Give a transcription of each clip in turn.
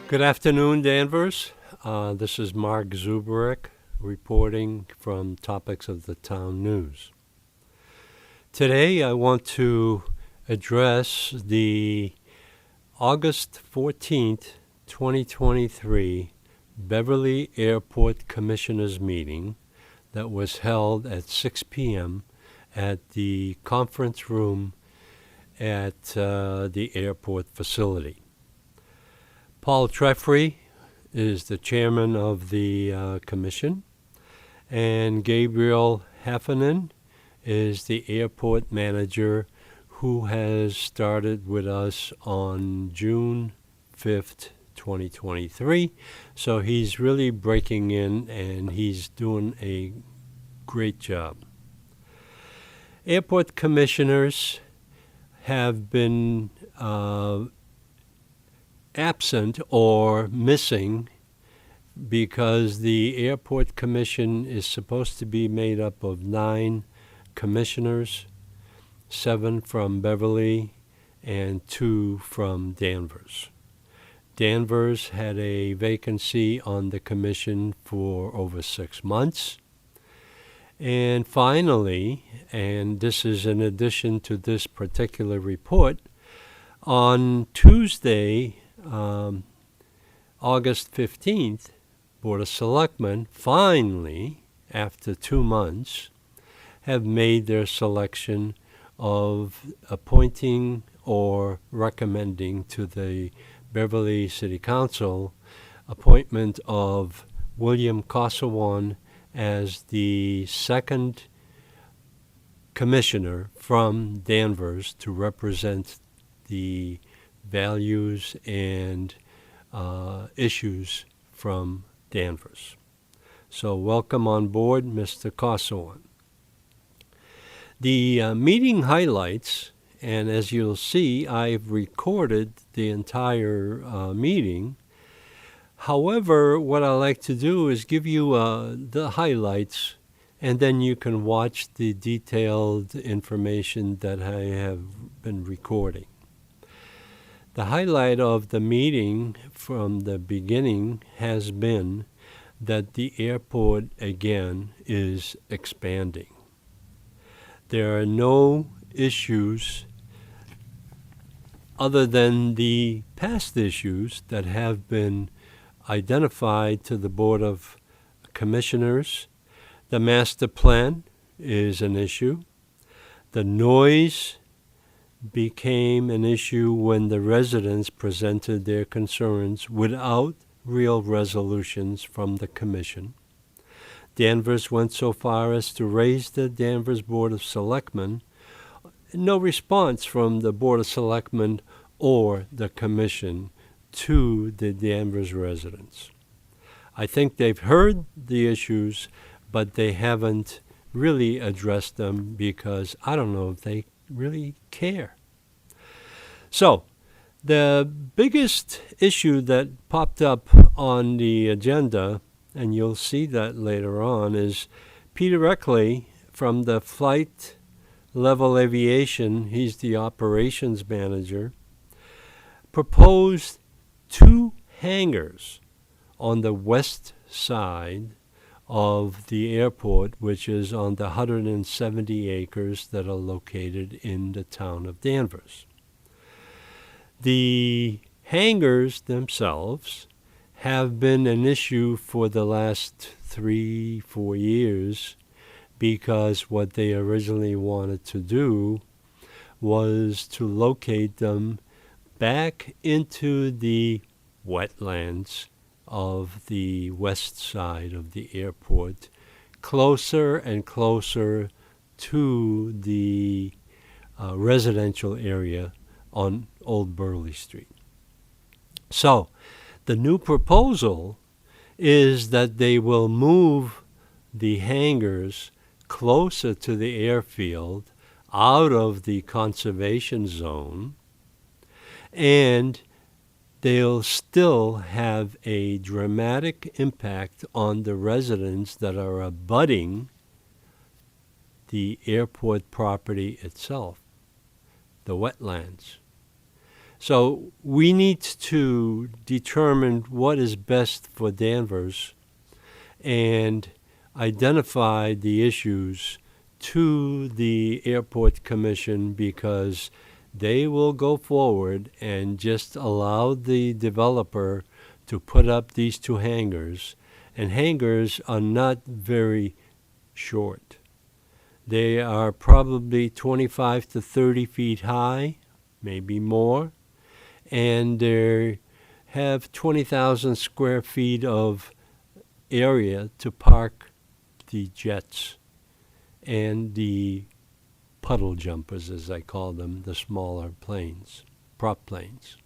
Good afternoon, Danvers. This is Mark Zubrick reporting from Topics of the Town News. Today I want to address the August 14th, 2023 Beverly Airport Commissioners meeting that was held at 6 p.m. at the conference room at the airport facility. Paul Trefry is the chairman of the commission, and Gabriel Heffernan is the airport manager who has started with us on June 5th, 2023. So he's really breaking in, and he's doing a great job. Airport commissioners have been absent or missing because the airport commission is supposed to be made up of 9 commissioners, 7 from Beverly and 2 from Danvers. Danvers had a vacancy on the commission for over 6 months. And finally, and this is in addition to this particular report, on Tuesday, August 15th, Board of Selectmen finally, after 2 months, have made their selection of appointing or recommending to the Beverly City Council appointment of William Kosawan as the second commissioner from Danvers to represent the values and issues from Danvers. So welcome on board, Mr. Kosawan. The meeting highlights, and as you'll see, I've recorded the entire meeting. However, what I like to do is give you the highlights, and then you can watch the detailed information that I have been recording. The highlight of the meeting from the beginning has been that the airport, again, is expanding. There are no issues other than the past issues that have been identified to the Board of Commissioners. The master plan is an issue. The noise became an issue when the residents presented their concerns without real resolutions from the commission. Danvers went so far as to raise the Danvers Board of Selectmen. No response from the Board of Selectmen or the commission to the Danvers residents. I think they've heard the issues, but they haven't really addressed them because I don't know if they really care. So, the biggest issue that popped up on the agenda, and you'll see that later on, is Peter Eckley from the Flight Level Aviation, he's the operations manager, proposed 2 hangars on the west side of the airport, which is on the 170 acres that are located in the town of Danvers. The hangars themselves have been an issue for the last 3-4 years because what they originally wanted to do was to locate them back into the wetlands of the west side of the airport, closer and closer to the residential area on Old Burley Street. So, the new proposal is that they will move the hangars closer to the airfield, out of the conservation zone, and they'll still have a dramatic impact on the residents that are abutting the airport property itself, the wetlands. So we need to determine what is best for Danvers and identify the issues to the Airport Commission, because they will go forward and just allow the developer to put up these two hangars. And hangars are not very short. They are probably 25 to 30 feet high, maybe more, and they have 20,000 square feet of area to park the jets and the puddle jumpers, as I call them, the smaller planes, prop planes.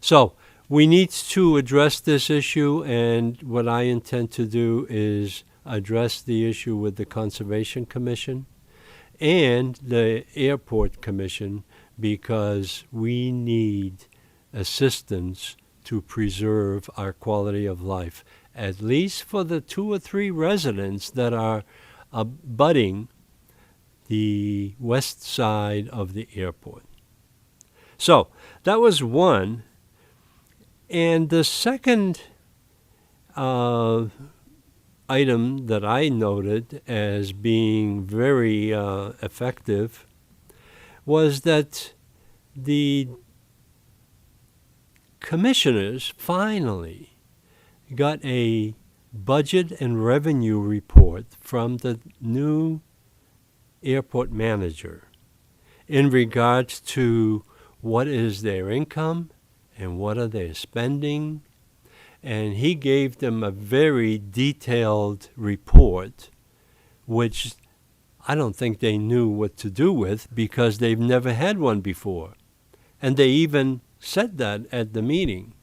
So we need to address this issue, and what I intend to do is address the issue with the Conservation Commission and the Airport Commission, because we need assistance to preserve our quality of life, at least for the 2 or 3 residents that are abutting the west side of the airport. So that was one. And the second item that I noted as being very effective was that the commissioners finally got a budget and revenue report from the new airport manager in regards to what is their income and what are they spending. And he gave them a very detailed report, which I don't think they knew what to do with, because they've never had one before. And they even said that at the meeting.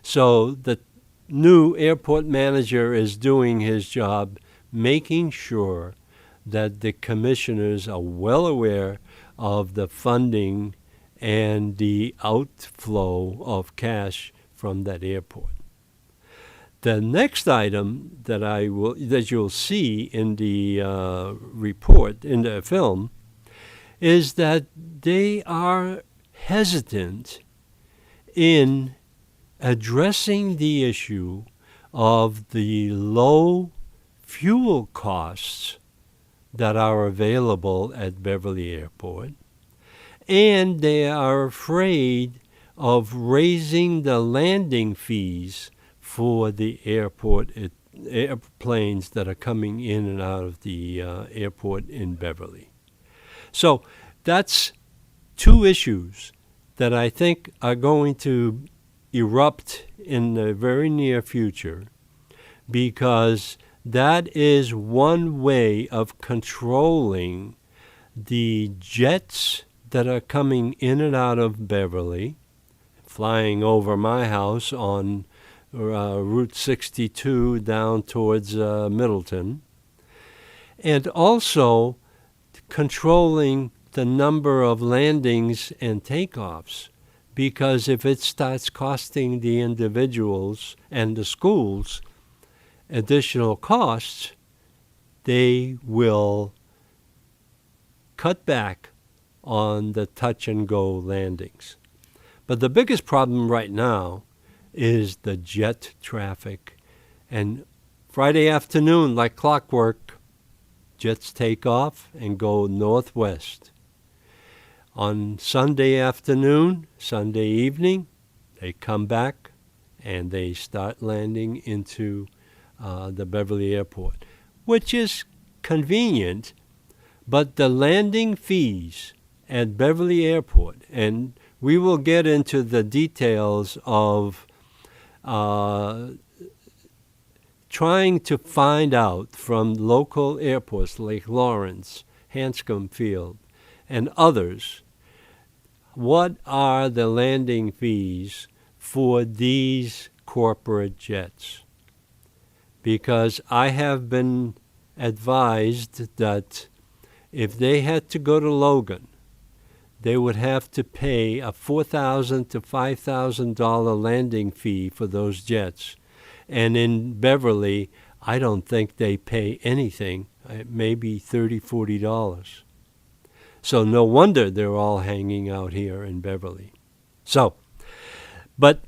So the new airport manager is doing his job, making sure that the commissioners are well aware of the funding and the outflow of cash from that airport. The next item that you'll see in the report, in the film, is that they are hesitant in addressing the issue of the low fuel costs that are available at Beverly Airport, and they are afraid of raising the landing fees for the airplanes that are coming in and out of the airport in Beverly. So that's 2 issues that I think are going to erupt in the very near future, because that is one way of controlling the jets that are coming in and out of Beverly, flying over my house on Route 62 down towards Middleton, and also controlling the number of landings and takeoffs, because if it starts costing the individuals and the schools additional costs, they will cut back on the touch-and-go landings. But the biggest problem right now is the jet traffic. And Friday afternoon, like clockwork, jets take off and go northwest. On Sunday afternoon, Sunday evening, they come back and they start landing into the Beverly Airport, which is convenient, but the landing fees at Beverly Airport, and we will get into the details of trying to find out from local airports like Lawrence, Hanscom Field, and others, what are the landing fees for these corporate jets? Because I have been advised that if they had to go to Logan, they would have to pay a $4,000 to $5,000 landing fee for those jets. And in Beverly, I don't think they pay anything, maybe $30, $40. So no wonder they're all hanging out here in Beverly. So, but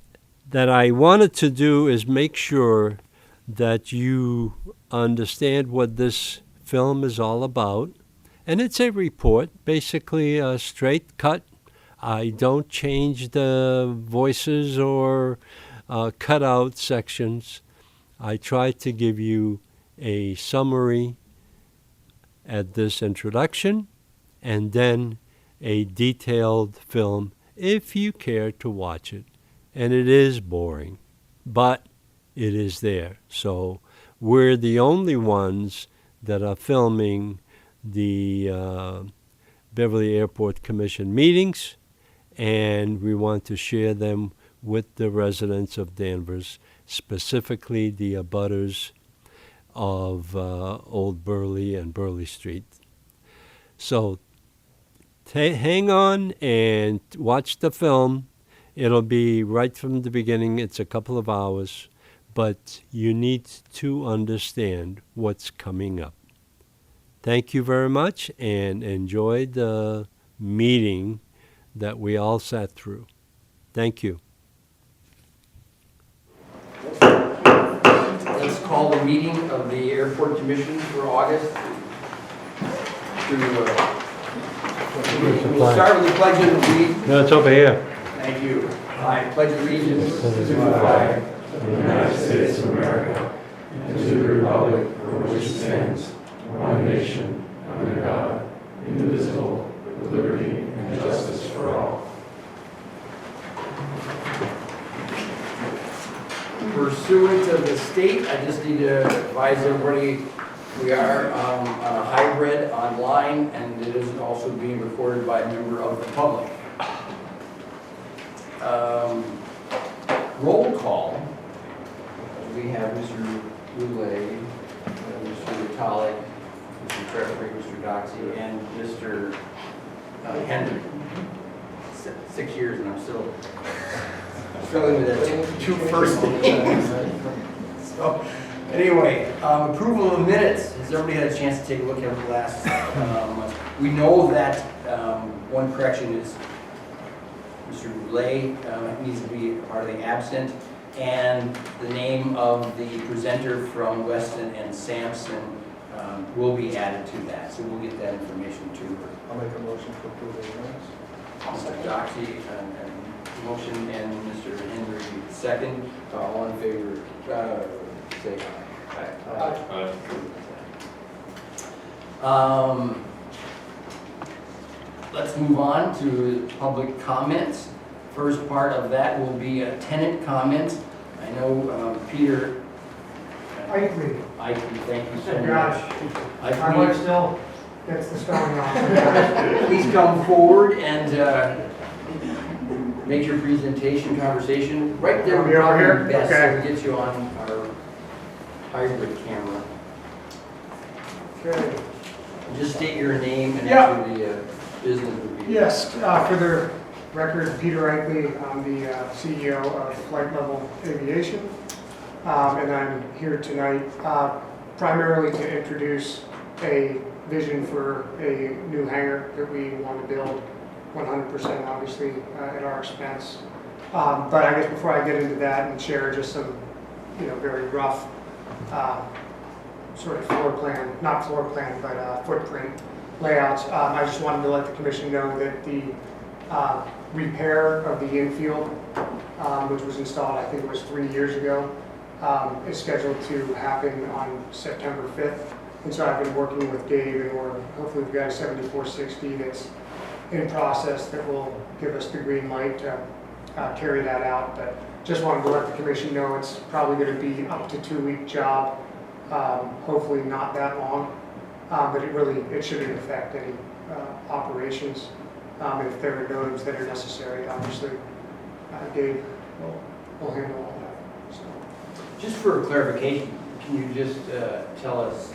that I wanted to do is make sure that you understand what this film is all about. And it's a report, basically a straight cut. I don't change the voices or cut out sections. I try to give you a summary at this introduction and then a detailed film if you care to watch it. And it is boring, but it is there. So we're the only ones that are filming the Beverly Airport Commission meetings, and we want to share them with the residents of Danvers, specifically the abutters of Old Burley and Burley Street. So hang on and watch the film. It'll be right from the beginning. It's a couple of hours, but you need to understand what's coming up. Thank you very much, and enjoy the meeting that we all sat through. Thank you. Let's call the meeting of the Airport Commission for August. We'll start with the Pledge of Allegiance. No, it's over here. Thank you. I pledge allegiance to the flag of the United States of America and to the republic for which it stands, one nation, under God, indivisible, with liberty and justice for all. Pursuant to the state, I just need to advise everybody we are on a hybrid online, and it is also being recorded by a member of the public. Roll call. We have Mr. Goulet, Mr. Vitalik, Mr. Treffery, Mr. Doxey, and Mr. Henry. 6 years, and I'm still struggling with that two first names. So, anyway, approval of the minutes. Has everybody had a chance to take a look at the last month? We know that one correction is Mr. Goulet needs to be part of the absent, and the name of the presenter from Weston and Sampson will be added to that. So we'll get that information to her. I'll make a motion for approval of the minutes. Mr. Doxey, motion, and Mr. Henry, second. All in favor, say aye. Aye. Let's move on to public comments. First part of that will be a tenant comments. I know Peter. Ikley. Ikley, thank you so Gosh, much. my wife still gets the spelling wrong. Please come forward and make your presentation conversation right there. Over here? Best, Okay. so we get you on our hybrid camera. Okay. Just state your name and Yeah. actually the business would be. Yes, for the record, Peter Ikley, I'm the CEO of Flight Level Aviation, and I'm here tonight primarily to introduce a vision for a new hangar that we want to build 100% obviously at our expense. But I guess before I get into that and share just some, very rough sort of not floor plan, but footprint layouts, I just wanted to let the commission know that the repair of the infield, which was installed, I think it was 3 years ago, is scheduled to happen on September 5th. And so I've been working with Dave, and hopefully we've got a 7460 that's in process that will give us the green light to carry that out. But just wanted to let the commission know it's probably going to be up to 2-week job, hopefully not that long, but it shouldn't affect any operations. And if there are notices that are necessary, obviously Dave will handle all that. So. Just for clarification, can you just tell us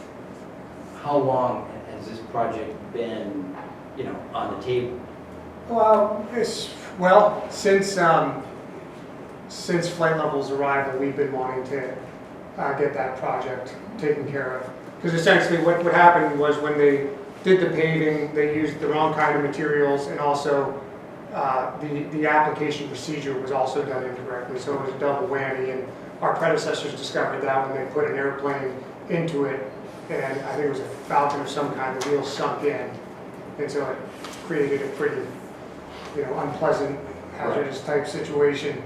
how long has this project been, on the table? Well, since Flight Level's arrival, we've been wanting to get that project taken care of. Because essentially what happened was when they did the paving, they used the wrong kind of materials, and also the application procedure was also done incorrectly, so it was a double whammy, and our predecessors discovered that when they put an airplane into it, and I think it was a Falcon of some kind, the wheel sunk in, and so it created a pretty, unpleasant, hazardous type situation.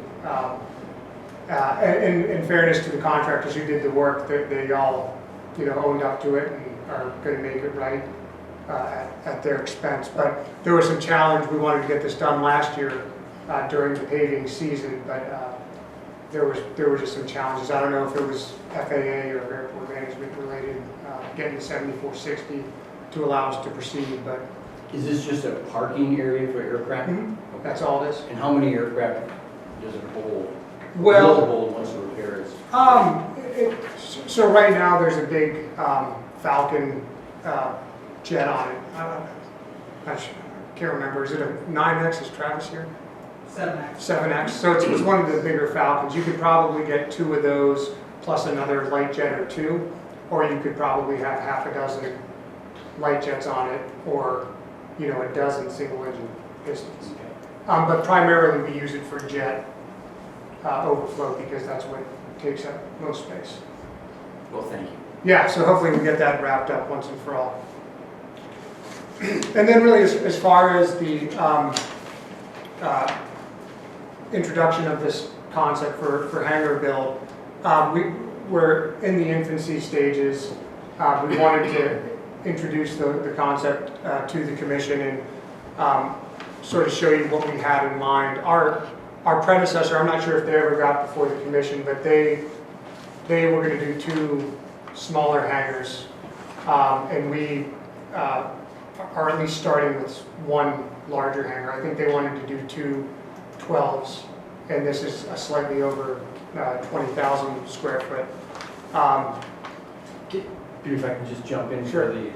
In fairness to the contractors who did the work, they all, owned up to it and are going to make it right at their expense. But there was some challenge. We wanted to get this done last year during the paving season, but there were just some challenges. I don't know if it was FAA or airport management related, getting the 7460 to allow us to proceed. But Is this just a parking area for aircraft? that's all it is. And how many aircraft does it hold? Well, Will it hold once the repair is? So right now there's a big Falcon jet on it. I can't remember. Is it a 9X? Is Travis here? 7X. 7X. So it's one of the bigger Falcons. You could probably get 2 of those plus another light jet or 2, or you could probably have half a dozen light jets on it, or a dozen single engine pistons. But primarily we use it for jet overflow because that's what takes up most space. Well, thank you. Yeah, so hopefully we get that wrapped up once and for all. And then really as far as the introduction of this concept for hangar build, we're in the infancy stages. We wanted to introduce the concept to the commission and sort of show you what we had in mind. Our predecessor, I'm not sure if they ever got before the commission, but they were going to do 2 smaller hangars, and we are at least starting with 1 larger hangar. I think they wanted to do 2 12s, and this is a slightly over 20,000 square foot. Peter, if I can just jump in Sure. for the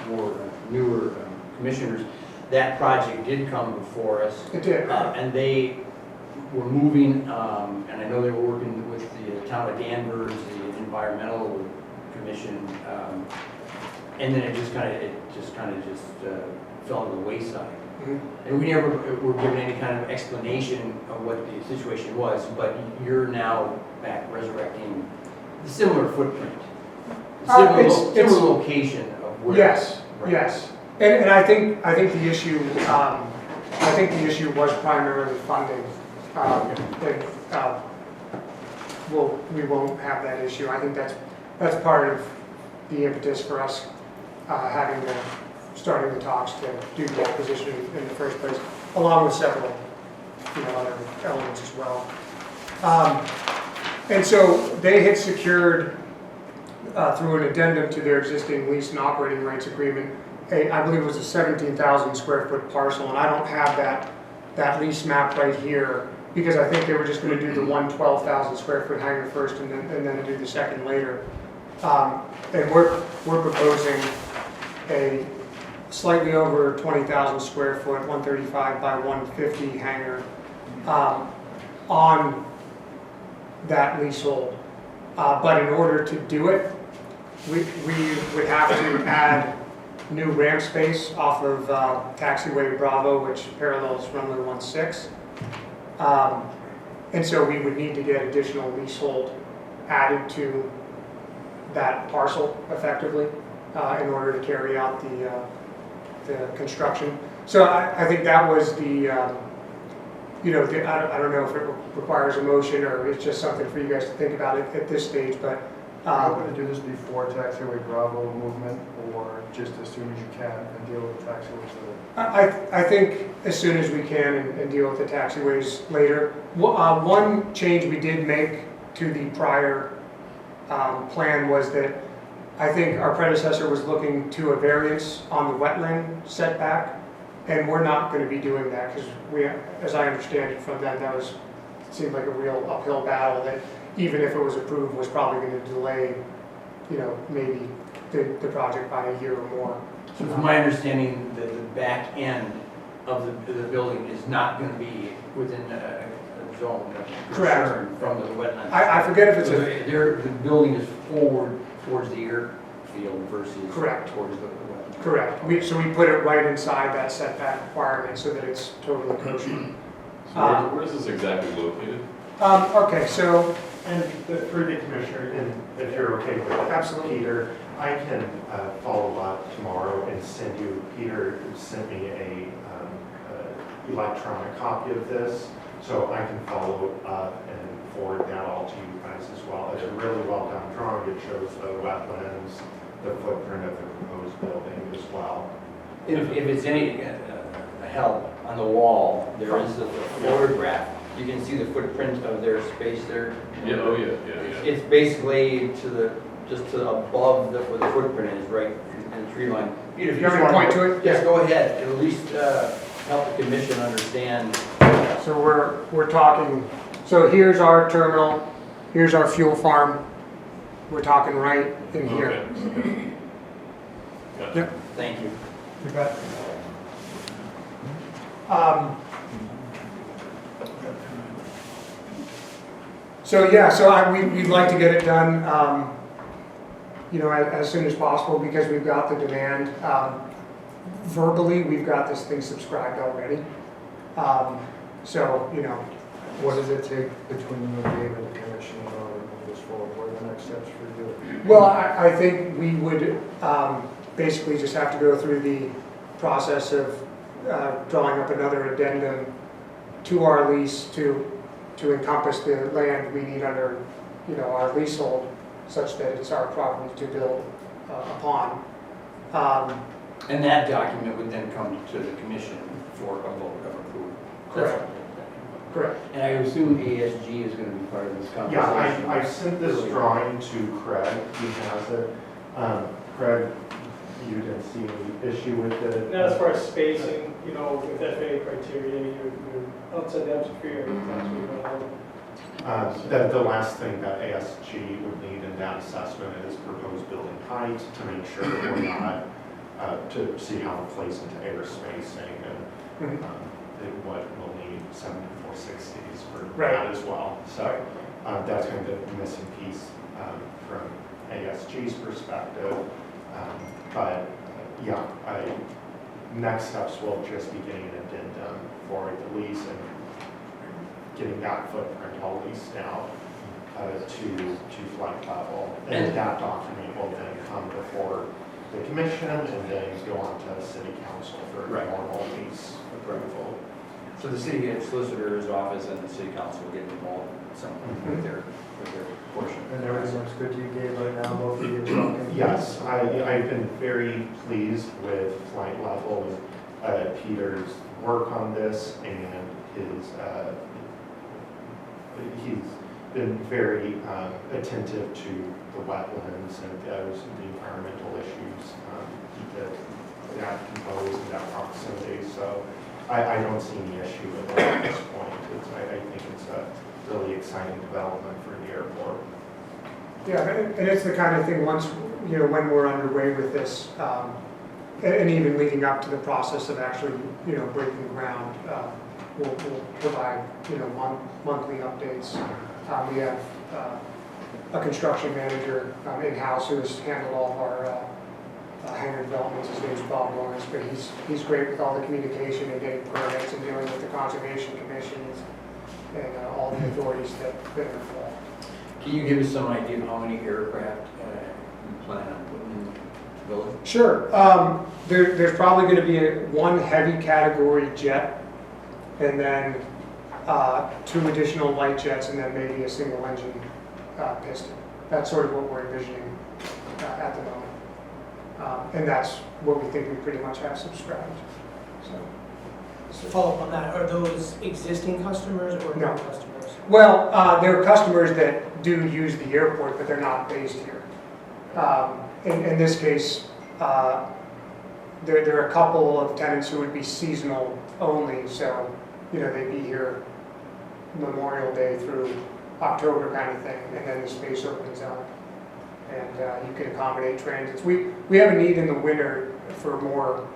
more newer commissioners, that project did come before us. It did. And they were moving, and I know they were working with the town of Danvers, the environmental commission, and then it just kind of fell to the wayside. Mhm. And we never were given any kind of explanation of what the situation was, but you're now back resurrecting the similar footprint, It's- similar location of where. Yes, Right. yes. And I think the issue was primarily funding. We won't have that issue. I think that's part of the impetus for us starting the talks to do the acquisition in the first place, along with several other elements as well. And so they had secured through an addendum to their existing lease and operating rights agreement, I believe it was a 17,000 square foot parcel, and I don't have that lease map right here because I think they were just going to do the 12,000 square foot hangar first and then do the second later. And we're proposing a slightly over 20,000 square foot, 135 by 150 hangar on that leasehold. But in order to do it, we would have to add new ramp space off of taxiway Bravo, which parallels runway 16. And so we would need to get additional leasehold added to that parcel effectively in order to carry out the construction. So I think that was the, I don't know if it requires a motion or it's just something for you guys to think about it at this stage, but Are you going to do this before taxiway Bravo movement, or just as soon as you can and deal with taxiways later? I think as soon as we can and deal with the taxiways later. One change we did make to the prior plan was that I think our predecessor was looking to a variance on the wetland setback, and we're not going to be doing that because as I understand it from them, seemed like a real uphill battle that even if it was approved was probably going to delay, maybe the project by a year or more. So from my understanding, the back end of the building is not going to be within a zone of Correct. concern from the wetlands. I forget if it's So a, the building is forward towards the airfield versus Correct. towards the wetlands. Correct. So we put it right inside that setback requirement so that it's totally kosher. So where is this exactly located? Okay, so, And through the commissioner, and if you're okay with it, Absolutely. Peter, I can follow up tomorrow and send you, Peter sent me a electronic copy of this, so I can follow up and forward that all to you guys as well. It's a really well done drawing. It shows the wetlands, the footprint of the proposed building as well. If it's any help on the wall, there is a photograph. You can see the footprint of their space there. Yeah, oh yeah. It's basically just to above where the footprint is, right in the tree line. Peter, if You want me to point to it? Yes, go ahead. At least help the commission understand. so we're talking, so here's our terminal, here's our fuel farm. We're talking right in here. Okay. Gotcha. Yep. Thank you. You bet. So yeah, so we'd like to get it done, you know, as soon as possible because we've got the demand. Verbally, we've got this thing subscribed already. So, you know, What does it take between you and Dave and the commission in order to move this forward? What are the next steps for you? well, I think we would basically just have to go through the process of drawing up another addendum to our lease to encompass the land we need under, you know, our leasehold, such that it's our property to build upon. And that document would then come to the commission for a vote of approval. Correct. Correct. And I assume ASG is going to be part of this Yeah, conversation. I sent this drawing to Craig, he has it. Craig, you didn't see any issue with it? Now, as far as spacing, you know, with FAA criteria, you're outside the atmosphere, that's what you're The last thing that ASG would need in that assessment is proposed building height to make sure that we're not, to see how it plays into air spacing and what we'll need 7460s for Right. that as well. So that's kind of the missing piece from ASG's perspective. But yeah, next steps will just be getting an addendum for the lease and getting that footprint all leased out to flight level. And that document will then come before the commission and then go on to city council for Right. normal lease approval. So the city solicitor's office and the city council will get involved with their portion. And everything looks good to you, Gabe, right now, both of you talking? Yes, I've been very pleased with flight level and Peter's work on this and he's been very attentive to the wetlands and those the environmental issues that compose in that proximity. So I don't see any issue with it at this point. I think it's a really exciting development for the airport. Yeah, and it's the kind of thing once, you know, when we're underway with this, and even leading up to the process of actually, you know, breaking ground, we'll provide, you know, monthly updates. We have a construction manager in-house who has handled all of our hangar developments. His name's Bob Lawrence, but he's great with all the communication and getting permits and dealing with the conservation commissions and all the authorities that are involved. Can you give us some idea of how many aircraft you plan on putting in the building? Sure. There's probably going to be one heavy category jet, and then 2 additional light jets, and then maybe a single engine piston. That's sort of what we're envisioning at the moment. And that's what we think we pretty much have subscribed. So follow up on that, are those existing customers or No. new customers? Well, there are customers that do use the airport, but they're not based here. In this case, there are a couple of tenants who would be seasonal only, so, you know, they'd be here Memorial Day through October kind of thing, and then the space opens up. And you can accommodate transits. We have a need in the winter for more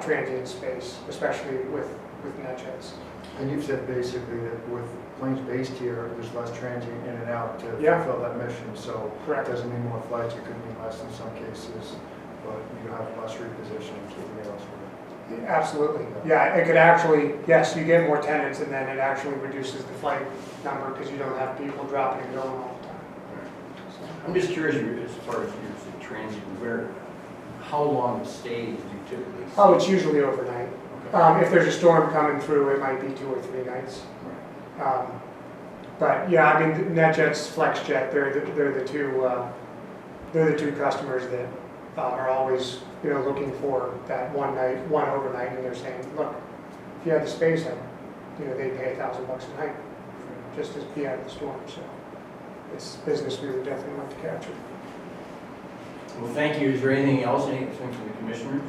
transient space, especially with NetJets. And you've said basically that with planes based here, there's less transient in and out to Yeah. fulfill that mission, so Correct. it doesn't mean more flights, it could mean less in some cases, but you have less repositioning, keeping it elsewhere. Absolutely. Yeah, it could actually, yes, you get more tenants and then it actually reduces the flight number because you don't have people dropping and going all the time. So, I'm just curious, as far as your transient, how long of stays do you typically see? Oh, it's usually overnight. Okay. If there's a storm coming through, it might be 2 or 3 nights. But yeah, I mean, NetJet's FlexJet, they're the two customers that are always, you know, looking for that one overnight, and they're saying, look, if you have the space, you know, they pay $1,000 a night just to be out of the storm. So it's business we would definitely like to capture. Well, thank you. Is there anything else, anything from the commissioners?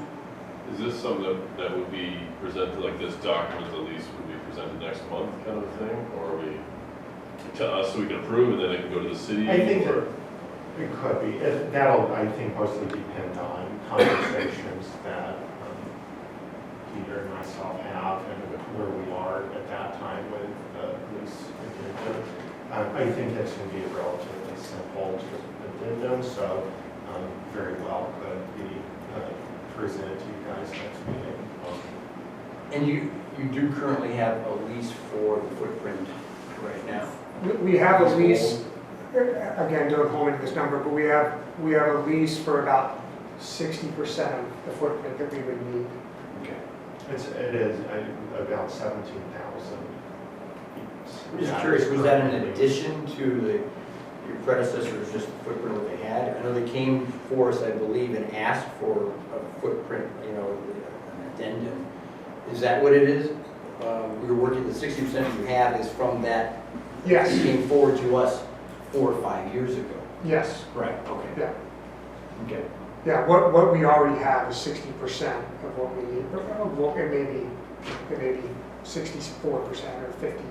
Is this something that would be presented, like this document, the lease would be presented next month kind of thing? Or are we, to us, so we can approve and then it can go to the city? I think or- it could be. That'll, I think, mostly depend on conversations that Peter and myself have and where we are at that time with the lease agreement. I think it's going to be a relatively simple addendum, so very well could be presented to you guys next meeting. And you do currently have a lease for the footprint right now? We have a lease, again, don't hold me to this number, but we have a lease for about 60% of the footprint that we would need. Okay. It is about 17,000. I'm just curious, was that in addition to your predecessors, just the footprint that they had? I know they came for us, I believe, and asked for a footprint, you know, an addendum. Is that what it is? We were working, the 60% you have is from that. Yes. It came forward to us 4 or 5 years ago. Yes. Right, okay. Yeah. Okay. Yeah, what we already have is 60% of what we need. Well, it may be 64% or 55%.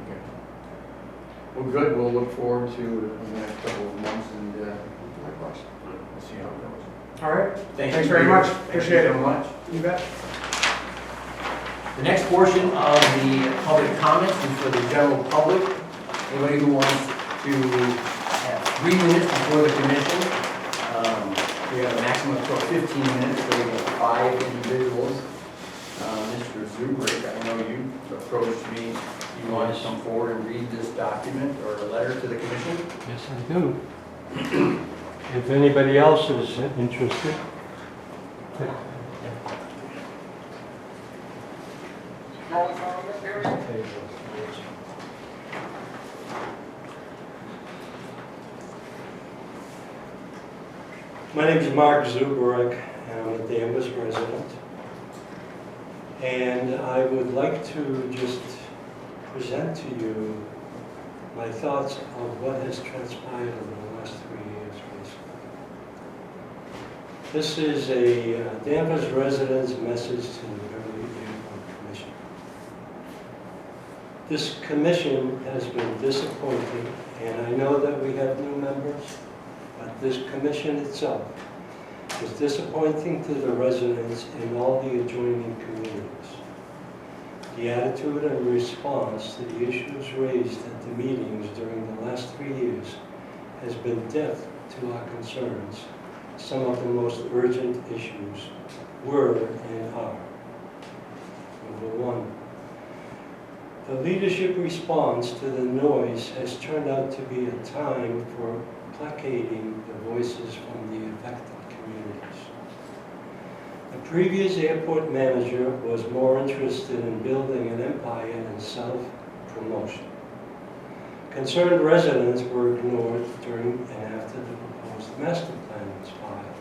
Okay. Well, good, we'll look forward to the next couple of months and Likewise. we'll see how it goes. All right. Thank Thanks you, very Peter. much. Thank Appreciate you it. so much. You bet. The next portion of the public comments is for the general public. Anybody who wants to have 3 minutes before the commission. We have a maximum of 15 minutes, so we have 5 individuals. Mr. Zubrick, I know you approached me. You want to come forward and read this document or a letter to the commission? Yes, I do. If anybody else is interested. My name is Mark Zubrick, and I'm a Danvers resident. And I would like to just present to you my thoughts of what has transpired over the last 3 years, basically. This is a Danvers resident's message to the Beverly Airport Commission. This commission has been disappointing, and I know that we have new members, but this commission itself is disappointing to the residents in all the adjoining communities. The attitude and response to the issues raised at the meetings during the last 3 years has been deaf to our concerns. Some of the most urgent issues were and are. Number 1, the leadership response to the noise has turned out to be a time for placating the voices from the affected communities. The previous airport manager was more interested in building an empire than self-promotion. Concerned residents were ignored during and after the proposed master plan was filed.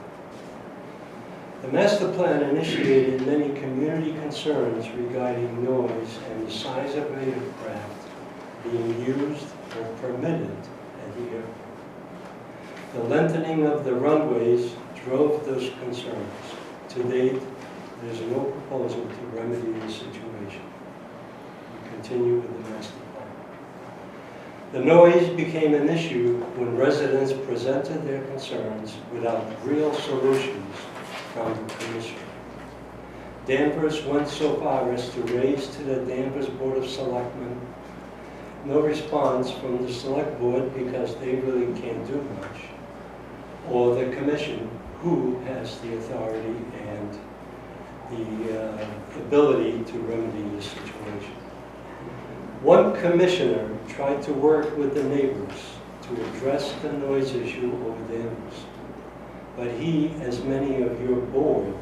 The master plan initiated many community concerns regarding noise and the size of aircraft being used or permitted at the airport. The lengthening of the runways drove those concerns. To date, there is no proposal to remedy the situation. We continue with the master plan. The noise became an issue when residents presented their concerns without real solutions from the commission. Danvers went so far as to raise to the Danvers Board of Selectmen. No response from the select board because they really can't do much, or the commission, who has the authority and the ability to remedy the situation. One commissioner tried to work with the neighbors to address the noise issue over Danvers, but he, as many of your board,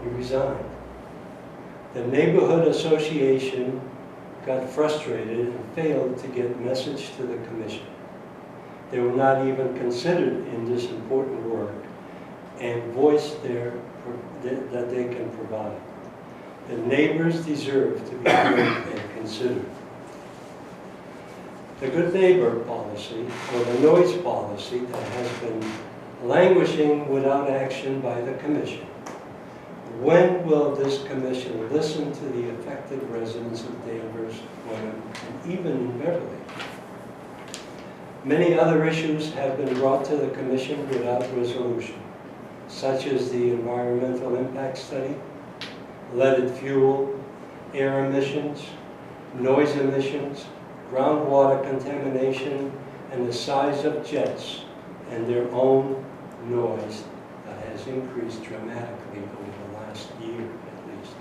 he resigned. The neighborhood association got frustrated and failed to get message to the commission. They were not even considered in this important work and voiced that they can provide. The neighbors deserve to be heard and considered. The good neighbor policy, or the noise policy that has been languishing without action by the commission. When will this commission listen to the affected residents of Danvers, Wenham, and even in Beverly? Many other issues have been brought to the commission without resolution, such as the environmental impact study, leaded fuel, air emissions, noise emissions, groundwater contamination, and the size of jets and their own noise that has increased dramatically over the last year at least.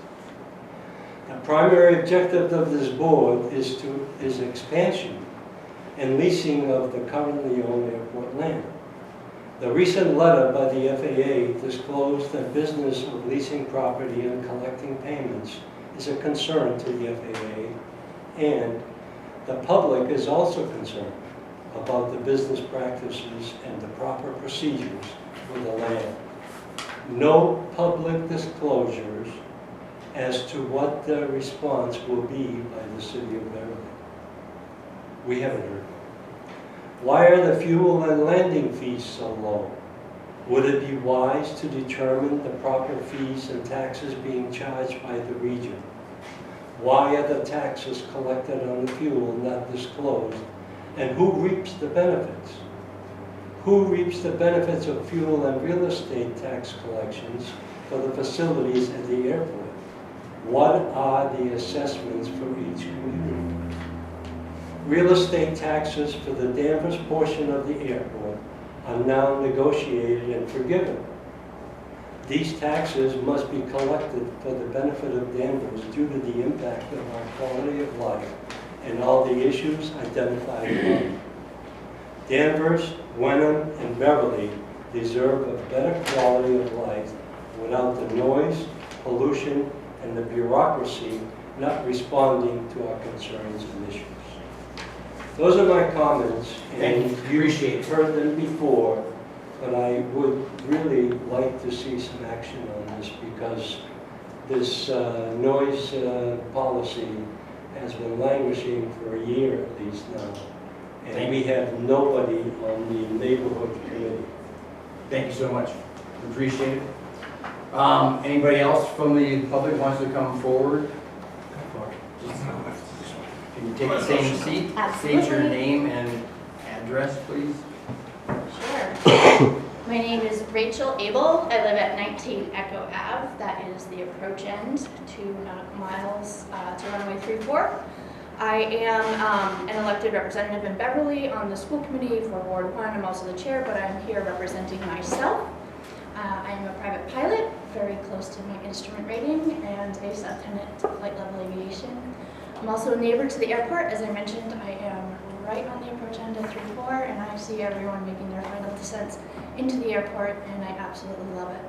The primary objective of this board is expansion and leasing of the currently owned airport land. The recent letter by the FAA disclosed that business of leasing property and collecting payments is a concern to the FAA, and the public is also concerned about the business practices and the proper procedures for the land. No public disclosures as to what the response will be by the city of Beverly. We haven't heard. Why are the fuel and landing fees so low? Would it be wise to determine the proper fees and taxes being charged by the region? Why are the taxes collected on the fuel not disclosed? And who reaps the benefits? Who reaps the benefits of fuel and real estate tax collections for the facilities at the airport? What are the assessments for each community? Real estate taxes for the Danvers portion of the airport are now negotiated and forgiven. These taxes must be collected for the benefit of Danvers due to the impact of our quality of life and all the issues identified above. Danvers, Wenham, and Beverly deserve a better quality of life without the noise, pollution, and the bureaucracy not responding to our concerns and issues. Those are my comments, and you've heard them before, but I would really like to see some action on this because this noise policy has been languishing for a year at least now, and we have nobody on the neighborhood committee. Thank you so much. Appreciate it. Anybody else from the public wants to come forward? Can you take the same seat? Absolutely. State your name and address, please. Sure. My name is Rachel Abel. I live at 19 Echo Ave. That is the approach end, 2 nautical miles to runway 34. I am an elected representative in Beverly on the school committee for Ward 1. I'm also the chair, but I'm here representing myself. I am a private pilot, very close to my instrument rating, and a subtenant to flight level aviation. I'm also a neighbor to the airport. As I mentioned, I am right on the approach end of 34, and I see everyone making their final descents into the airport, and I absolutely love it.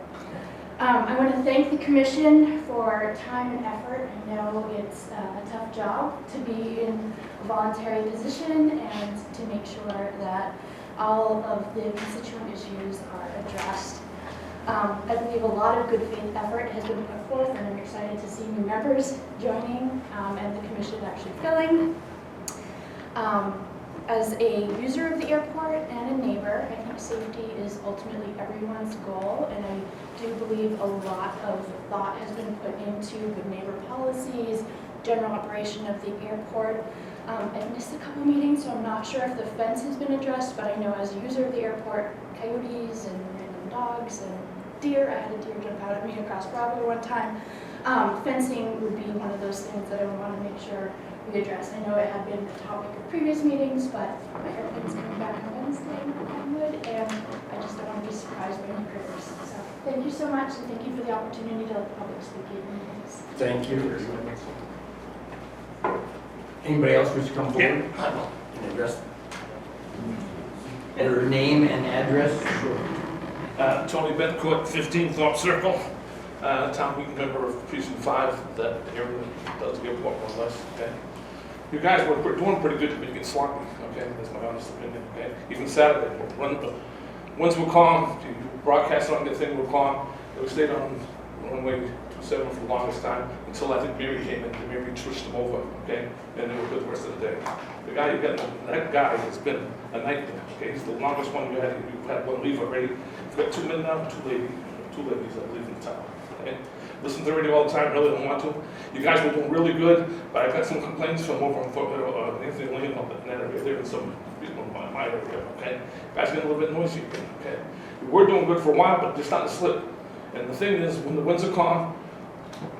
I want to thank the commission for time and effort. I know it's a tough job to be in a voluntary position and to make sure that all of the constituent issues are addressed. I believe a lot of good faith effort has been put forth, and I'm excited to see new members joining and the commission actually filling. As a user of the airport and a neighbor, I think safety is ultimately everyone's goal, and I do believe a lot of thought has been put into good neighbor policies, general operation of the airport. I've missed a couple meetings, so I'm not sure if the fence has been addressed, but I know as a user of the airport, coyotes and random dogs and deer, I had a deer jump out at me across Broadway one time, Fencing would be one of those things that I would want to make sure we address. I know it had been the topic of previous meetings, but my airplane's coming back on Wednesday, Homewood, and I just don't want to be surprised by any critters. So thank you so much, and thank you for the opportunity to let the public speak at your meetings. Thank you. Anybody else wish to come forward and address? Your name and address? Tony Bencourt, 15 Thorpe Circle, town meeting member of Precinct 5, that area does get more or less, okay? You guys were doing pretty good to make it sloppy, okay? That's my honest opinion, okay? Even Saturday, once we're calm, you broadcast on the thing, we're calm, we stayed on runway 27 for the longest time, until I think Mary came in, and Mary twitched them over, okay? And they were good the rest of the day. The guy you got, that guy has been a nightmare, okay? He's the longest one you had one leave already. You've got 2 men now, two ladies that live in town, okay? Listen to the radio all the time, really don't want to. You guys were doing really good, but I got some complaints from over on Anthony Lane up in that area there, and some people in my area, okay? You guys getting a little bit noisy again, okay? We were doing good for a while, but they're starting to slip. And the thing is, when the winds are calm,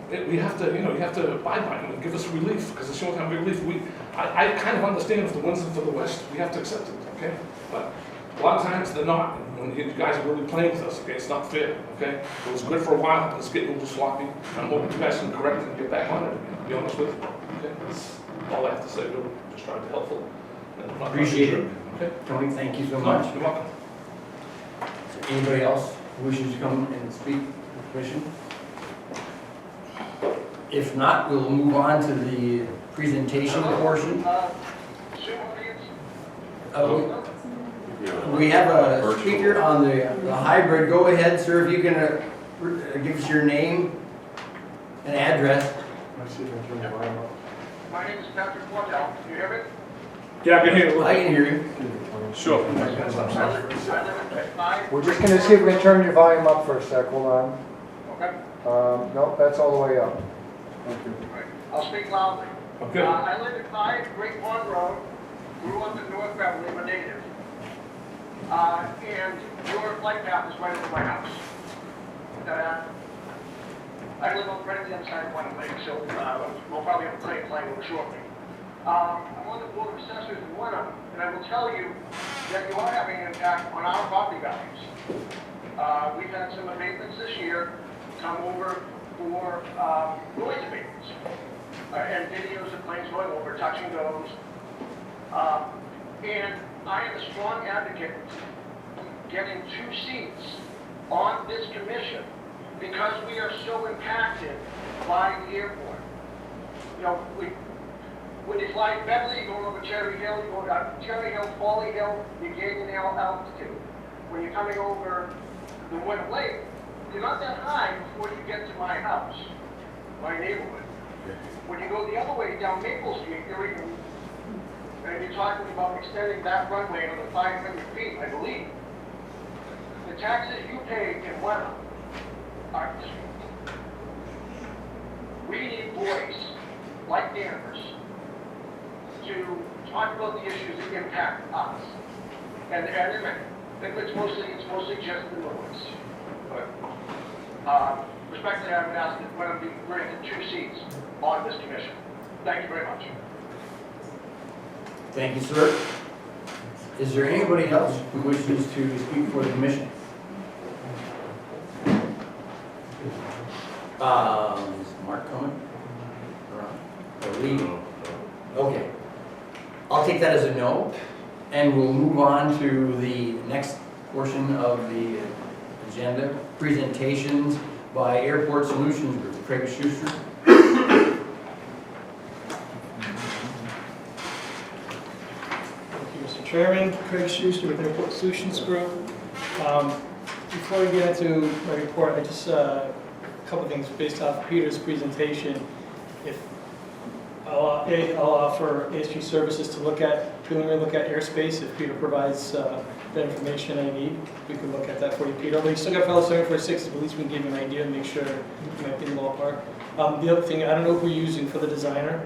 we have to, you have to abide by them and give us relief, because it's the only time we relief. I kind of understand if the winds are for the west, we have to accept it, okay? But a lot of times they're not. And when you guys are really playing with us, okay, it's not fair, okay? It was good for a while, but it's getting a little sloppy. I'm hoping you guys can correct it and get back on it again, to be honest with you, okay? That's all I have to say, really. Just trying to be helpful. And I'm not Appreciate it. Okay? Tony, thank you so much. You're welcome. Is there anybody else who wishes to come and speak to the commission? If not, we'll move on to the presentation portion. We have a speaker on the hybrid. Go ahead, sir, if you can give us your name and address. Let's see if I can turn the volume up. My name is Patrick Wardell. Can you hear me? Yeah, I can hear you. I can hear you. Sure. I live in 5. We're just gonna see if we can turn your volume up for a sec, hold on. Okay. No, that's all the way up. Thank you. Right. I'll speak loudly. Okay. I live at 5 Great Pond Road, grew up in North Beverly, I'm a native. And your flight path is right over my house. I live right on the other side of one lake, so we'll probably have a plane flying over shortly. I'm on the Board of Assessors in Wenham, and I will tell you that you are having an impact on our property values. We've had some abatements this year come over for noise abatements and videos of planes going over, touch and goes. And I am a strong advocate getting 2 seats on this commission because we are so impacted by the airport. You know, when you fly Beverly, you go over Cherry Hill, you go down Cherry Hill, Folly Hill, you gain an altitude. When you're coming over the Winter Lake, you're not that high before you get to my house, my neighborhood. When you go the other way down Maple Street, you're even, and you're talking about extending that runway another 500 feet, I believe. The taxes you pay in Wenham are, we need boys like Danvers to talk about the issues that impact us. And it's mostly just the noise. But respectfully, I would ask that Wenham be granted 2 seats on this commission. Thank you very much. Thank you, sir. Is there anybody else who wishes to speak for the commission? Is Mark coming? Or leaving? Okay. I'll take that as a no, and we'll move on to the next portion of the agenda, presentations by Airport Solutions Group. Craig Schuster. Mr. Chairman, Craig Schuster with Airport Solutions Group. Before we get into my report, I just a couple things based off Peter's presentation. If I'll offer ASG Services to preliminary look at airspace. If Peter provides the information I need, we can look at that for you, Peter. Although you still got fellow 746, but at least we can give you an idea and make sure you might be in the ballpark. The other thing, I don't know who we're using for the designer,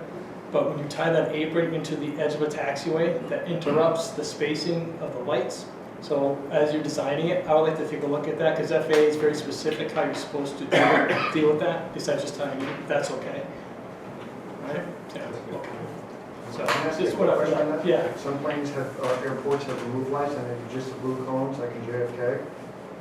but when you tie that apron into the edge of a taxiway, that interrupts the spacing of the lights. So as you're designing it, I would like to take a look at that, because FAA is very specific how you're supposed to deal with that, besides just telling you that's okay. Right? Yeah, okay. So, it's just whatever, yeah. Some planes have, airports have removed lights and they're just the blue cones, like in JFK.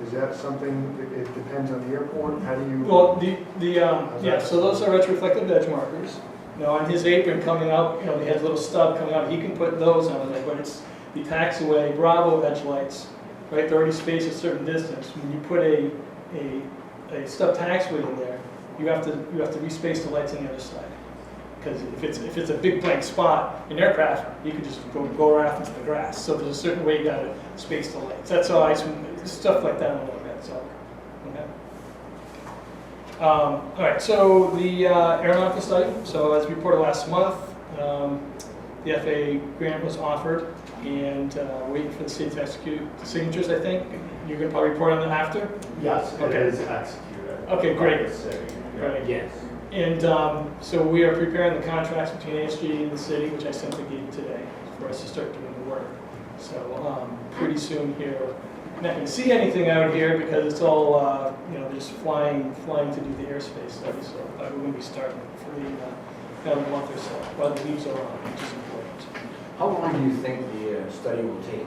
Is that something, it depends on the airport? How do you? Well, yeah, so those are retroreflective edge markers. Now, on his apron coming out, he has a little stub coming out, he can put those on, like when it's the taxiway Bravo edge lights, right, they're already spaced a certain distance. When you put a stub taxiway in there, you have to respace the lights on the other side. Because if it's a big blank spot in aircraft, you could just go right into the grass. So there's a certain way you got to space the lights. That's all stuff like that a little bit. So, okay. All right. So the aeronautical study. So as reported last month, the FAA grant was offered, and waiting for the city to execute the signatures. I think you're going to probably report on that after. Yes, it Okay. is executed. Okay, great. By the city. Right. Yes. And so we are preparing the contracts between ASG and the city, which I sent to Gabe today, for us to start doing the work. So pretty soon here, you're not going to see anything out here because it's all, just flying to do the airspace study. So we're going to be starting for another month or so while the leaves are on, which is important. How long do you think the study will take?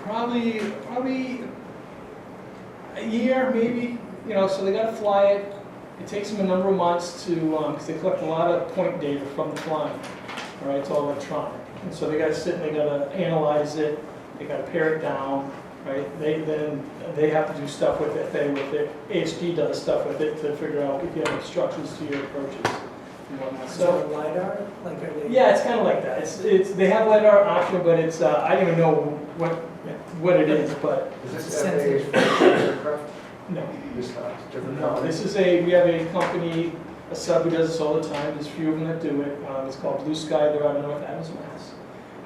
Probably a year, maybe. So they got to fly it. It takes them a number of months to, because they collect a lot of point data from the flying. All right, it's all electronic. And so they got to sit and they got to analyze it. They got to pare it down, right? They have to do stuff with it. ASG does stuff with it to figure out if you have obstructions to your approaches and whatnot. So LiDAR, like are they? Yeah, it's kind of like that. It's they have LiDAR option, but it's I don't even know what it is, but Is this Sensor. FAA's aircraft? no. This not, it's different. No, company? we have a company, a sub who does this all the time. There's a few of them that do it. It's called Blue Sky. They're out of North Adams, Mass.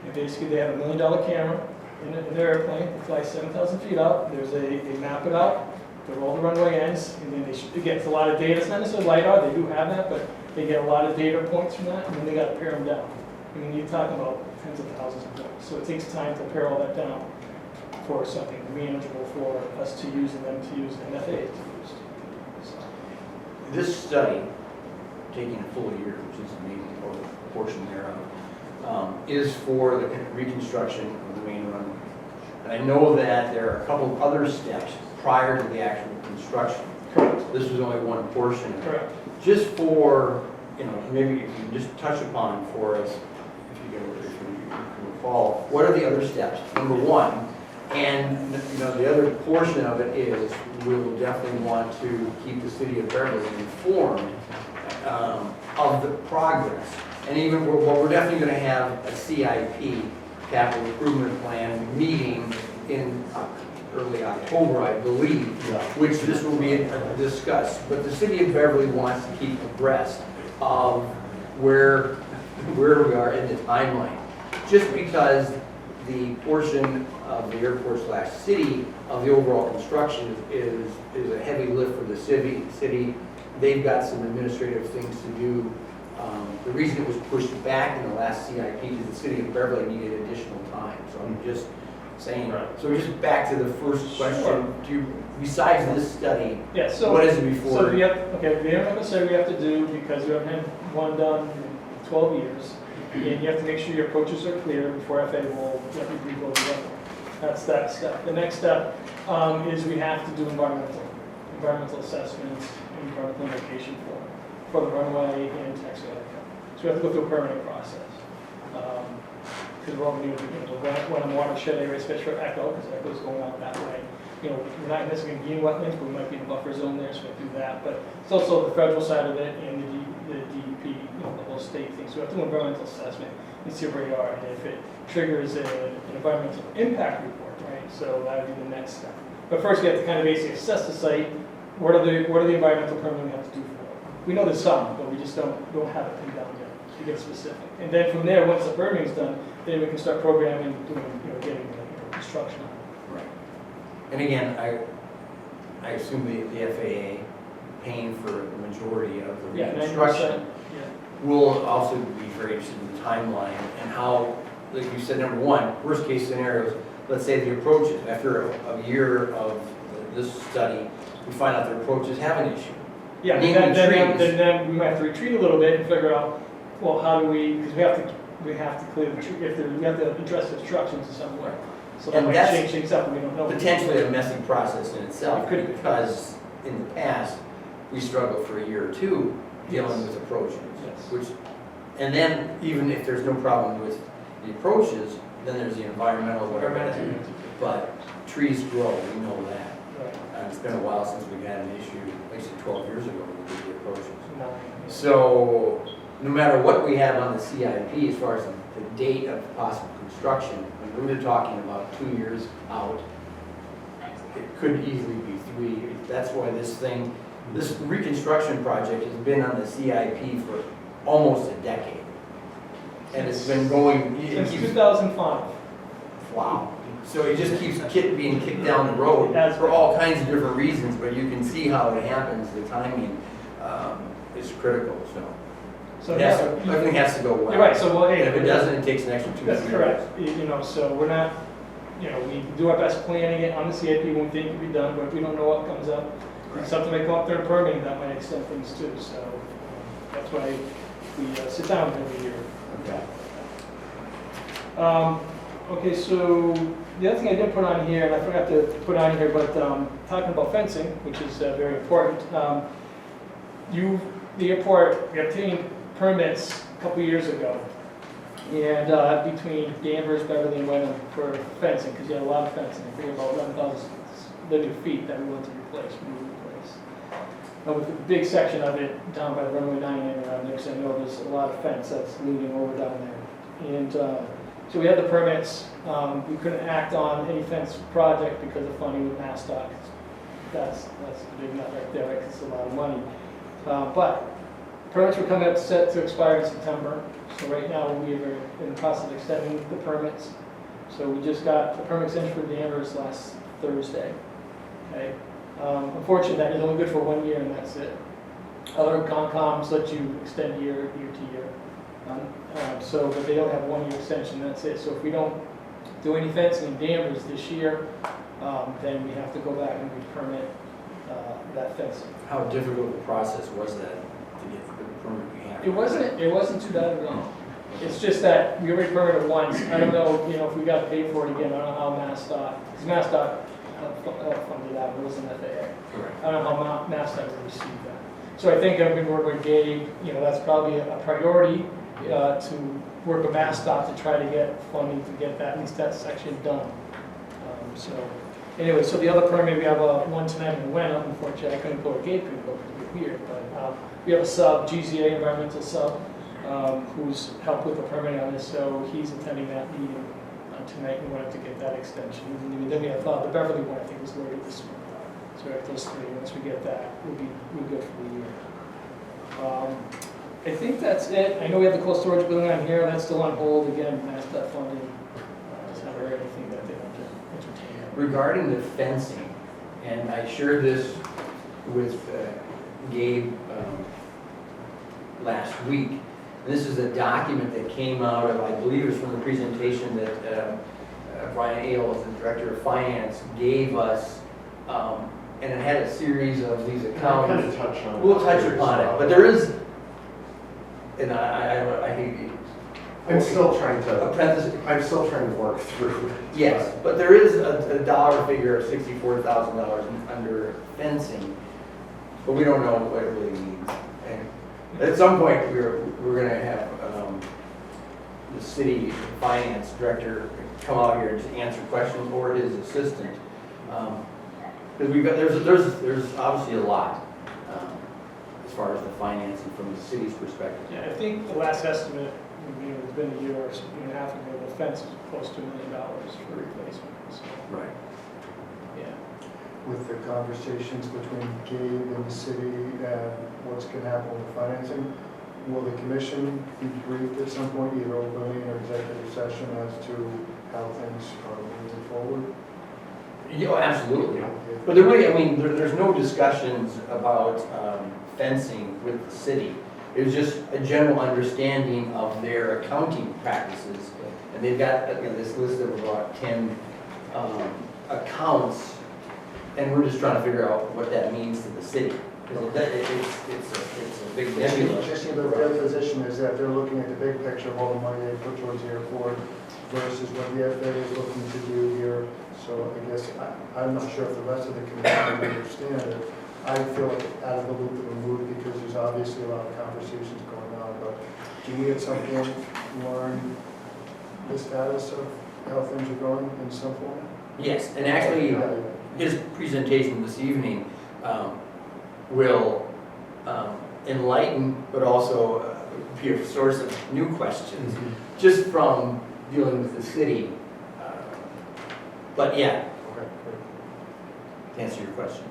And basically, they have $1 million camera in their airplane. They fly 7,000 feet up. They map it out. They roll the runway ends, and then it gets a lot of data. It's not necessarily LiDAR. They do have that, but they get a lot of data points from that, and then they got to pare them down. I mean, you're talking about tens of thousands of points. So it takes time to pare all that down for something manageable for us to use and them to use and FAA to use. So, This study, taking a full year, which is amazing, or a portion thereof, is for the reconstruction of the main runway. And I know that there are a couple of other steps prior to the actual construction. correct. This was only one portion. Correct. Just for, maybe if you can just touch upon for us, if you can recall, what are the other steps? Number one, and the other portion of it is we'll definitely want to keep the city of Beverly informed of the progress. And even we're definitely going to have a CIP, capital improvement plan, meeting in early October, I believe, which this will be discussed. But the city of Beverly wants to keep abreast of where we are in the timeline. Just because the portion of the airport/city of the overall construction is a heavy lift for the city. They've got some administrative things to do. The reason it was pushed back in the last CIP is the city of Beverly needed additional time. So I'm just saying. Right. So just back to the first question. Sure. Besides this study, Yeah, so, what is it before? so we have a study we have to do because we haven't had one done in 12 years. And you have to make sure your approaches are clear before FAA will let you rebuild the runway. That's that step. The next step is we have to do environmental assessments, and environmental location for the runway and taxiway. So we have to go through a permitting process. Because we're all going to run a watershed area, especially for Echo, because Echo is going out that way. We're not necessarily going to be in wetlands, but we might be in a buffer zone there, so we have to do that. But it's also the federal side of it and the DEP, the whole state thing. So we have to do an environmental assessment and see where we are, and if it triggers an environmental impact report, right? So that would be the next step. But first, we have to kind of basically assess the site. What are the environmental permits we have to do for it? We know there's some, but we just don't have it pinned down yet to get specific. And then from there, once the permitting is done, then we can start programming, getting construction on it. And again, I assume the FAA paying for the majority of the Yeah, 90%. reconstruction. Yeah. We'll also be very interested in the timeline and how, like you said, number one, worst case scenarios, let's say the approaches, after a year of this study, we find out the approaches have an issue. Yeah, Naming then we might have to retreat a little bit and figure out, well, how do we, because we have to clear the tree, we have to address obstructions in some way. So that And might that's change things up, we don't know. Potentially a messy process in itself, It could be. because in the past, we struggled for a year or two dealing with approaches. Yes. Which, and then even if there's no problem with the approaches, then there's the environmental, whatever. Environmental. But trees grow, we know that. Right. And it's been a while since we've had an issue, basically 12 years ago when we did the approaches. No. So, no matter what we have on the CIP, as far as the date of possible construction, when we were talking about 2 years out, it could easily be 3. That's why this reconstruction project has been on the CIP for almost a decade. And it's been going, Since 2005. wow. So it just keeps being kicked down the road It has for all kinds of different reasons, but you can see how it happens, the timing is critical, so. So It has yeah, to- everything has to go well. you're right, so well, hey. And if it doesn't, it takes an extra 2 years. That's correct, you know, so we're not, you know, we do our best planning it on the CIP when we think it can be done, but if we don't know what comes up, if something may come up during permitting, that might extend things too, so that's why we sit down every year. Okay. Okay, so the other thing I did put on here, and I forgot to put on here, but talking about fencing, which is very important. The airport, we obtained permits a couple years ago, and between Danvers, Beverly, and Wenham for fencing, because you had a lot of fencing. I think about 11,000 linear feet that we want to replace, and with a big section of it down by runway 9 and around there, because I know there's a lot of fence that's leaning over down there. And so we had the permits. We couldn't act on any fence project because of funding with MassDOT. That's a big nut right there, right? 'Cause it's a lot of money. But permits were coming up set to expire in September. So right now we are in the process of extending the permits. So we just got the permit extension for Danvers last Thursday. Okay. Unfortunately, that is only good for 1 year and that's it. Other Concom's let you extend year to year. But they don't have 1 year extension, that's it. So if we don't do any fencing in Danvers this year, then we have to go back and re-permit that fencing. How difficult a process was that to get the permit we have? It wasn't too bad at all. It's just that we already permitted once. I don't know, if we got paid for it again. I don't know how MassDOT, because MassDOT funded that, but it wasn't FAA. Correct. I don't know how MassDOT will receive that. So I think I've been working with Gabe, that's probably a priority to work with MassDOT to try to get funding to get that, at least that section done. So anyway, so the other permit, we have one tonight in Wenham. Unfortunately, I couldn't go, or Gabe couldn't go, because it was weird, but we have a sub, GZA environmental sub, who's helped with the permitting on this, so he's attending that meeting tonight. We wanted to get that extension. And then we have the Beverly one, I think, was later this month. So we have those 3. Once we get that, we'll good for the year. I think that's it. I know we have the cold storage building on here. That's still on hold. Again, MassDOT funding. Just haven't heard anything that they want to entertain. Regarding the fencing, and I shared this with Gabe last week. This is a document that came out of, I believe it was from the presentation that Brian Ailes, the Director of Finance, gave us, and it had a series of these accounts. Kind of touch on it. We'll touch upon it, but there is, and I think. I'm still trying A parenthesis. to work through it. Yes, but there is a dollar figure of $64,000 under fencing, but we don't know what it really means. And at some point, we're going to have the city finance director come out here and just answer questions, or his assistant. Because there's obviously a lot as far as the financing from the city's perspective. Yeah, I think the last estimate, it's been a year or a half ago, the fence is close to $1 million for replacement. So, Right. yeah. With the conversations between Gabe and the city and what's going to happen with financing, will the commission be briefed at some point, either openly or executive session, as to how things are moving forward? Absolutely. But there's no discussions about fencing with the city. It was just a general understanding of their accounting practices. And they've got this list of about 10 accounts, and we're just trying to figure out what that means to the city. Because it's a big nebula. Just the their position is that they're looking at the big picture of all the money they put towards the airport versus what the FAA is looking to do here. So I guess, I'm not sure if the rest of the community would understand it. I feel like out of the loop of the mood because there's obviously a lot of conversations going on, but can we at some point learn the status of how things are going in some form? Yes, and actually, his presentation this evening will enlighten, but also be a source of new questions, just from dealing with the city. But yeah, Okay, to answer your question.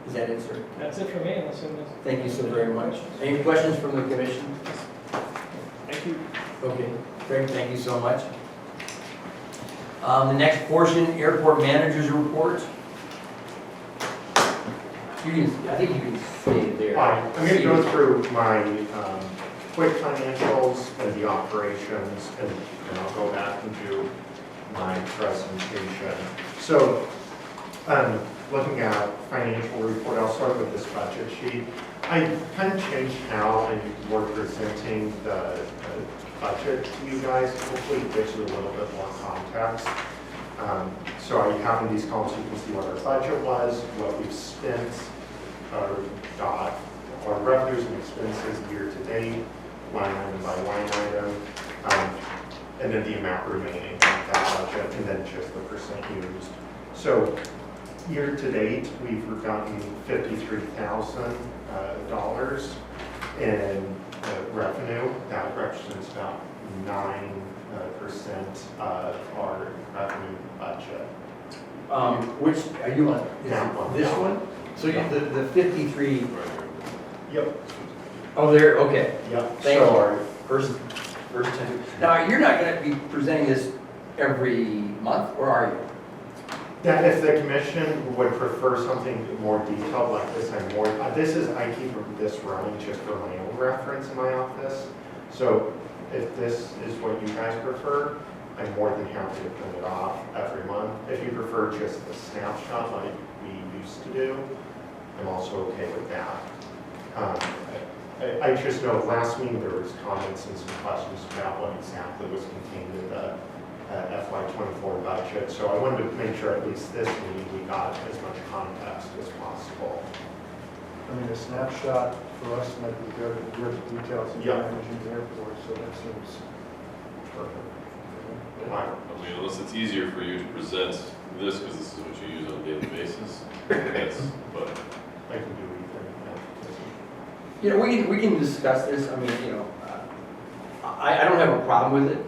Is that it, sir? That's it for me, unless there's... Thank you so very much. Any questions from the commission? Thank you. Okay, Craig, thank you so much. The next portion, airport manager's report. You can, I think you can stay there. Fine, I'm going to go through my quick financials and the operations, and I'll go back and do my presentation. So, looking at financial report, I'll start with this budget sheet. I kind of changed how we're presenting the budget to you guys. Hopefully it gives you a little bit more context. So I have in these columns, you can see what our budget was, what we've spent, our revenues and expenses year to date, line item by line item, and then the amount remaining of that budget, and then just the percent used. So year to date, we've gotten $53,000 in revenue. That represents about 9% of our revenue budget. Which, are you on? Down one. This one? So you, the 53, Yep. oh, there, okay. Yep. Thank So you. our First time. Now, you're not going to be presenting this every month, or are you? that if the commission would prefer something more detailed like this, I keep this running just for my own reference in my office. So if this is what you guys prefer, I'm more than happy to print it off every month. If you prefer just the snapshot like we used to do, I'm also okay with that. I just know last meeting there was comments and some questions about what exactly was contained in the FY24 budget. So I wanted to make sure at least this meeting we got as much context as possible. I mean, a snapshot for us might be good, with details of Yeah. managing the airport, so that seems perfect. Fine. I mean, unless it's easier for you to present this, because this is what you use on a daily basis, that's, but I can do either. You know, we can discuss this. I mean, you know, I don't have a problem with it.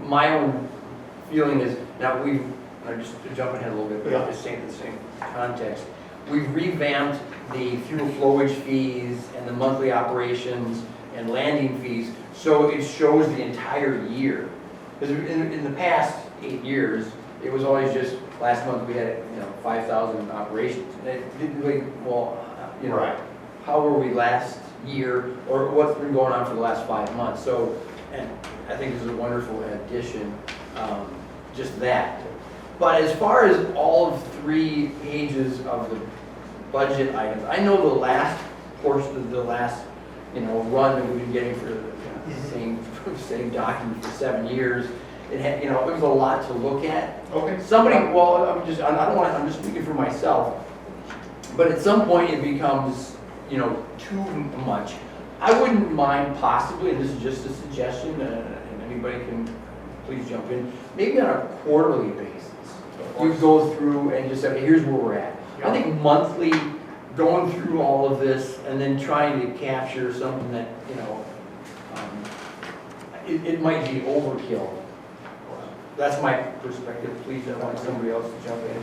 My own feeling is, now I'm just jumping ahead a little bit, but Yeah. just saying the same context. We've revamped the fuel flowage fees and the monthly operations and landing fees, so it shows the entire year. Because in the past 8 years, it was always just, last month we had, 5,000 operations. And it didn't really, Right. how were we last year, or what's been going on for the last 5 months. So, and I think this is a wonderful addition, just that. But as far as all of 3 pages of the budget items, I know the last portion of the last, run that we've been getting for the same document for 7 years, it had, it was a lot to look at. Okay. I'm just speaking for myself, but at some point it becomes, too much. I wouldn't mind possibly, and this is just a suggestion, and anybody can please jump in, maybe on a quarterly basis. You go through and just say, okay, here's where we're at. I think monthly, going through all of this and then trying to capture something that, it might be overkill. That's my perspective. Please, I want somebody else to jump in.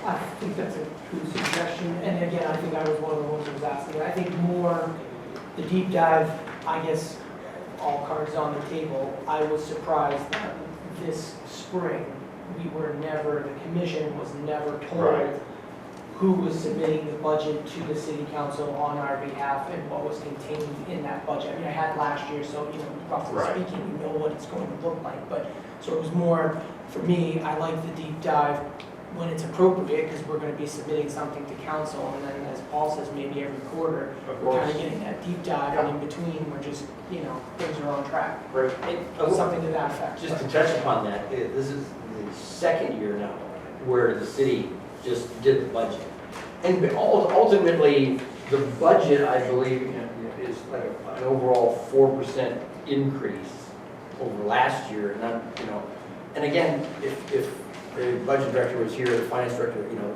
I think that's a good suggestion, and again, I think I was one of the ones who was asking. I think more the deep dive, I guess, all cards on the table. I was surprised that this spring, the commission was never told Right. who was submitting the budget to the city council on our behalf and what was contained in that budget. I mean, I had last year, so, you know, roughly Right. speaking, you know what it's going to look like. But, so it was more, for me, I like the deep dive when it's appropriate, because we're going to be submitting something to council, and then, as Paul says, maybe every quarter, Of we're kind course. of getting that deep dive, and in between, we're just, you know, things are on track. Great. Something to that effect. Just to touch upon that, this is the second year now where the city just did the budget. And ultimately, the budget, I believe, you know, is like an overall 4% increase over last year, and not, you know, and again, if the budget director was here, the finance director, you know,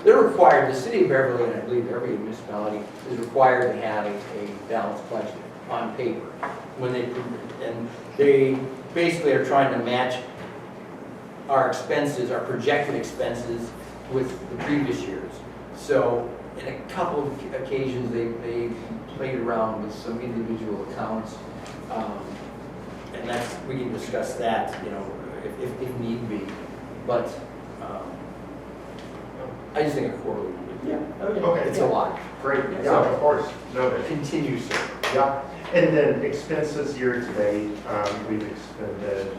they're required, the city of Beverly, and I believe every municipality, is required to have a balanced budget on paper when they, and they basically are trying to match our expenses, our projected expenses with the previous years. So in a couple of occasions, they played around with some individual accounts. And that's, we can discuss that, you know, if need be. But I just think a quarterly. Yeah, okay. Okay. It's a lot. Great, yeah, of course, noted. Continue, sir. Yeah, and then expenses year to date, we've expended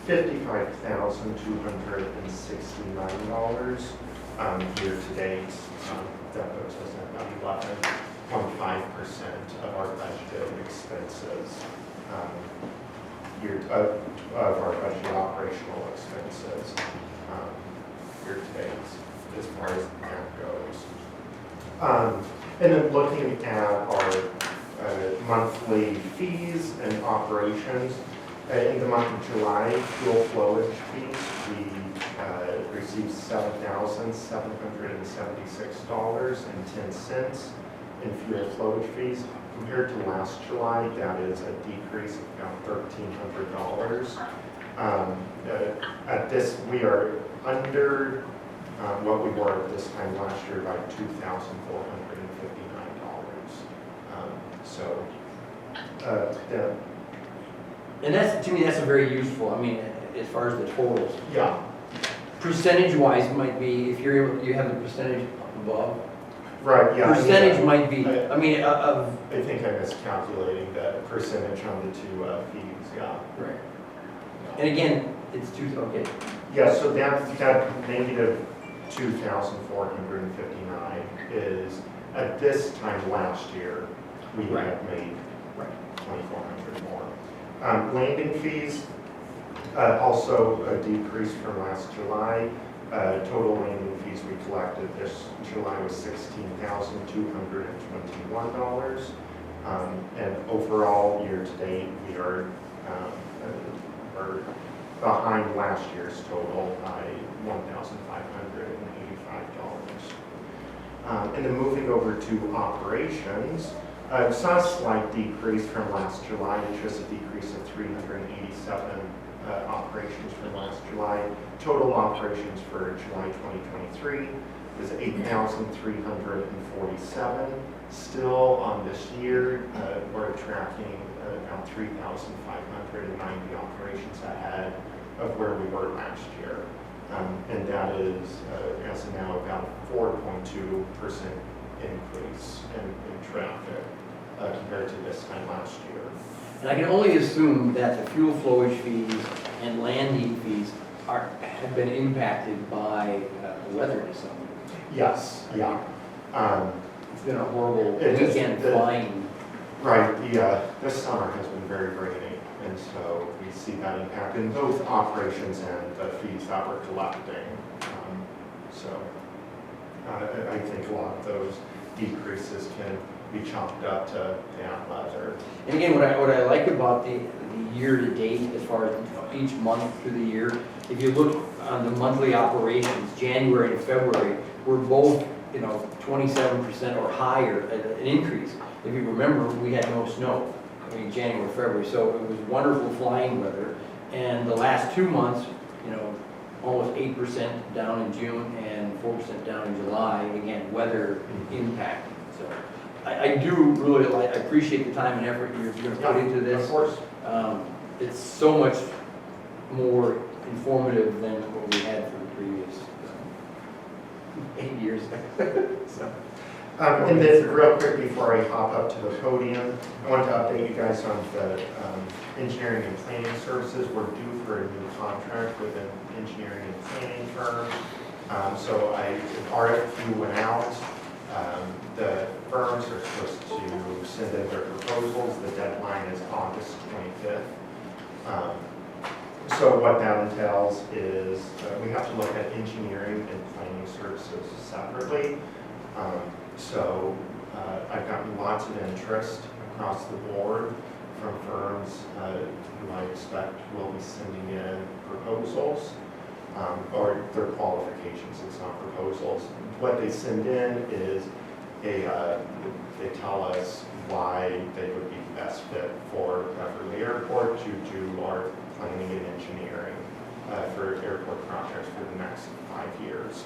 $55,269 year to date. That puts us at about 11.5% of our budgeted expenses. Of our budget operational expenses year to date, as far as that goes. And then looking at our monthly fees and operations, in the month of July, fuel flowage fees, we received $7,776.10 in fuel flowage fees. Compared to last July, that is a decrease of about $1,300. At this, we are under what we were at this time last year by $2,459. And that's, to me, that's a very useful, I mean, as far as the totals. Yeah, Percentage-wise might be, if you're able, you have the percentage above. right, yeah. Percentage might be, I mean, of. I think I'm miscalculating the percentage on the two fees, yeah. Right. And again, it's okay. Yeah, so that negative 2,459 is, at this time last year, we had made 2,400 more. Landing fees, also a decrease from last July. Total landing fees we collected this July was $16,221. And overall, year to date, we are behind last year's total by $1,585. And then moving over to operations, saw a slight decrease from last July, just a decrease of 387 operations from last July. Total operations for July 2023 is 8,347. Still on this year, we're tracking about 3,590 operations ahead of where we were last year. And that is, as of now, about a 4.2% increase in traffic compared to this time last year. And I can only assume that the fuel flowage fees and landing fees have been impacted by the weather to some degree. Yes, yeah. It's been a horrible It is, weekend flying. Right, this summer has been very rainy, and so we see that impact in both operations and the fees that we're collecting. So I think a lot of those decreases can be chalked up to that weather. And again, what I like about the year-to-date, as far as each month through the year, if you look on the monthly operations, January and February, we're both, 27% or higher, an increase. If you remember, we had no snow in January, February, so it was wonderful flying weather. And the last 2 months, almost 8% down in June and 4% down in July, again, weather impacted. So I do really I appreciate the time and effort you're going to put into this. Of course. It's so much more informative than what we had for the previous 8 years ago. So, and then real quick before I hop up to the podium, I wanted to update you guys on the engineering and planning services. We're due for a new contract with an engineering and planning firm. So an RFQ went out. The firms are supposed to send in their proposals. The deadline is August 25th. So what that entails is we have to look at engineering and planning services separately. So I've gotten lots of interest across the board from firms who I expect will be sending in proposals or their qualifications. It's not proposals. What they send in is they tell us why they would be best fit for Beverly Airport to do our planning and engineering for airport projects for the next 5 years.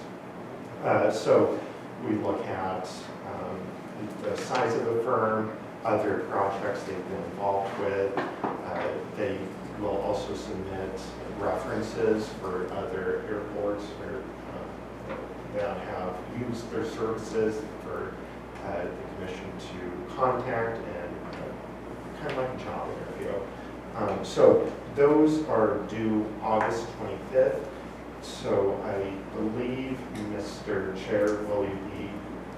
So we look at the size of the firm, other projects they've been involved with. They will also submit references for other airports that have used their services for the commission to contact and kind of like a job interview. So those are due August 25th. So I believe, Mr. Chair, will you be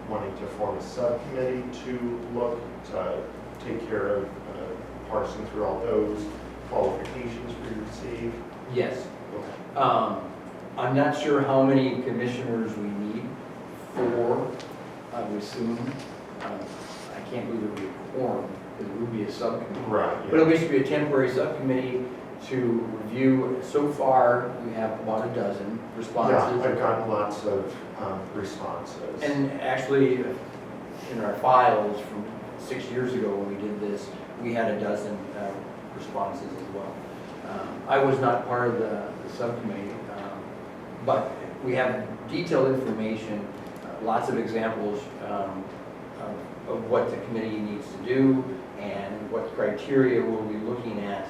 wanting to form a subcommittee to look to take care of parsing through all those qualifications we receive? Yes. Okay. I'm not sure how many commissioners we need. 4, I would assume. I can't believe it would be a quorum, because it would be a subcommittee. Right. But it'll basically be a temporary subcommittee to review. So far, we have about a dozen responses. Yeah, I've gotten lots of responses. And actually, in our files from 6 years ago when we did this, we had a dozen responses as well. I was not part of the subcommittee, but we have detailed information, lots of examples of what the committee needs to do and what criteria we'll be looking at.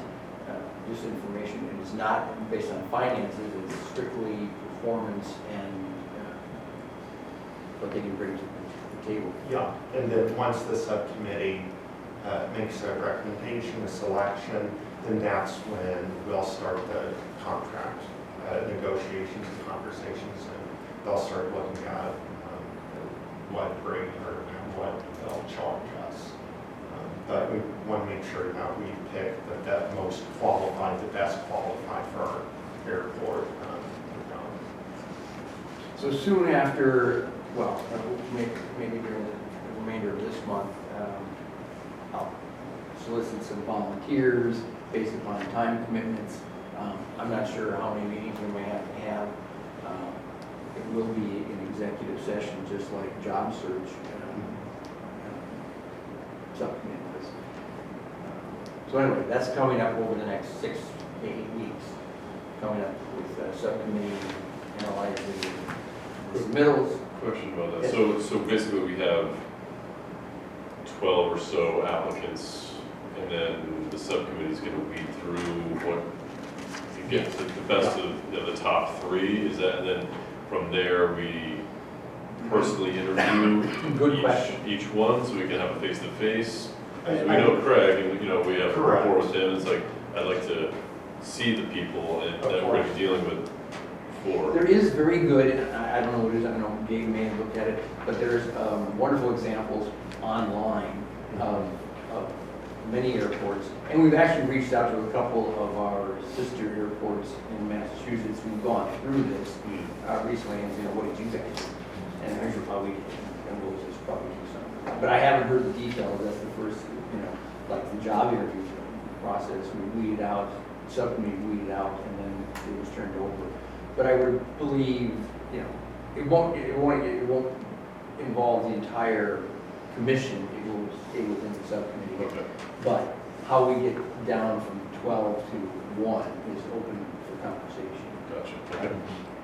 This information is not based on finances, it's strictly performance and what they can bring to the table. Yeah, and then once the subcommittee makes a recommendation, a selection, then that's when we'll start the contract negotiations and conversations, and they'll start looking at what rate or what they'll charge us. But we want to make sure that we pick the most qualified, the best qualified for our airport. So soon after, well, maybe during the remainder of this month, I'll solicit some volunteers based upon time commitments. I'm not sure how many meetings we may have to have. It will be an executive session, just like job search subcommittee was. So anyway, that's coming up over the next 6 to 8 weeks. Coming up with subcommittee analyzing the submittals. Question about that. Yes. So basically we have 12 or so applicants, and then the subcommittee's going to weed through what to get to the best of the top 3. Is that, and then from there we personally interview Good question. each one, so we can have a face-to-face. I- We know Craig, and we have a Correct. rapport with him. It's like I'd like to see the people that we're going to be dealing with before. There is very good, and I don't know what it is, I don't know, Gabe may have looked at it, but there's wonderful examples online of many airports. And we've actually reached out to a couple of our sister airports in Massachusetts who've gone through this recently and, what did you guys do? And I should probably, and we'll just probably do something. But I haven't heard the details, that's the first, like the job interview process, we weeded out, subcommittee weeded out, and then it was turned over. But I would believe, it won't involve the entire commission, it will stay within the subcommittee. Okay. But how we get down from 12 to 1 is open for conversation. Gotcha. Okay.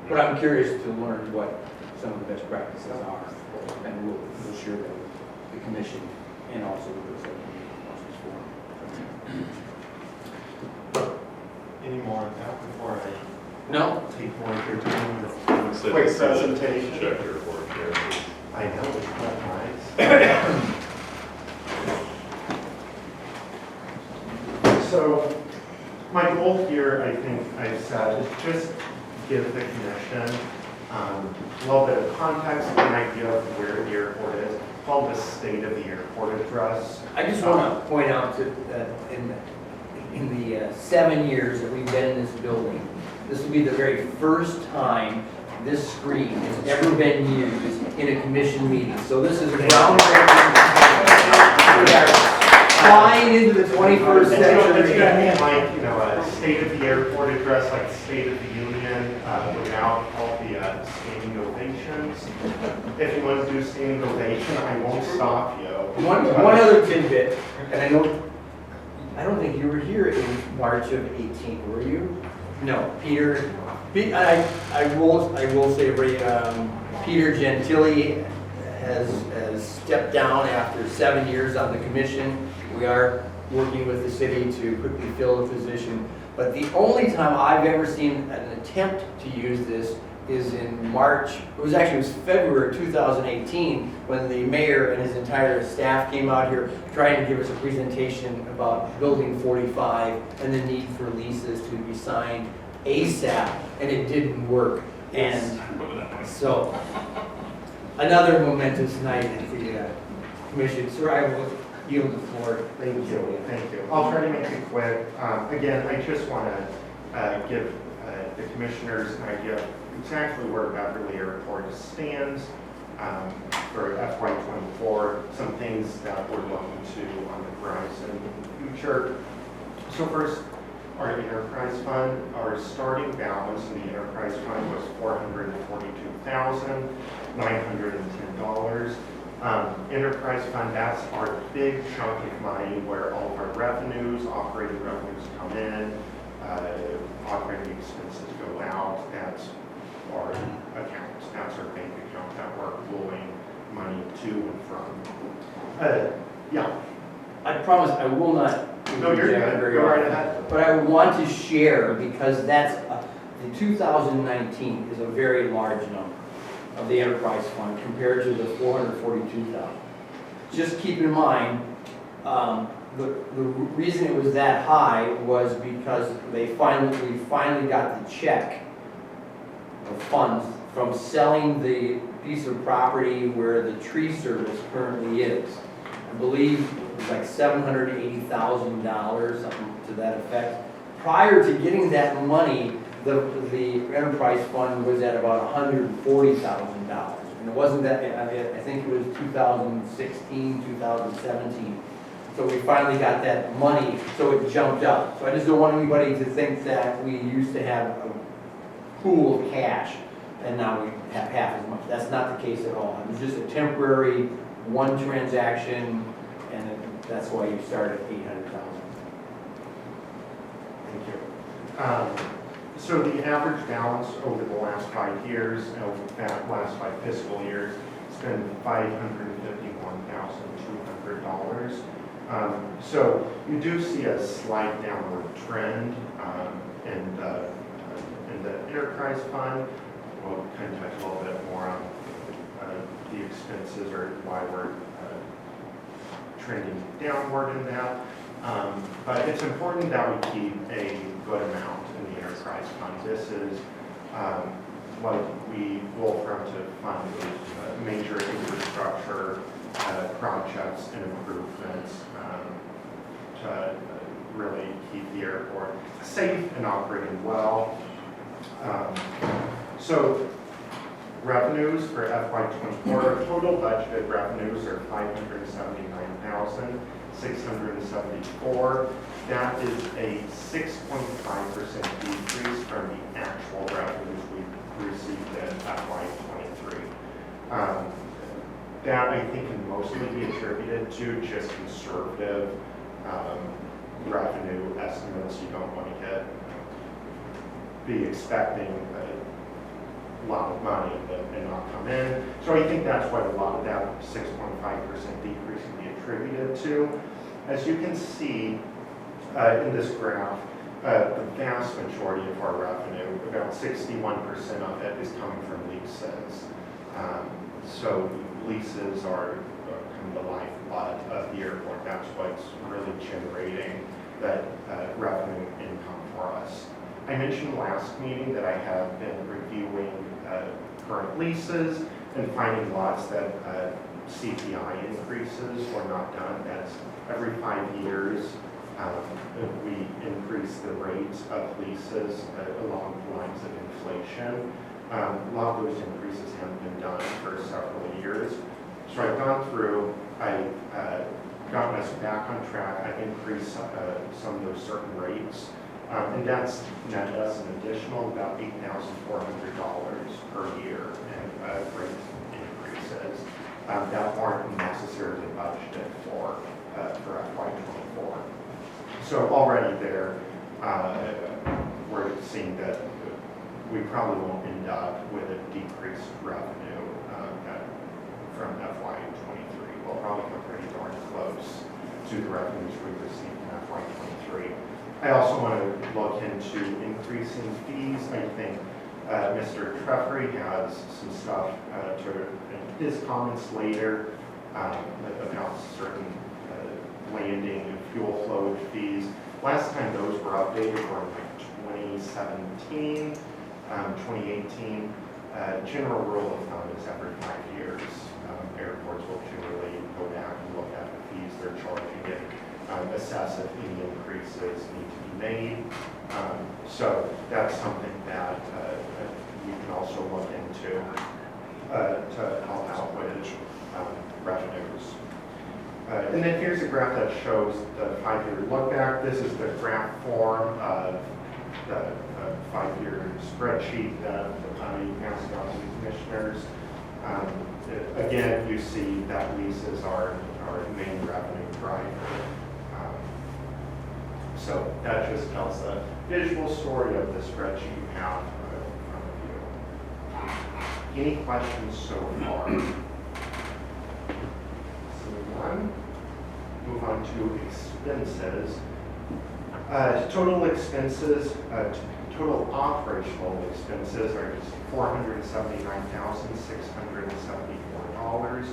But I'm curious to learn what some of the best practices are, and we'll share that with the commission and also with the subcommittee once it's formed. Any more on that before I No? take more of your time with Send quick us the presentation? check here for I know, it's quite nice. So, my goal here, I think I've said, is just give the commission a little bit of context, an idea of where the airport is, called the State of the Airport Address. I just want to point out that in the 7 years that we've been in this building, this will be the very first time this screen has ever been used in a commission meeting. So this is groundbreaking. We are flying into the 21st It's century. going to be like, a State of the Airport Address, like State of the Union, without all the standing ovations. If you want to do standing ovation, I won't stop you. One other tidbit, and I don't think you were here in March of 18, were you? No, Peter. I will say, Ray, Peter Gentili has stepped down after 7 years on the commission. We are working with the city to quickly fill the position. But the only time I've ever seen an attempt to use this is in March. It was February 2018 when the mayor and his entire staff came out here trying to give us a presentation about Building 45 and the need for leases to be signed ASAP, and it didn't work. And so, another momentous night at the commission. Sir, I will yield the floor. Thank you. Thank you. I'll try to make it quick. Again, I just want to give the commissioners an idea of exactly where Beverly Airport stands for FY24, some things that we're looking to on the horizon in the future. So first, our enterprise fund, our starting balance in the enterprise fund was $442,910. Enterprise fund, that's our big chunk of money where all of our revenues, operating revenues come in, operating expenses go out. That's our accounts. That's our bank account that we're flowing money to and from. Yeah. I promise I will not. No, you're good. Go right ahead. But I want to share because that's the 2019 is a very large number of the enterprise fund compared to the 442,000. Just keep in mind, the reason it was that high was because we finally got the check of funds from selling the piece of property where the tree service currently is. I believe it was like $780,000, something to that effect. Prior to getting that money, the enterprise fund was at about $140,000. And it wasn't that, I think it was 2016, 2017. So we finally got that money, so it jumped up. So I just don't want anybody to think that we used to have a pool of cash and now we have half as much. That's not the case at all. It was just a temporary one transaction, and that's why you start at 800,000. Thank you. So the average balance over the last 5 years, that last 5 fiscal years, it's been $551,200. So you do see a slight downward trend in the enterprise fund. We'll kind of touch a little bit more on the expenses or why we're trending downward in that. But it's important that we keep a good amount in the enterprise fund. This is what we will from to fund major infrastructure projects and improvements to really keep the airport safe and operating well. So revenues for FY24, total budgeted revenues are $579,674. That is a 6.5% decrease from the actual revenues we received in FY23. That I think can mostly be attributed to just conservative revenue estimates. You don't want to be expecting a lot of money and not come in. So I think that's what a lot of that 6.5% decrease can be attributed to. As you can see in this graph, the vast majority of our revenue, about 61% of it, is coming from leases. So leases are kind of the lifeblood of the airport. That's what's really generating that revenue income for us. I mentioned last meeting that I have been reviewing current leases and finding lots that CPI increases were not done. That's every 5 years. We increase the rates of leases along the lines of inflation. A lot of those increases haven't been done for several years. So I've gone through, I've gotten us back on track. I've increased some of those certain rates. And that's netted us an additional about $8,400 per year in rate increases that aren't necessarily budgeted for FY24. So already there, we're seeing that we probably won't end up with a decreased revenue from FY23. We'll probably come pretty darn close to the revenues we received in FY23. I also want to look into increasing fees. I think Mr. Treffery has some stuff to his comments later about certain landing and fuel flow fees. Last time those were updated were in like 2017, 2018. General rule of thumb is every 5 years, airports will generally go back and look at the fees they're charging and assess if any increases need to be made. So that's something that we can also look into to help out with revenues. And then here's a graph that shows the 5-year look back. This is the graph form of the 5-year spreadsheet that you passed out to the commissioners. Again, you see that leases are our main revenue driver. So that just tells a visual story of the spreadsheet you have in front of you. Any questions so far? One. Move on to expenses. Total expenses, total operational expenses are just $479,674.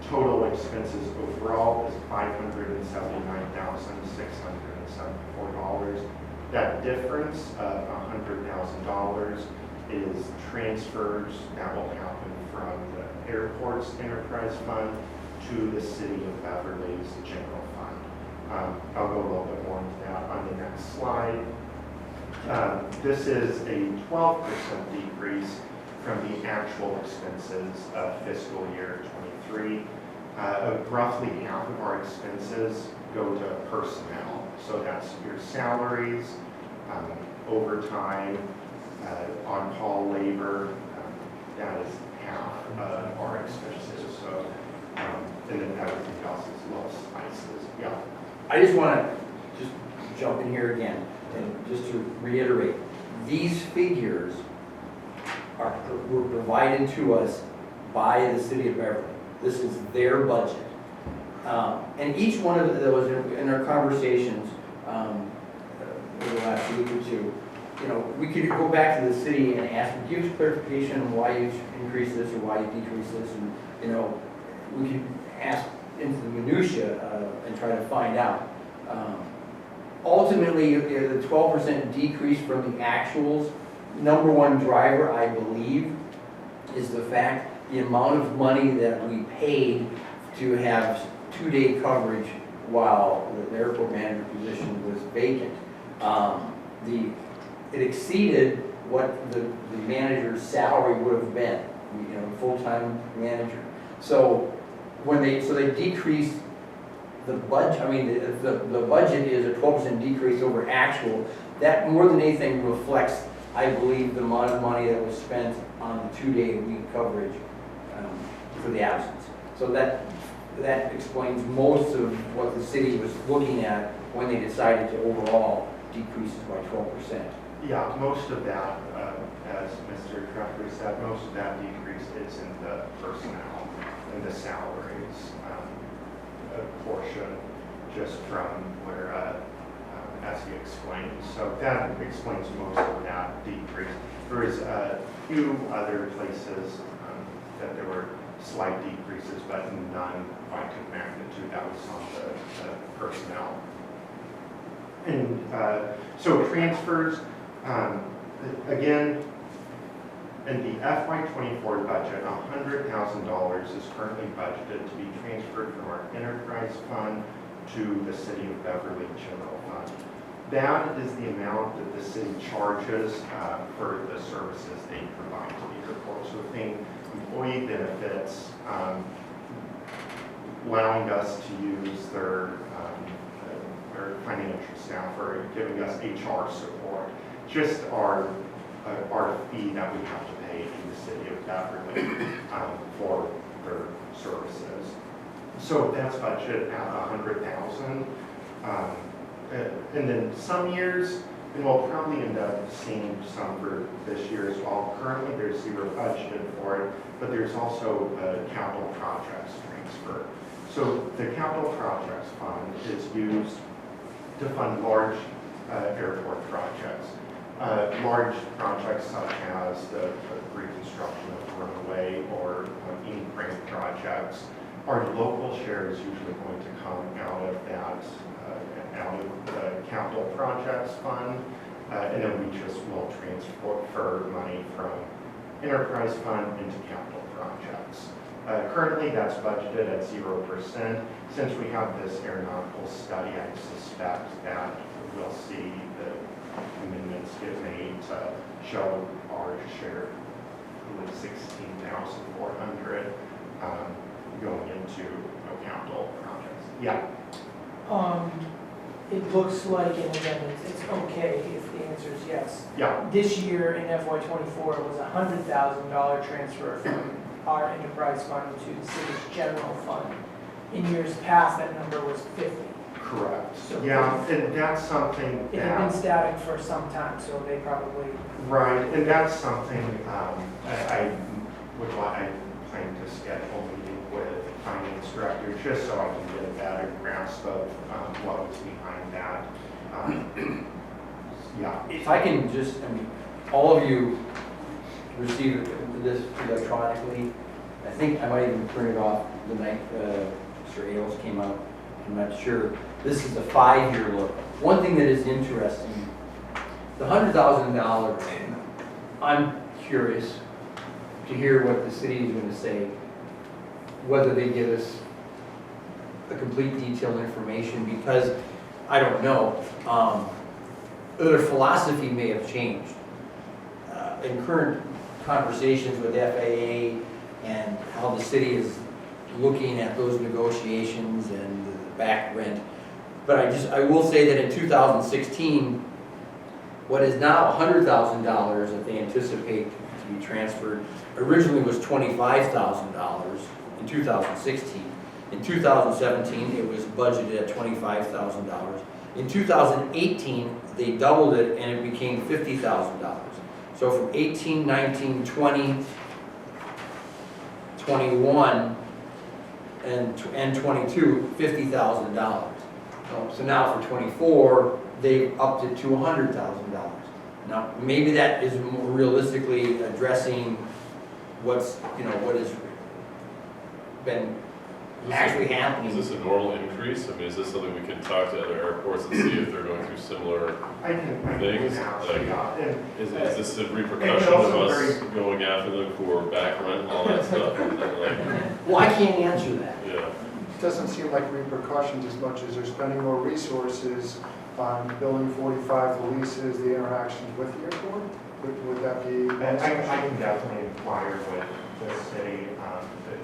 Total expenses overall is $579,674. That difference of $100,000 is transfers that will happen from the airport's enterprise fund to the city of Beverly's general fund. I'll go a little bit more into that on the next slide. This is a 12% decrease from the actual expenses of fiscal year 23. Roughly half of our expenses go to personnel. So that's your salaries, overtime, on-call labor. That is half of our expenses. So, and then everything else is low spices. Yeah. I just want to just jump in here again and just to reiterate, these figures were provided to us by the city of Beverly. This is their budget. And each one of those in our conversations over the last week or two, you know, we could go back to the city and ask, give us clarification on why you increase this or why you decrease this, and you know, we could ask into the minutia and try to find out. Ultimately, the 12% decrease from the actuals, number one driver, I believe, is the fact the amount of money that we paid to have 2-day coverage while the airport manager position was vacant. It exceeded what the manager's salary would have been, you know, full-time manager. So when they decreased the budget, I mean, the budget is a 12% decrease over actual. That more than anything reflects, I believe, the amount of money that was spent on the 2-day week coverage for the absence. So that explains most of what the city was looking at when they decided to overall decrease it by 12%. Yeah, most of that, as Mr. Treffery said, most of that decrease is in the personnel and the salaries portion, just from where, as he explained. So that explains most of that decrease. There is a few other places that there were slight decreases, but none by magnitude. That was on the personnel. And so transfers, again, in the FY24 budget, $100,000 is currently budgeted to be transferred from our enterprise fund to the City of Beverly General Fund. That is the amount that the city charges for the services they provide to the airport. So think employee benefits, allowing us to use their financial staff, or giving us HR support, just our fee that we have to pay to the City of Beverly for their services. So that's budgeted at $100,000. And then some years, and we'll probably end up seeing some for this year as well. Currently, there's zero budgeted for it, but there's also a capital projects transfer. So the capital projects fund is used to fund large airport projects. Large projects such as the reconstruction of the runway or in-frame projects. Our local share is usually going to come out of that, out of the capital projects fund, and then we just will transfer money from enterprise fund into capital projects. Currently, that's budgeted at 0%. Since we have this aeronautical study, I suspect that we'll see the amendments get made to show our share with 16,400 going into capital projects. Yeah. It looks like, and again, it's okay if the answer is yes. Yeah. This year in FY24, it was a $100,000 transfer from our enterprise fund to the city's general fund. In years past, that number was 50. Correct. So yeah, and that's something it had been static for some time, so they probably... Right, and that's something I plan to schedule a meeting with the finance director, just so I can get a better grasp of what was behind that. Yeah. If I can just, I mean, all of you received this electronically. I think I might even print it off the night Mr. Ailes came out. I'm not sure. This is a 5-year look. One thing that is interesting, the $100,000, I'm curious to hear what the city is going to say, whether they give us the complete detailed information, because I don't know. Their philosophy may have changed. In current conversations with FAA and how the city is looking at those negotiations and the back rent. But I will say that in 2016, what is now $100,000 that they anticipate to be transferred originally was $25,000 in 2016. In 2017, it was budgeted at $25,000. In 2018, they doubled it and it became $50,000. So from 18, 19, 20, 21, and 22, $50,000. So now for 24, they've upped it to $100,000. Now, maybe that is more realistically addressing what's, what has been actually happening. Is this a normal increase? I mean, is this something we can talk to other airports and see if they're going through similar things? Like, is this a repercussion of us going after them for back rent and all that stuff? Well, I can't answer that. Yeah. It doesn't seem like repercussions as much as they're spending more resources on building 45, the leases, the interactions with the airport. Would that be? I can definitely inquire with the city.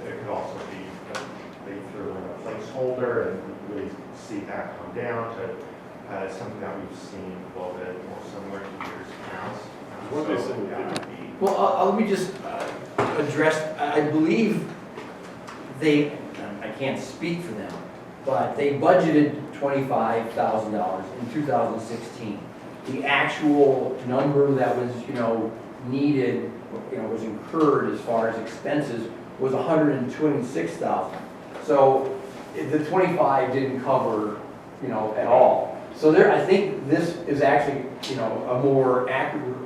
It could also be that they threw in a placeholder and really see that come down to something that we've seen a little bit more similar to years past. What are they saying? Well, let me just address, I believe I can't speak for them, but they budgeted $25,000 in 2016. The actual number that was, needed, was incurred as far as expenses was $126,000. So the 25 didn't cover, at all. So I think this is actually, a more accurate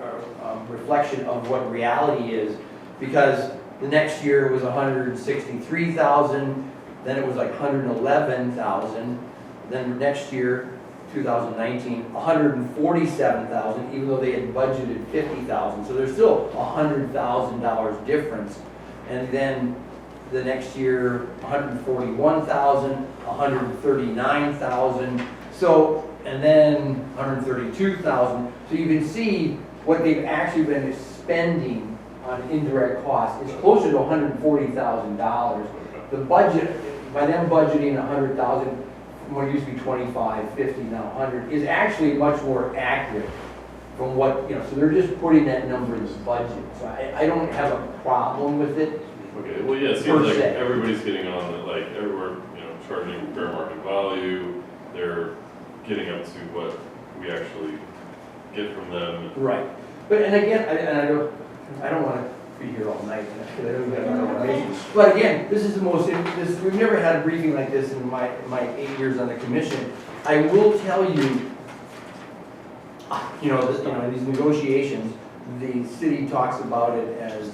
reflection of what reality is, because The next year it was 163,000, then it was like 111,000. Then next year, 2019, 147,000, even though they had budgeted 50,000. So there's still $100,000 difference. And then the next year, 141,000, 139,000. So, and then 132,000. So you can see what they've actually been spending on indirect costs is closer to $140,000. The budget, by them budgeting 100,000, what used to be 25, 50, now 100, is actually much more accurate from what, so they're just putting that number in the budget. So I don't have a problem with it. Okay, well, yeah, it seems like everybody's getting on that, like, everywhere, charging fair market value, they're getting up to what we actually get from them. Right. But, and again, I don't want to be here all night, because I don't have enough information. But again, this is the most, we've never had a briefing like this in my 8 years on the commission. I will tell you, in these negotiations, the city talks about it as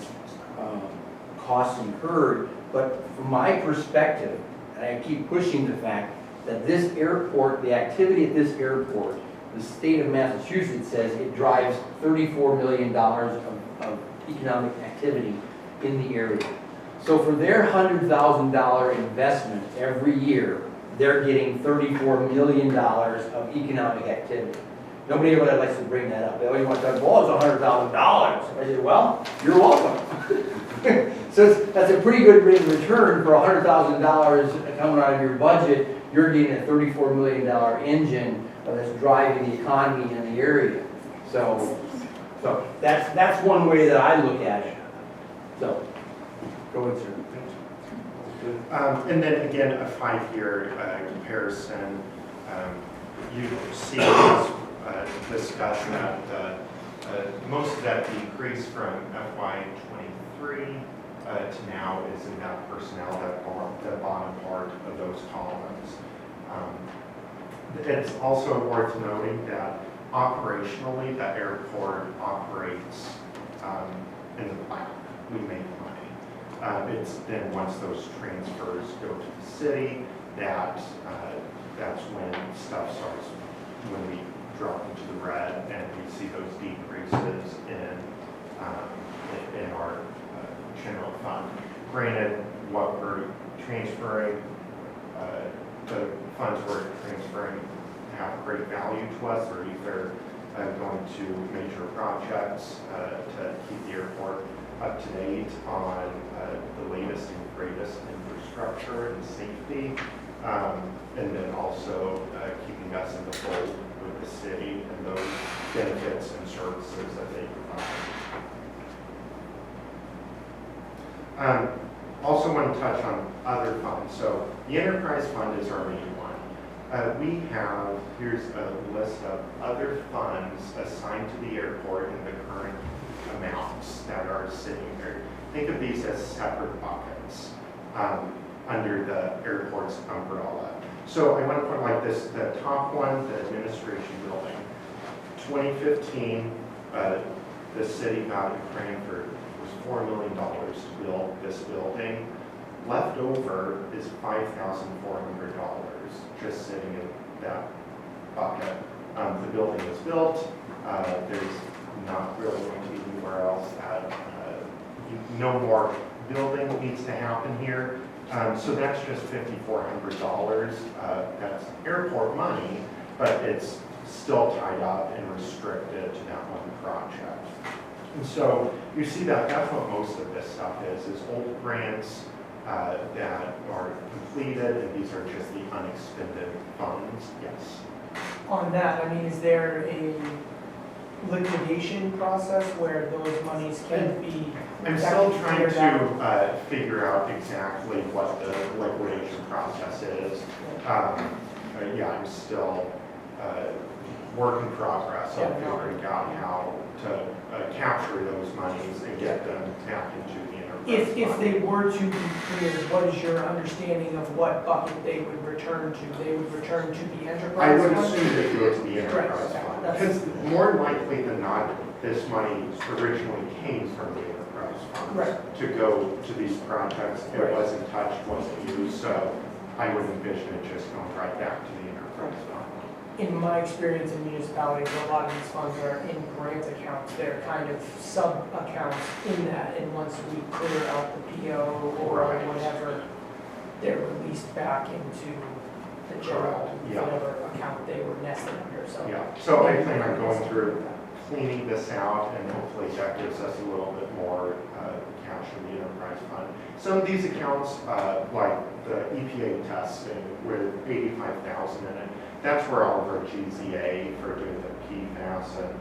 costs incurred, but from my perspective, and I keep pushing the fact that this airport, the activity at this airport, the state of Massachusetts says it drives $34 million of economic activity in the area. So for their $100,000 investment every year, they're getting $34 million of economic activity. Nobody ever likes to bring that up. They always want to talk, well, it's $100,000. I said, well, you're welcome. So that's a pretty good rate of return for $100,000 coming out of your budget. You're getting a $34 million engine that's driving the economy in the area. So that's one way that I look at it. So, go ahead, sir. And then again, a 5-year comparison. You see this discussion that most of that decrease from FY23 to now is in that personnel, that bottom part of those columns. It's also worth noting that operationally, the airport operates in the black. We make money. It's then once those transfers go to the city, that's when stuff starts, when we drop into the red and we see those decreases in our general fund. Granted, what we're transferring, the funds we're transferring have great value to us, or either going to major projects to keep the airport up to date on the latest and greatest infrastructure and safety, and then also keeping us in the fold with the city and those benefits and services that they provide. Also want to touch on other funds. So the enterprise fund is our main one. Here's a list of other funds assigned to the airport in the current amounts that are sitting there. Think of these as separate buckets under the airport's umbrella. So I want to put like this, the top one, the administration building. 2015, the city got in Cranford was $4 million to build this building. Left over is $5,400 just sitting in that bucket. The building was built. There's not really going to be anywhere else that no more building needs to happen here. So that's just $5,400. That's airport money, but it's still tied up and restricted to that one project. And so you see that's what most of this stuff is old grants that are completed, and these are just the unexpended funds. Yes. On that, is there a liquidation process where those monies can be? I'm still trying to figure out exactly what the liquidation process is. I'm still work in progress of figuring out how to capture those monies and get them back into the enterprise If they were to be cleared, what is your understanding of what bucket they would return to? They would return to the enterprise I would fund? assume they go to the enterprise fund, because more likely than not, this money originally came from the enterprise funds. Right. To go to these projects. It Right. wasn't touched, wasn't used, so I would envision it just going right back to the enterprise fund. In my experience in municipalities, a lot of these funds are in grant accounts. They're kind of sub-accounts in that, and once we clear out the PO or Right. whatever, they're released back into the general, Yeah. whatever account they were nested under, so. Yeah, so I plan on going through, cleaning this out, and hopefully that gives us a little bit more cash in the enterprise fund. Some of these accounts, like the EPA testing with 85,000 in it, that's where all of our GZA for doing the PFAS and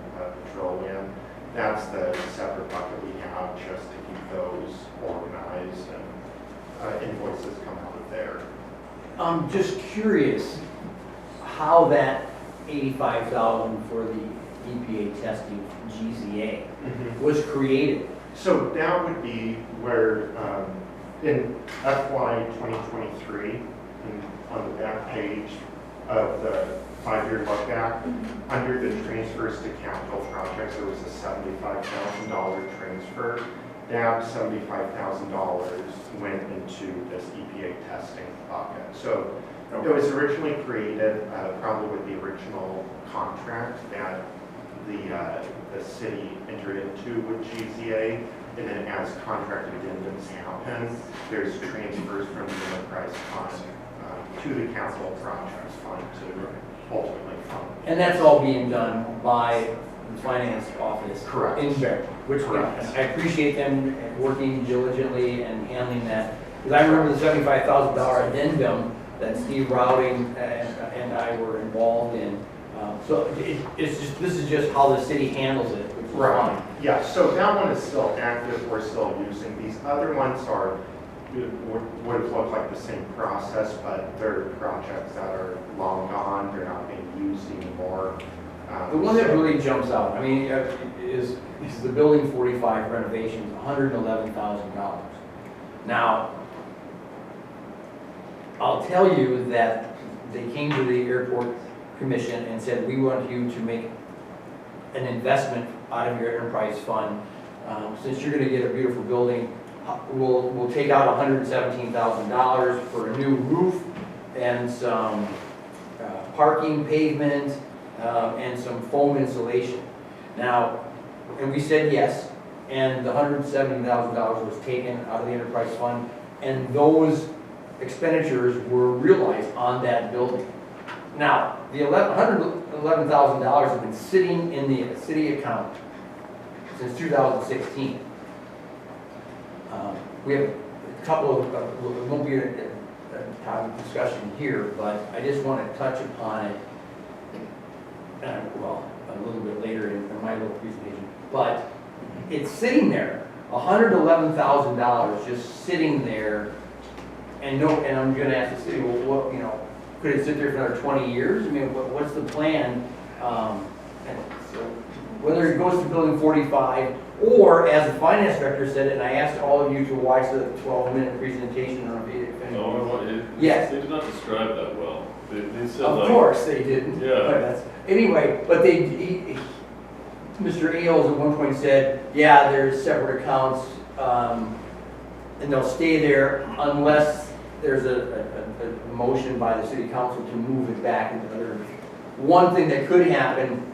petroleum, that's the separate bucket we have just to keep those organized, and invoices come out of there. I'm just curious how that 85,000 for the EPA testing GZA was created. So that would be where, in FY 2023, on the back page of the 5-year look back, under the transfers to capital projects, there was a $75,000 transfer. That $75,000 went into this EPA testing bucket. So it was originally created probably with the original contract that the city entered into with GZA, and then as contract addendums happen, there's transfers from the enterprise fund to the capital projects fund to ultimately fund. And that's all being done by the finance office. Correct. In Beverly, which Correct. I appreciate them working diligently and handling that. Because I remember the $75,000 addendum that Steve Rowling and I were involved in. So it's just, this is just how the city handles it, which is fine. Yeah, so that one is still active, we're still using. These other ones are, would have looked like the same process, but they're projects that are long gone, they're not being used anymore. The one that really jumps out, I mean, is the Building 45 renovations, $111,000. Now, I'll tell you that they came to the airport commission and said, we want you to make an investment out of your enterprise fund. Since you're gonna get a beautiful building, we'll take out $117,000 for a new roof and some parking pavement, and some foam insulation. Now, and we said yes, and the $170,000 was taken out of the enterprise fund, and those expenditures were realized on that building. Now, the $111,000 have been sitting in the city account since 2016. We have a couple of, it won't be a topic of discussion here, but I just want to touch upon it, well, a little bit later in my little presentation. But it's sitting there, $111,000 just sitting there, and I'm going to ask the city, well, what, could it sit there for another 20 years? I mean, what's the plan? And so whether it goes to Building 45, or as the finance director said it, and I asked all of you to watch the 12-minute presentation on it. No, Yes. they did not describe that well. They said Of like, course they didn't. Yeah. Anyway, but Mr. Ailes at one point said, yeah, there's separate accounts, and they'll stay there unless there's a motion by the city council to move it back into other. One thing that could happen,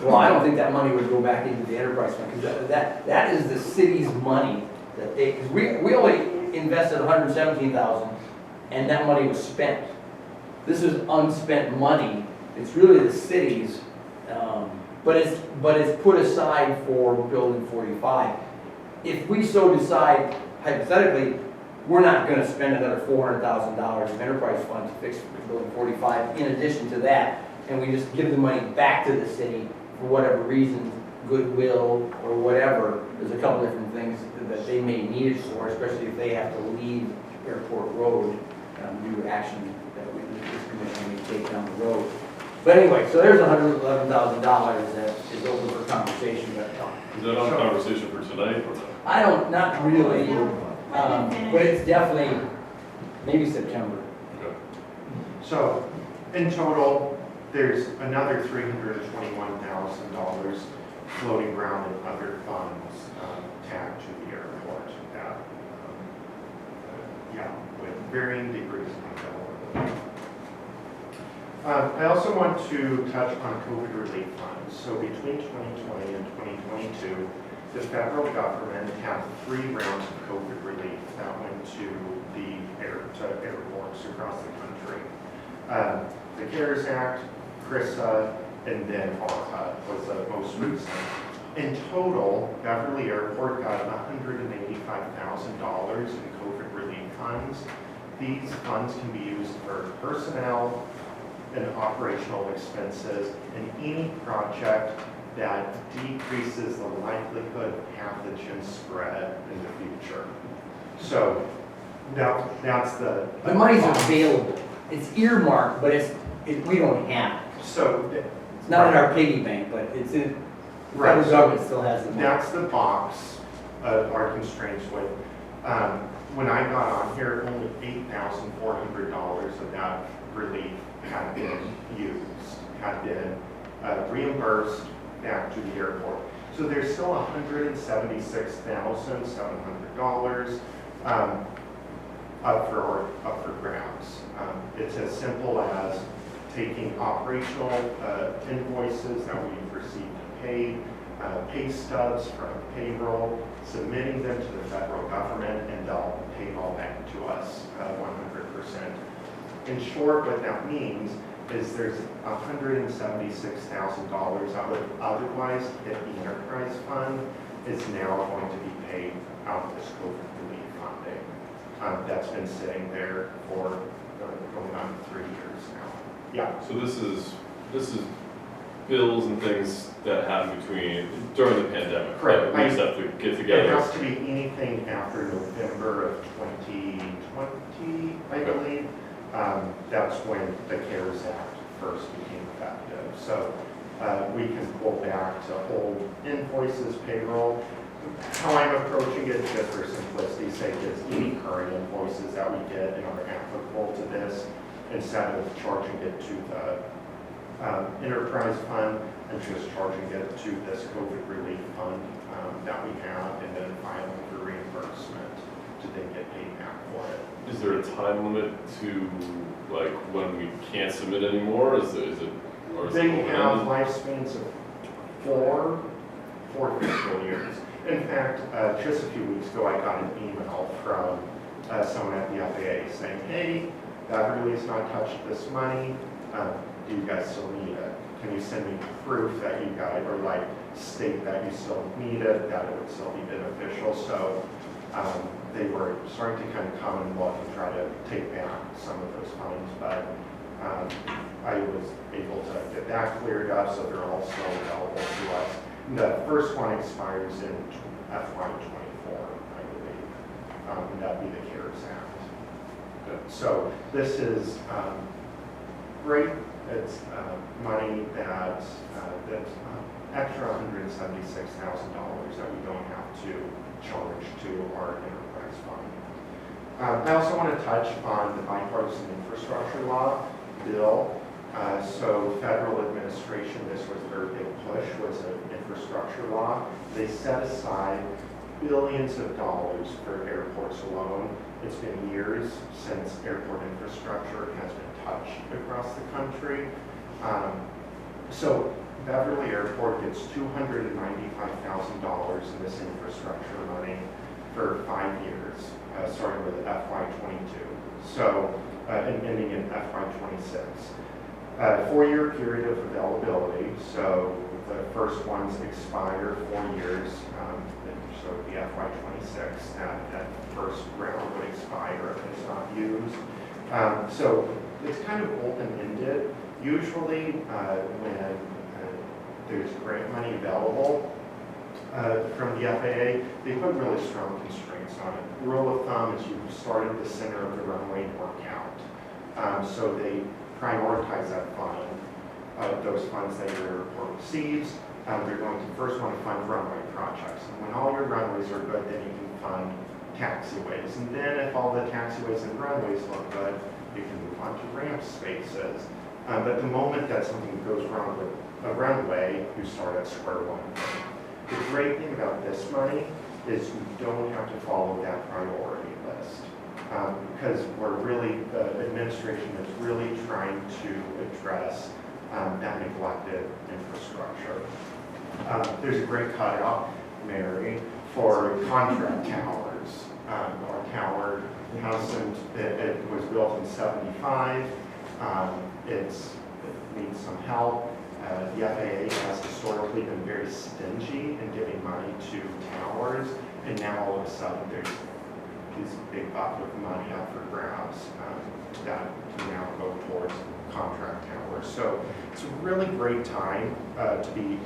well, I don't think that money would go back into the enterprise fund, because that is the city's money that because we only invested $117,000, and that money was spent. This is unspent money. It's really the city's, but it's put aside for Building 45. If we so decide, hypothetically, we're not going to spend another $400,000 of enterprise fund to fix Building 45 in addition to that, and we just give the money back to the city for whatever reason, goodwill or whatever. There's a couple different things that they may need it for, especially if they have to leave Airport Road due to action that this commission may take down the road. But anyway, so there's $111,000 that is open for conversation. is that on conversation for tonight or not? I don't, not really, but it's definitely maybe September. Okay. So, in total, there's another $321,000 floating around in other funds tagged to the airport that, yeah, with varying degrees of availability. I also want to touch on COVID relief funds. So between 2020 and 2022, the federal government had 3 rounds of COVID relief that went to airports across the country. The CARES Act, CRISA, and then ARPA was the most recent. In total, Beverly Airport got $185,000 in COVID relief funds. These funds can be used for personnel and operational expenses and any project that decreases the likelihood of pathogen spread in the future. So that's the money's available. It's earmarked, but we don't have it. So It's not in our piggy bank, but it's in, the right, federal government still has the money. that's the box our constraints with. When I got on here, only $8,400 of that relief had been used, had been reimbursed back to the airport. So there's still $176,700 up for grabs. It's as simple as taking operational invoices that we've received and paid, pay stubs from payroll, submitting them to the federal government, and they'll pay it all back to us 100%. In short, what that means is there's $176,000 that would otherwise hit the enterprise fund is now going to be paid out of this COVID relief funding. That's been sitting there for going on 3 years now. Yeah. So this is bills and things that happened during the pandemic. Correct. We just have to get It together. has to be anything after November of 2020, I believe. That's when the CARES Act first became effective. So we can pull back to old invoices, payroll. How I'm approaching it, just for simplicity's sake, is any current invoices that we get and are applicable to this, instead of charging it to the enterprise fund, and just charging it to this COVID relief fund that we have, and then filing for reimbursement to then get paid back for it. Is there a time limit to like when we can't submit anymore? Is it or is They it have open-ended? lifespans of four fiscal years. In fact, just a few weeks ago, I got an email from someone at the FAA saying, hey, Beverly's not touched this money. Do you guys still need it? Can you send me proof that you guys, or like state that you still need it, that it would still be beneficial? So they were starting to kind of come and look and try to take back some of those funds, but I was able to get that cleared up, so they're all still available to us. The first one expires in FY24, I believe, and that'd be the CARES Act. So this is great. It's money that's extra $176,000 that we don't have to charge to our enterprise fund. I also want to touch on the bipartisan infrastructure law bill. So federal administration, this was their big push, was an infrastructure law. They set aside billions of dollars for airports alone. It's been years since airport infrastructure has been touched across the country. So Beverly Airport gets $295,000 in this infrastructure money for 5 years, starting with FY22. So, and ending in FY26. 4-year period of availability, so the first ones expire 4 years, so the FY26, that first round would expire if it's not used. So it's kind of open-ended. Usually when there's grant money available from the FAA, they put really strong constraints on it. Rule of thumb is you start at the center of the runway and work out. So they prioritize that fund, those funds that your airport receives. They're going to first want to fund runway projects. And when all your runways are good, then you can fund taxiways. And then if all the taxiways and runways look good, you can move on to ramp spaces. But the moment that something goes wrong with a runway, you start at square one. The great thing about this money is you don't have to follow that priority list. Because the administration is really trying to address that neglected infrastructure. There's a great cutout, Mary, for contract towers. Our tower it was built in '75. It needs some help. The FAA has historically been very stingy in giving money to towers, and now all of a sudden there's this big bucket of money up for grabs that can now go towards contract towers. So it's a really great time to be in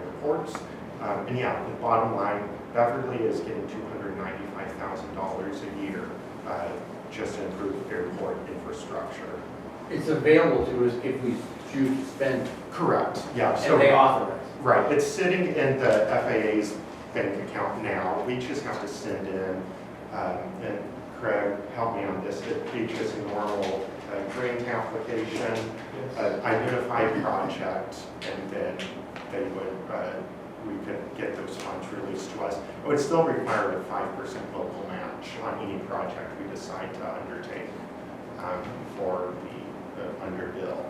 airports. And yeah, the bottom line, Beverly is getting $295,000 a year just to improve airport infrastructure. It's available to us if we choose to spend, Correct, yeah. and they authorize. Right, it's sitting in the FAA's bank account now. We just have to send in, and Craig, help me on this, it's just a normal grant application, identify project, and then they would, we could get those funds released to us. It would still require a 5% local match on any project we decide to undertake for the under bill.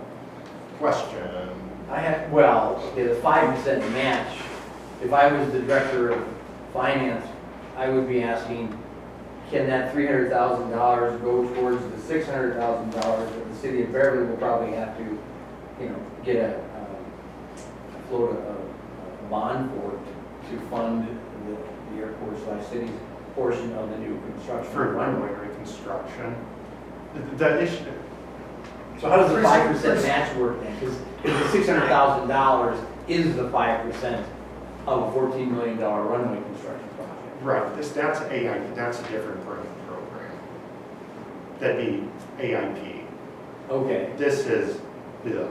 Question? The 5% match, if I was the director of finance, I would be asking, can that $300,000 go towards the $600,000 that the city of Beverly will probably have to, get float a bond for to fund the airport/city's portion of the new construction. For runway reconstruction. The issue. So how does the 5% match work then? Because the $600,000 is the 5% of a $14 million runway construction project. Right, that's a different grant program. That'd be AIP. Okay. This is bill.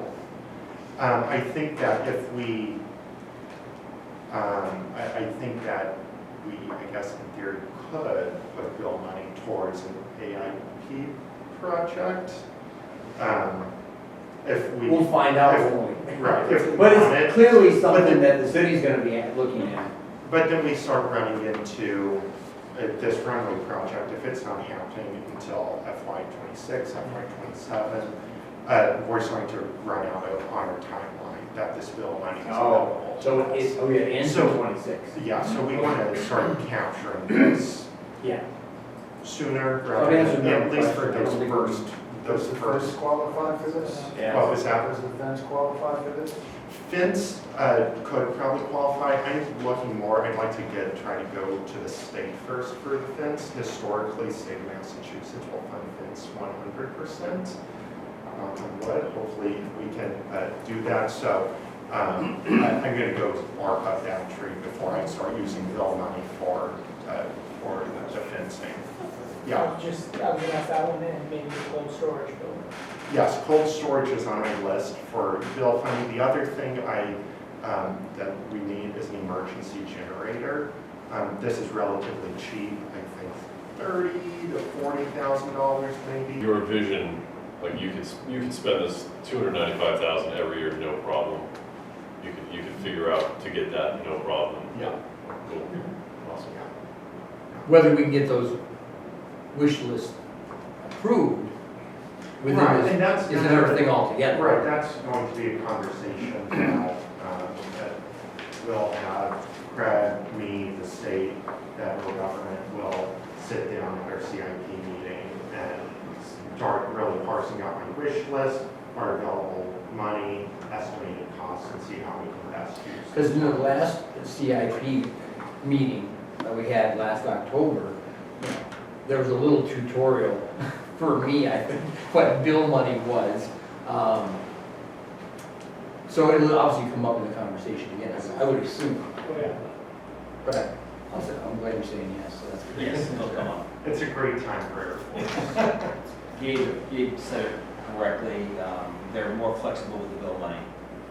I think that if we, I think that we, I guess in theory, could put bill money towards an AIP project. If we. We'll find out, won't we? Right. If we But want it's it. clearly something that the city's gonna be looking at. But then we start running into this runway project, if it's not happening until FY26, FY27, we're starting to run out of on our timeline that this bill money is available. So it's, and So- 26. Yeah, so we want to start capturing this Yeah. sooner So rather answer than, that at least for question. I those don't think first, Does the fence qualify for this? what was that? Does the fence qualify for this? Fence could probably qualify. I'm looking more, I'd like to try to go to the state first for the fence. Historically, state of Massachusetts will fund fence 100%. On wood, hopefully we can do that. So I'm going to go bark up that tree before I start using bill money for the fencing. Yeah. I was gonna ask that one and maybe the cold storage building. Yes, cold storage is on my list for bill funding. The other thing that we need is an emergency generator. This is relatively cheap, I think $30,000 to $40,000 maybe. Your vision, like you could spend this $295,000 every year, no problem. You could figure out to get that, no problem. Yeah. Cool. Awesome. Whether we can get those wish lists approved within Right, this and that's is another thing altogether. Right, that's going to be a conversation that we'll have. Craig, me, the state, federal government will sit down at our CIP meeting and start really parsing out my wish list, our available money, estimated costs, and see how we can best use it. Because in the last CIP meeting that we had last October, there was a little tutorial for me, I think, what bill money was. So it'll obviously come up in the conversation again, I would assume. Oh, yeah. But I'm glad you're saying yes, so that's good. Yes, it'll come up. It's a great time for airports. Gabe said it correctly, they're more flexible with the bill money.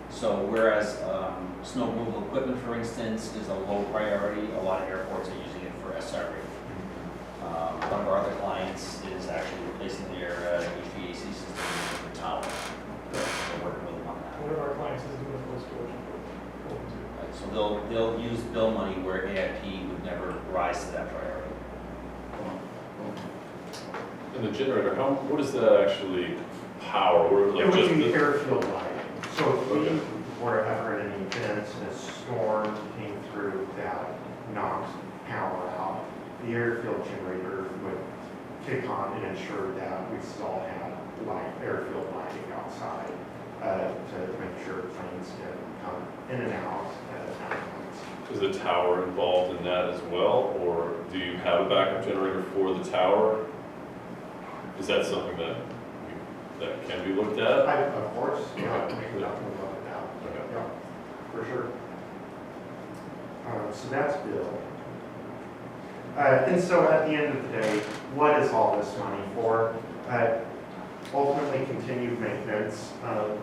So whereas snow removal equipment, for instance, is a low priority, a lot of airports are using it for SRE. One of our other clients is actually replacing their HVAC system in the tower. So we're working with them on that. One of our clients is doing cold storage. Right, so they'll use bill money where AIP would never rise to that priority. And the generator, what does that actually power? Or It like would just be the, airfield lighting. So if we Okay. were ever in an event and a storm came through that knocked power out, the airfield generator would kick on and ensure that we still had airfield lighting outside to make sure planes can come in and out at times. is the tower involved in that as well? Or do you have a backup generator for the tower? Is that something that can be looked at? Of course, yeah, we can definitely look at that. Okay. Yeah, for sure. So that's Bill. And so at the end of the day, what is all this money for? Ultimately, continued maintenance of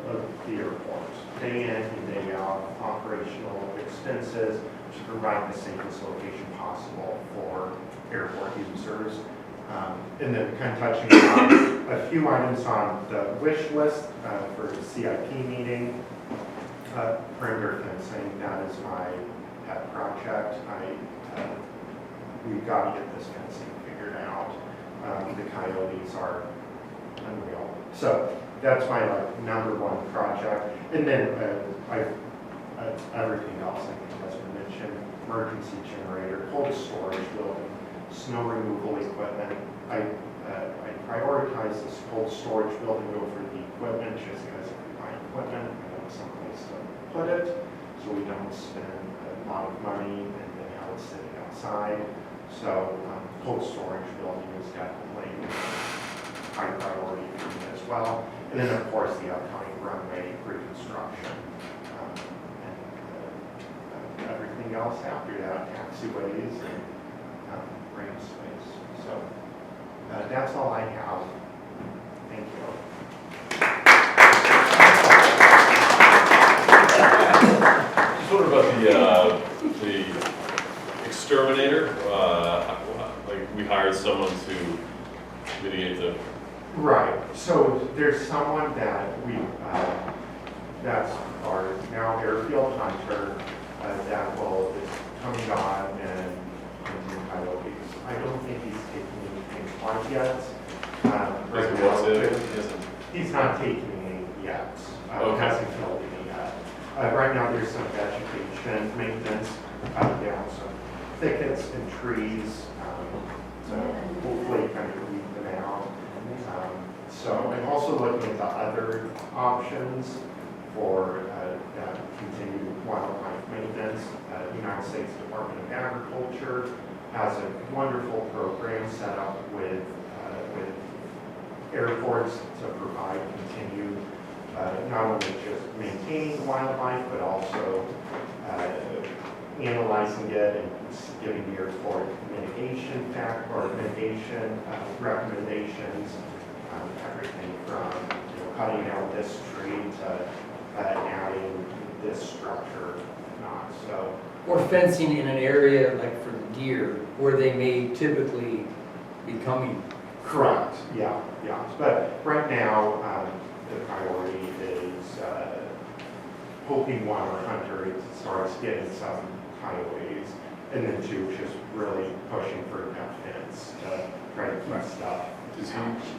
the airport, day in and day out, operational expenses to provide the safest location possible for airport users. And then kind of touching on a few items on the wish list for the CIP meeting. Perimeter fencing, that is my pet project. We've got to get this fencing figured out. The coyotes are unreal. So that's my number one project. And then everything else I think has been mentioned, emergency generator, cold storage building, snow removal equipment. I prioritize this cold storage building over the equipment just because if we buy equipment, we have someplace to put it, so we don't spend a lot of money and then have it sitting outside. So cold storage building is definitely high priority for me as well. And then of course the upcoming runway reconstruction and everything else after that, taxiways and ramp space. So that's all I have. Thank you. Just wonder about the exterminator. Like we hired someone to mitigate the. Right. So there's someone that we that's our now airfield hunter that will is coming on and coyotes. I don't think he's taking anything quite yet. Right now, he's not taking any yet. Okay. Hasn't killed any yet. Right now, there's some vegetation maintenance, cutting down some thickets and trees, so hopefully kind of weed them out. So I'm also looking at the other options for continued wildlife maintenance. The United States Department of Agriculture has a wonderful program set up with airports to provide continued, not only just maintaining wildlife, but also analyzing it and giving the airport mitigation recommendations, everything from cutting down this tree to adding this structure, not so. Or fencing in an area like for the deer where they may typically be coming. Correct, yeah. But right now, the priority is hoping one, our hunter starts getting some coyotes, and then two, just really pushing for that fence to try to keep stuff.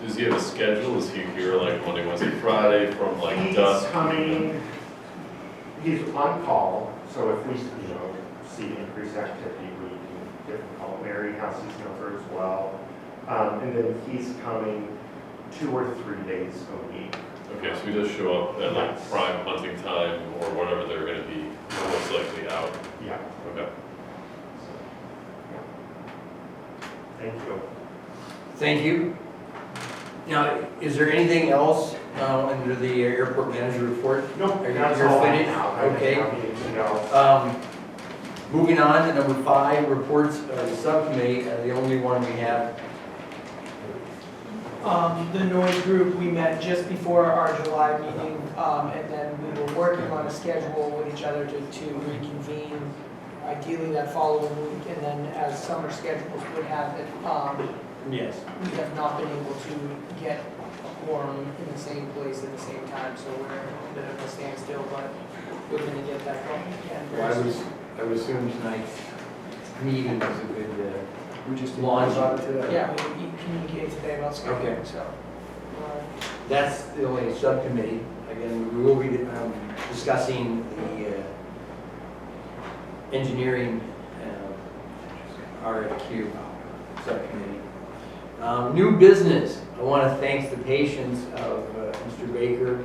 Does he have a schedule? Is he here like Monday, Wednesday, Friday from like dusk? He's on call, so if we, see increased activity, we can give him a call. Mary has his number as well. And then he's coming 2 or 3 days a week. Okay, so he does show up at like Yes. prime hunting time or whatever they're going to be most likely out. Yeah. Okay. Thank you. Thank you. Now, is there anything else under the airport manager report? Nope, Are that's you all I finished? have. I don't Okay. have anything else. Moving on to number 5, reports of the subcommittee, the only one we have. The noise group, we met just before our July meeting, and then we were working on a schedule with each other to reconvene, ideally that following week, and then as summer schedules would have it, Yes. we have not been able to get quorum in the same place at the same time, so we're a bit of a standstill, but we're gonna get that going again. Well, I would assume tonight's meeting is a good, We just Launch. about it today. Yeah, we communicated today about Okay. scheduling, so. that's the only subcommittee. Again, we will be discussing the engineering RFQ subcommittee. New business, I want to thank the patience of Mr. Baker.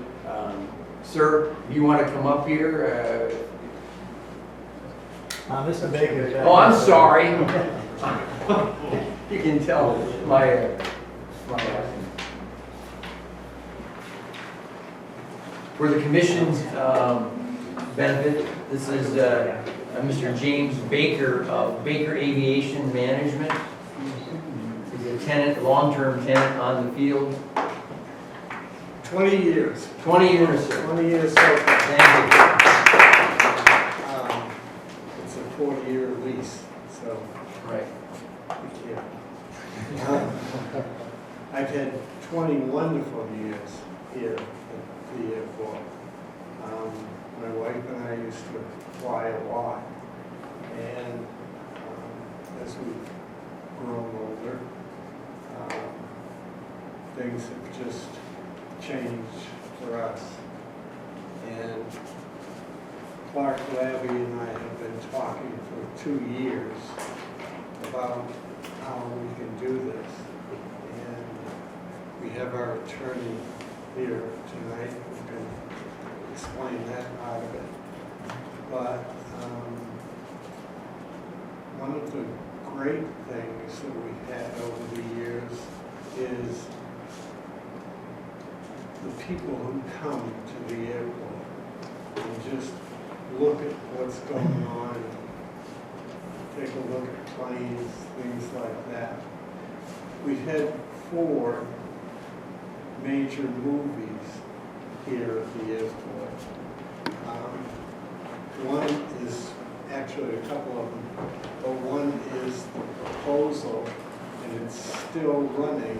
Sir, if you want to come up here? Mr. Baker. Oh, I'm sorry. You can tell my for the commission's benefit, this is Mr. James Baker of Baker Aviation Management. He's a tenant, long-term tenant on the field. 20 years. 20 years, sir. 20 years so far. Thank It's a 4-year lease, so you. Right. we can't. I've had 20 wonderful years here at the airport. My wife and I used to fly a lot, and as we've grown older, things have just changed for us. And Clark Labby and I have been talking for 2 years about how we can do this. And we have our attorney here tonight who can explain that part of it. But one of the great things that we've had over the years is the people who come to the airport and just look at what's going on, take a look at planes, things like that. We've had 4 major movies here at the airport. One is, actually a couple of them, but one is The Proposal, and it's still running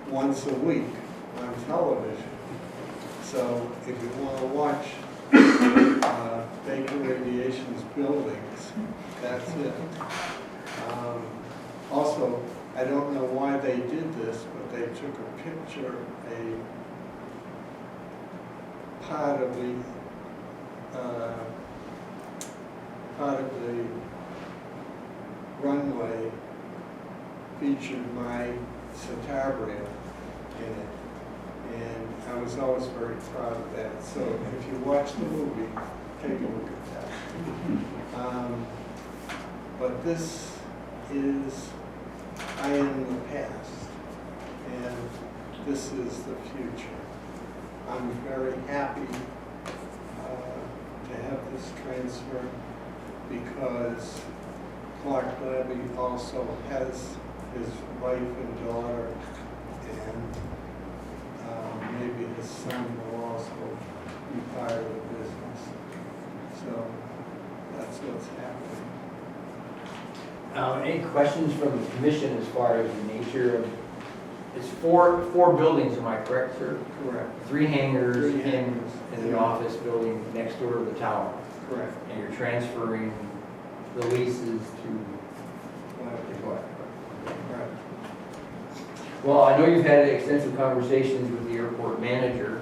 once a week on television. So if you want to watch Baker Aviation's buildings, that's it. Also, I don't know why they did this, but they took a picture, part of the runway featured my Citabria in it. And I was always very proud of that. So if you watch the movie, take a look at that. But this is, I am the past, and this is the future. I'm very happy to have this transfer because Clark Labby also has his wife and daughter, and maybe his son will also be part of the business. So that's what's happening. Any questions from the commission as far as the nature of, it's four buildings, am I correct, sir? Correct. 3 hangars Three hangars. in the office building next door to the tower. Correct. And you're transferring the leases to what? Correct. Well, I know you've had extensive conversations with the airport manager.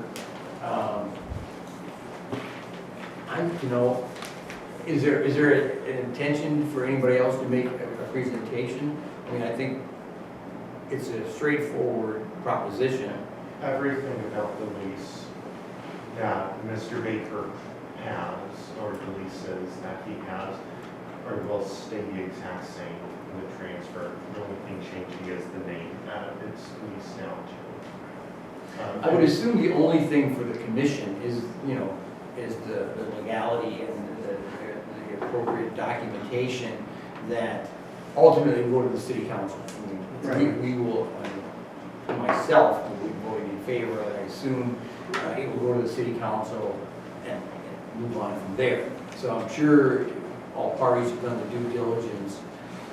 Is there an intention for anybody else to make a presentation? I mean, I think it's a straightforward proposition. Everything about the lease that Mr. Baker has, or the leases that he has, will stay the exact same in the transfer. The only thing changing is the name that it's leased now to. I would assume the only thing for the commission is, is the legality and the appropriate documentation that ultimately will go to the city council. I mean, we will, myself, will be voting in favor, I assume it will go to the city council and move on from there. So I'm sure all parties have done the due diligence.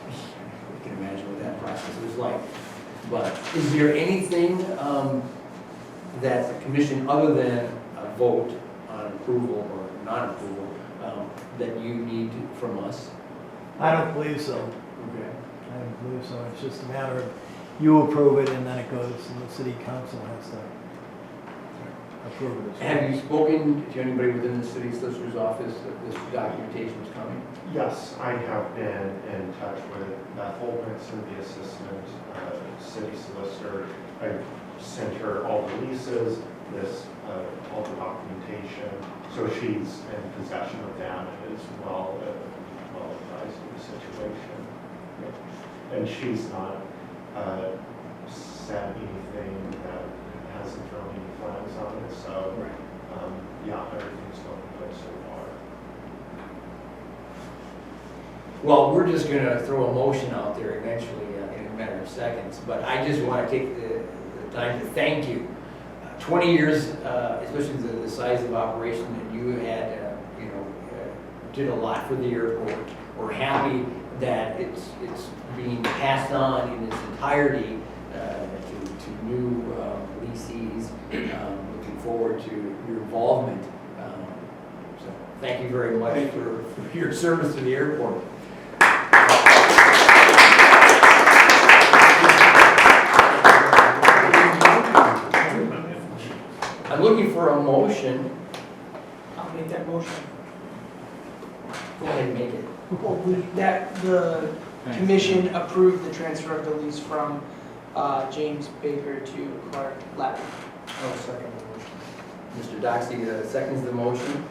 You can imagine what that process was like. But is there anything that the commission, other than a vote on approval or non-approval, that you need from us? I don't believe so. Okay. I don't believe so. It's just a matter of you approve it and then it goes and the city council has to approve it. as well. Have you spoken to anybody within the city solicitor's office that this documentation is coming? Yes, I have been in touch with Beth Holmanson, the assistant city solicitor. I sent her all the leases, all the documentation, so she's in possession of that and is well advised of the situation. And she's not said anything that hasn't thrown any flags on it, so yeah, everything's going good so far. Well, we're just going to throw a motion out there eventually in a matter of seconds, but I just want to take the time to thank you. 20 years, especially the size of operation that you had, did a lot for the airport. We're happy that it's being passed on in its entirety to new leasees. Looking forward to your involvement. So thank you very much for your service to the airport. I'm looking for a motion. I'll make that motion. Go ahead and make it. Well, that the commission approved the transfer of the lease from James Baker to Clark Latin. I'll second the motion. Mr. Doxey seconds the motion.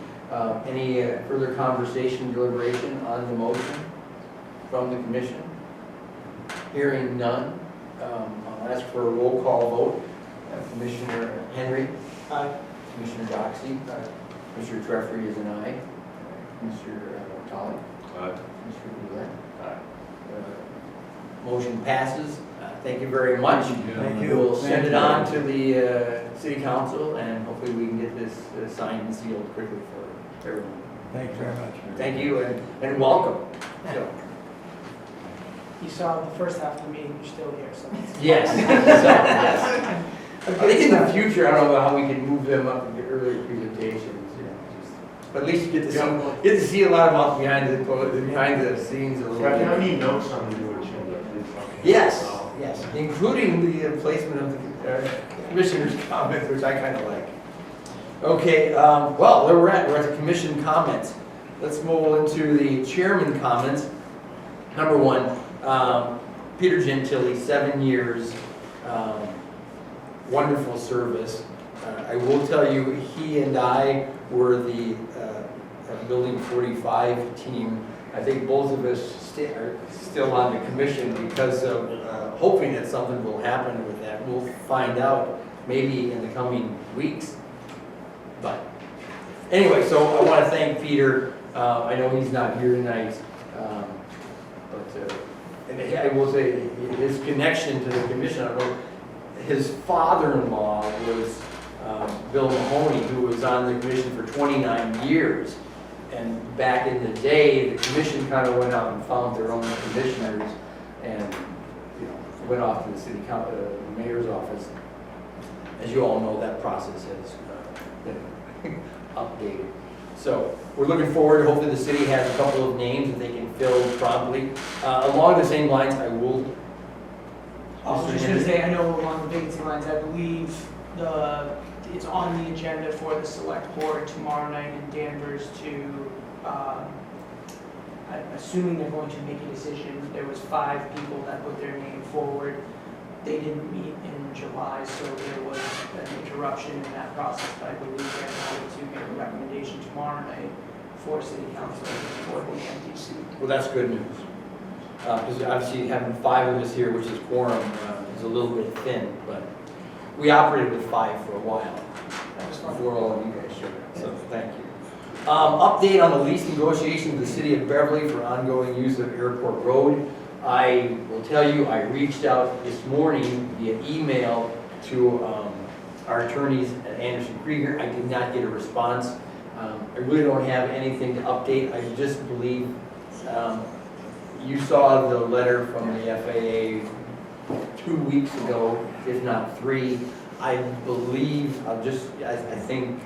Any further conversation, deliberation on the motion from the commission? Hearing none, I'll ask for a roll call vote. Commissioner Henry? Aye. Commissioner Doxey? Aye. Mr. Treffry is an aye. Mr. Tolley? Aye. Mr. Goulet? Aye. Motion passes. Thank you very much. Thank you. We'll send it on to the city council and hopefully we can get this signed and sealed quickly for everyone. Thank you very much. Thank you and welcome. So, You saw the first half of the meeting, you're still here, so. yes. So, yes. I think in the future, I don't know how we can move them up into earlier presentations. But at least you get to see a lot about behind the scenes a little Yeah, bit. I need notes on the new agenda, please. Yes, yes, including the placement of the commissioner's comments, which I kind of like. Okay, well, where we're at the commission comments. Let's move into the chairman comments. Number one, Peter Gentili, 7 years, wonderful service. I will tell you, he and I were the Building 45 team. I think both of us are still on the commission because of hoping that something will happen with that. We'll find out maybe in the coming weeks. But anyway, so I want to thank Peter. I know he's not here tonight, but and I will say his connection to the commission. I don't know, his father-in-law was Bill Mahoney, who was on the commission for 29 years. And back in the day, the commission kind of went out and found their own commissioners and went off to the city council, the mayor's office. As you all know, that process has been updated. So we're looking forward. Hopefully the city has a couple of names that they can fill promptly. Along the same lines, I will. I was just going to say, I know along the vacancy lines, I believe it's on the agenda for the select board tomorrow night in Danvers to, I'm assuming they're going to make a decision. There was 5 people that put their name forward. They didn't meet in July, so there was an interruption in that process, but I believe they're going to make a recommendation tomorrow night for city council for the MDC. Well, that's good news. Because obviously having 5 of us here, which is quorum, is a little bit thin, but we operated with 5 for a while. That was fun. Before all of you guys showed up, so thank you. Update on the lease negotiations with the city of Beverly for ongoing use of Airport Road. I will tell you, I reached out this morning via email to our attorneys at Anderson Krieger. I did not get a response. I really don't have anything to update. I just believe you saw the letter from the FAA 2 weeks ago, if not 3. I believe, I think,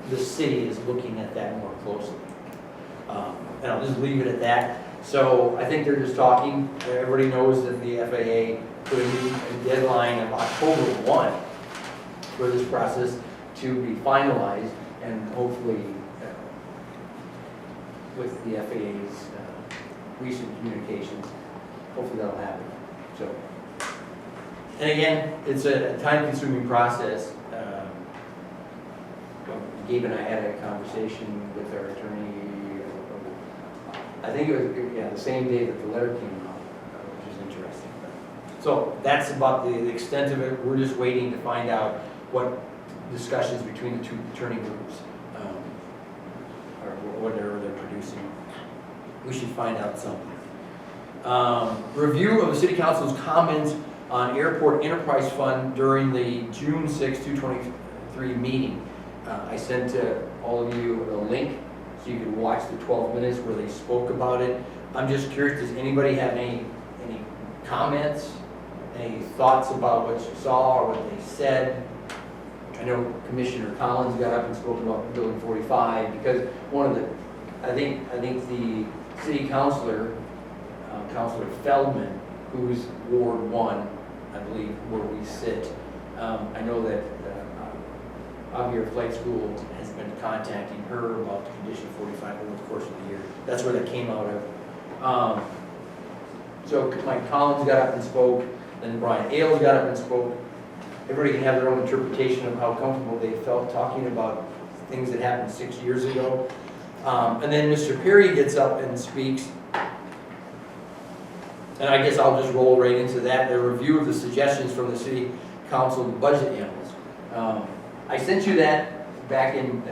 the city is looking at that more closely. And I'll just leave it at that. So I think they're just talking. Everybody knows that the FAA put a deadline of October 1 for this process to be finalized, and hopefully with the FAA's recent communications, hopefully that'll happen. So, and again, it's a time-consuming process. Gabe and I had a conversation with our attorney, I think it was, yeah, the same day that the letter came out, which is interesting. So that's about the extent of it. We're just waiting to find out what discussions between the two attorney groups, or whatever they're producing. We should find out something. Review of the City Council's comments on Airport Enterprise Fund during the June 6, 2023 meeting. I sent to all of you a link so you could watch the 12 minutes where they spoke about it. I'm just curious, does anybody have any comments, any thoughts about what you saw or what they said? I know Commissioner Collins got up and spoke about Building 45 because one of the, I think the city councilor, Councilor Feldman, who's Ward 1, I believe, where we sit. I know that Javier Flight School has been contacting her about the Condition 45 over the course of the year. That's where that came out of. So Mike Collins got up and spoke, then Brian Ailes got up and spoke. Everybody can have their own interpretation of how comfortable they felt talking about things that happened 6 years ago. And then Mr. Perry gets up and speaks. And I guess I'll just roll right into that. A review of the suggestions from the City Council budget analyst. I sent you that back in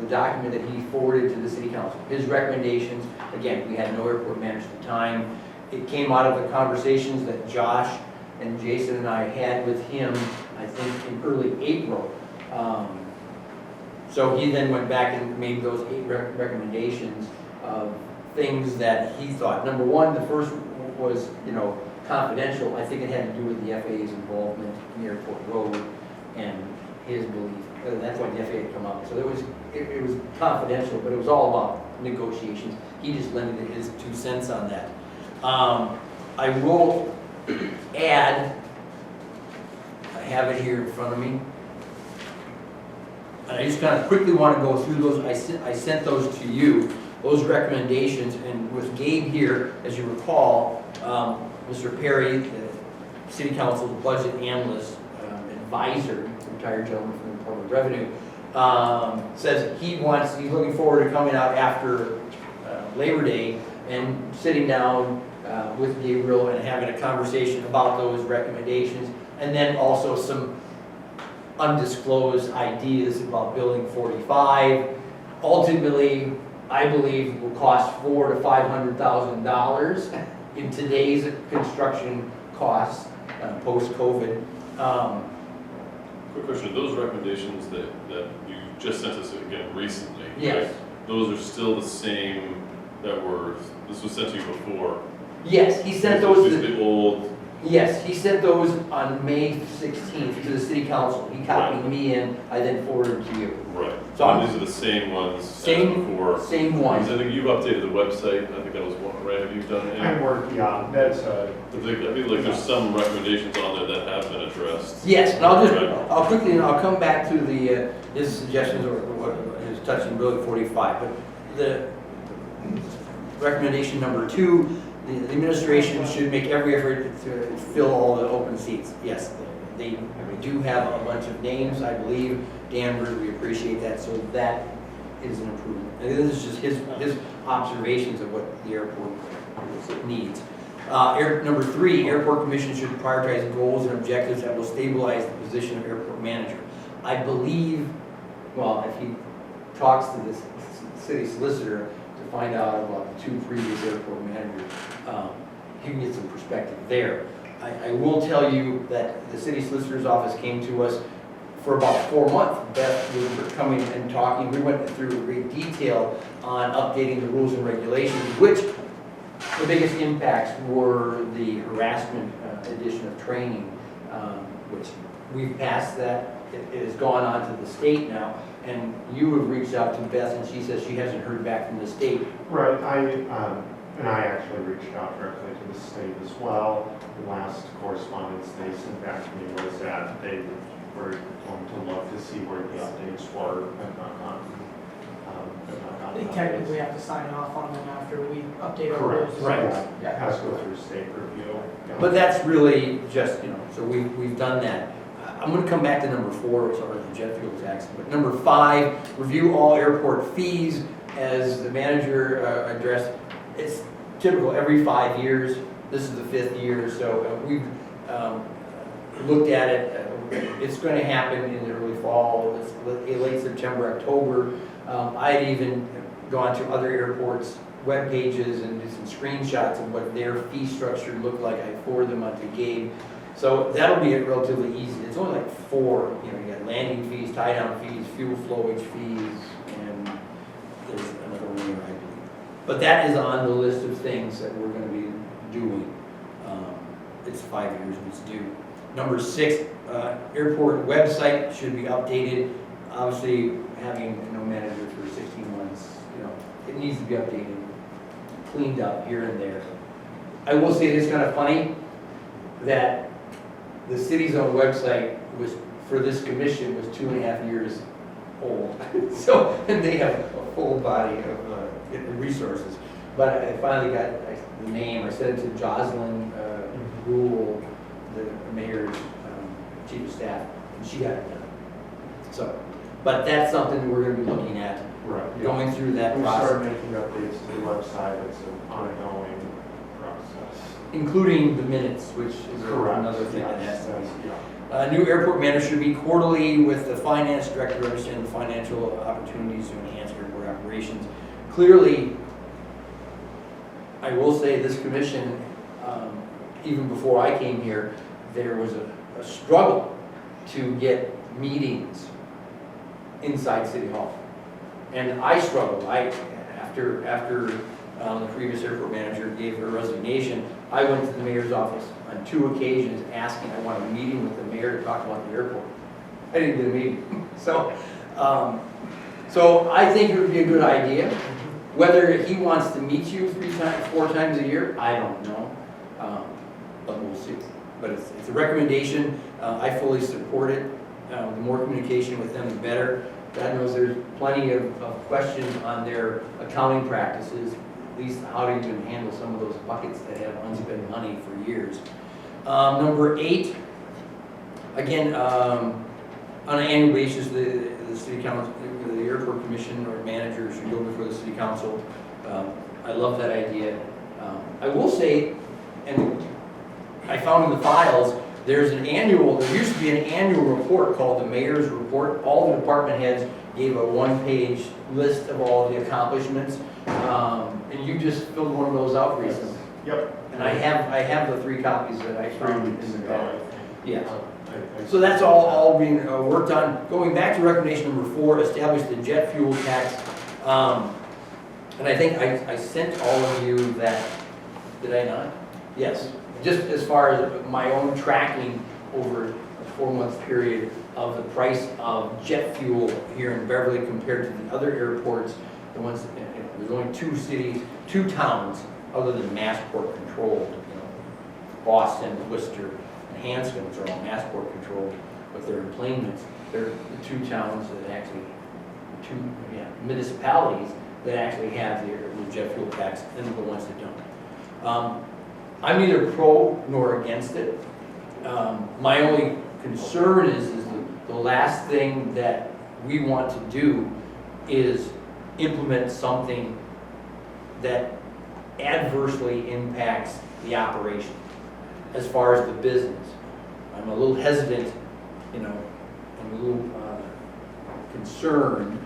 the document that he forwarded to the City Council. His recommendations, again, we had no airport manager at the time. It came out of the conversations that Josh and Jason and I had with him, I think in early April. So he then went back and made those 8 recommendations of things that he thought. Number one, the first was, confidential. I think it had to do with the FAA's involvement in Airport Road and his belief. That's why the FAA had come up. So it was confidential, but it was all about negotiations. He just lended his 2 cents on that. I will add, I have it here in front of me, and I just kind of quickly want to go through those. I sent those to you, those recommendations, and with Gabe here, as you recall, Mr. Perry, the City Council budget analyst, advisor, retired gentleman from the Department of Revenue, says he's looking forward to coming out after Labor Day and sitting down with Gabriel and having a conversation about those recommendations, and then also some undisclosed ideas about Building 45. Ultimately, I believe will cost $400,000 to $500,000 in today's construction costs post-COVID. Quick question, those recommendations that you just sent us again recently, Yes. right? Those are still the same this was sent to you before? Yes, he sent those. These are the old. Yes, he sent those on May 16th to the City Council. He copied me in, I then forwarded to you. Right. So and these are the same ones same, as before. Same ones. I think you've updated the website. I think that was one, right? Have you done it? I'm working on, that's I feel like there's some recommendations on there that have been addressed. Yes, and I'll quickly, I'll come back to the, his suggestions or what his touching Building 45, but the recommendation number 2, the administration should make every effort to fill all the open seats. Yes, they do have a bunch of names, I believe. Danvers, we appreciate that, so that is an improvement. And this is just his observations of what the airport needs. Number 3, Airport Commission should prioritize goals and objectives that will stabilize the position of airport manager. I believe, well, if he talks to this city solicitor to find out about the 2 previous airport managers, he can get some perspective there. I will tell you that the city solicitor's office came to us for about 4 months. Beth was coming and talking. We went through great detail on updating the rules and regulations, which the biggest impacts were the harassment edition of training, which we've passed that. It has gone on to the state now, and you have reached out to Beth, and she says she hasn't heard back from the state. Right, and I actually reached out directly to the state as well. The last correspondence they sent back to me was that they were going to look to see where the updates were, but not gotten They technically have to sign off on them after we update our correct. rules. Right. It has to go through state review. Yeah. But that's really just, so we've done that. I'm gonna come back to number 4, sorry, the jet fuel tax. But number 5, review all airport fees. As the manager addressed, it's typical every 5 years. This is the 5th year, so we've looked at it. It's gonna happen in the early fall, it's late September, October. I had even gone to other airports' web pages and did some screenshots of what their fee structure looked like. I forwarded them onto Gabe. So that'll be relatively easy. It's only like 4, you got landing fees, tie-down fees, fuel flowage fees, and there's another one here, I believe. But that is on the list of things that we're gonna be doing. It's 5 years and it's due. Number 6, airport website should be updated. Obviously, having no manager for 16 months, it needs to be updated, cleaned up here and there. I will say it's kind of funny that the city's own website was, for this commission, was 2.5 years old. So, and they have a full body of resources. But I finally got the name. I sent it to Jocelyn Rule, the mayor's chief of staff, and she got it done. So, but that's something we're going to be looking at, Right. Yeah. going through that We process, started making updates to the website. It's an ongoing process. including the minutes, which is Correct. another thing that has to be. Yeah. New airport manager should be quarterly with the finance director, understand the financial opportunities to enhance airport operations. Clearly, I will say this commission, even before I came here, there was a struggle to get meetings inside City Hall. And I struggled. After the previous airport manager gave her resignation, I went to the mayor's office on 2 occasions asking, I want a meeting with the mayor to talk about the airport. I didn't get a meeting. So I think it would be a good idea. Whether he wants to meet you 4 times a year, I don't know. But we'll see. But it's a recommendation. I fully support it. The more communication with them, the better. God knows there's plenty of questions on their accounting practices, at least how to even handle some of those buckets that have unspent money for years. Number 8, again, on an annual basis, the city council, the airport commission or manager should go before the city council. I love that idea. I will say, and I found in the files, there used to be an annual report called the mayor's report. All the department heads gave a 1-page list of all the accomplishments. And you just filled one of those out recently. Yep. And I have the 3 copies that I found in the bag. Yeah. I- So that's all being worked on. Going back to recommendation number 4, establish the jet fuel tax. And I think I sent all of you that, did I not? Yes. Just as far as my own tracking over a 4-month period of the price of jet fuel here in Beverly compared to the other airports, the ones, there's only 2 towns other than Massport controlled, Boston, Worcester, and Hanscom, which are all Massport controlled, but they're enplanements. They're the 2 towns that actually, 2 municipalities that actually have the jet fuel tax, and the ones that don't. I'm neither pro nor against it. My only concern is the last thing that we want to do is implement something that adversely impacts the operation as far as the business. I'm a little hesitant, I'm a little concerned,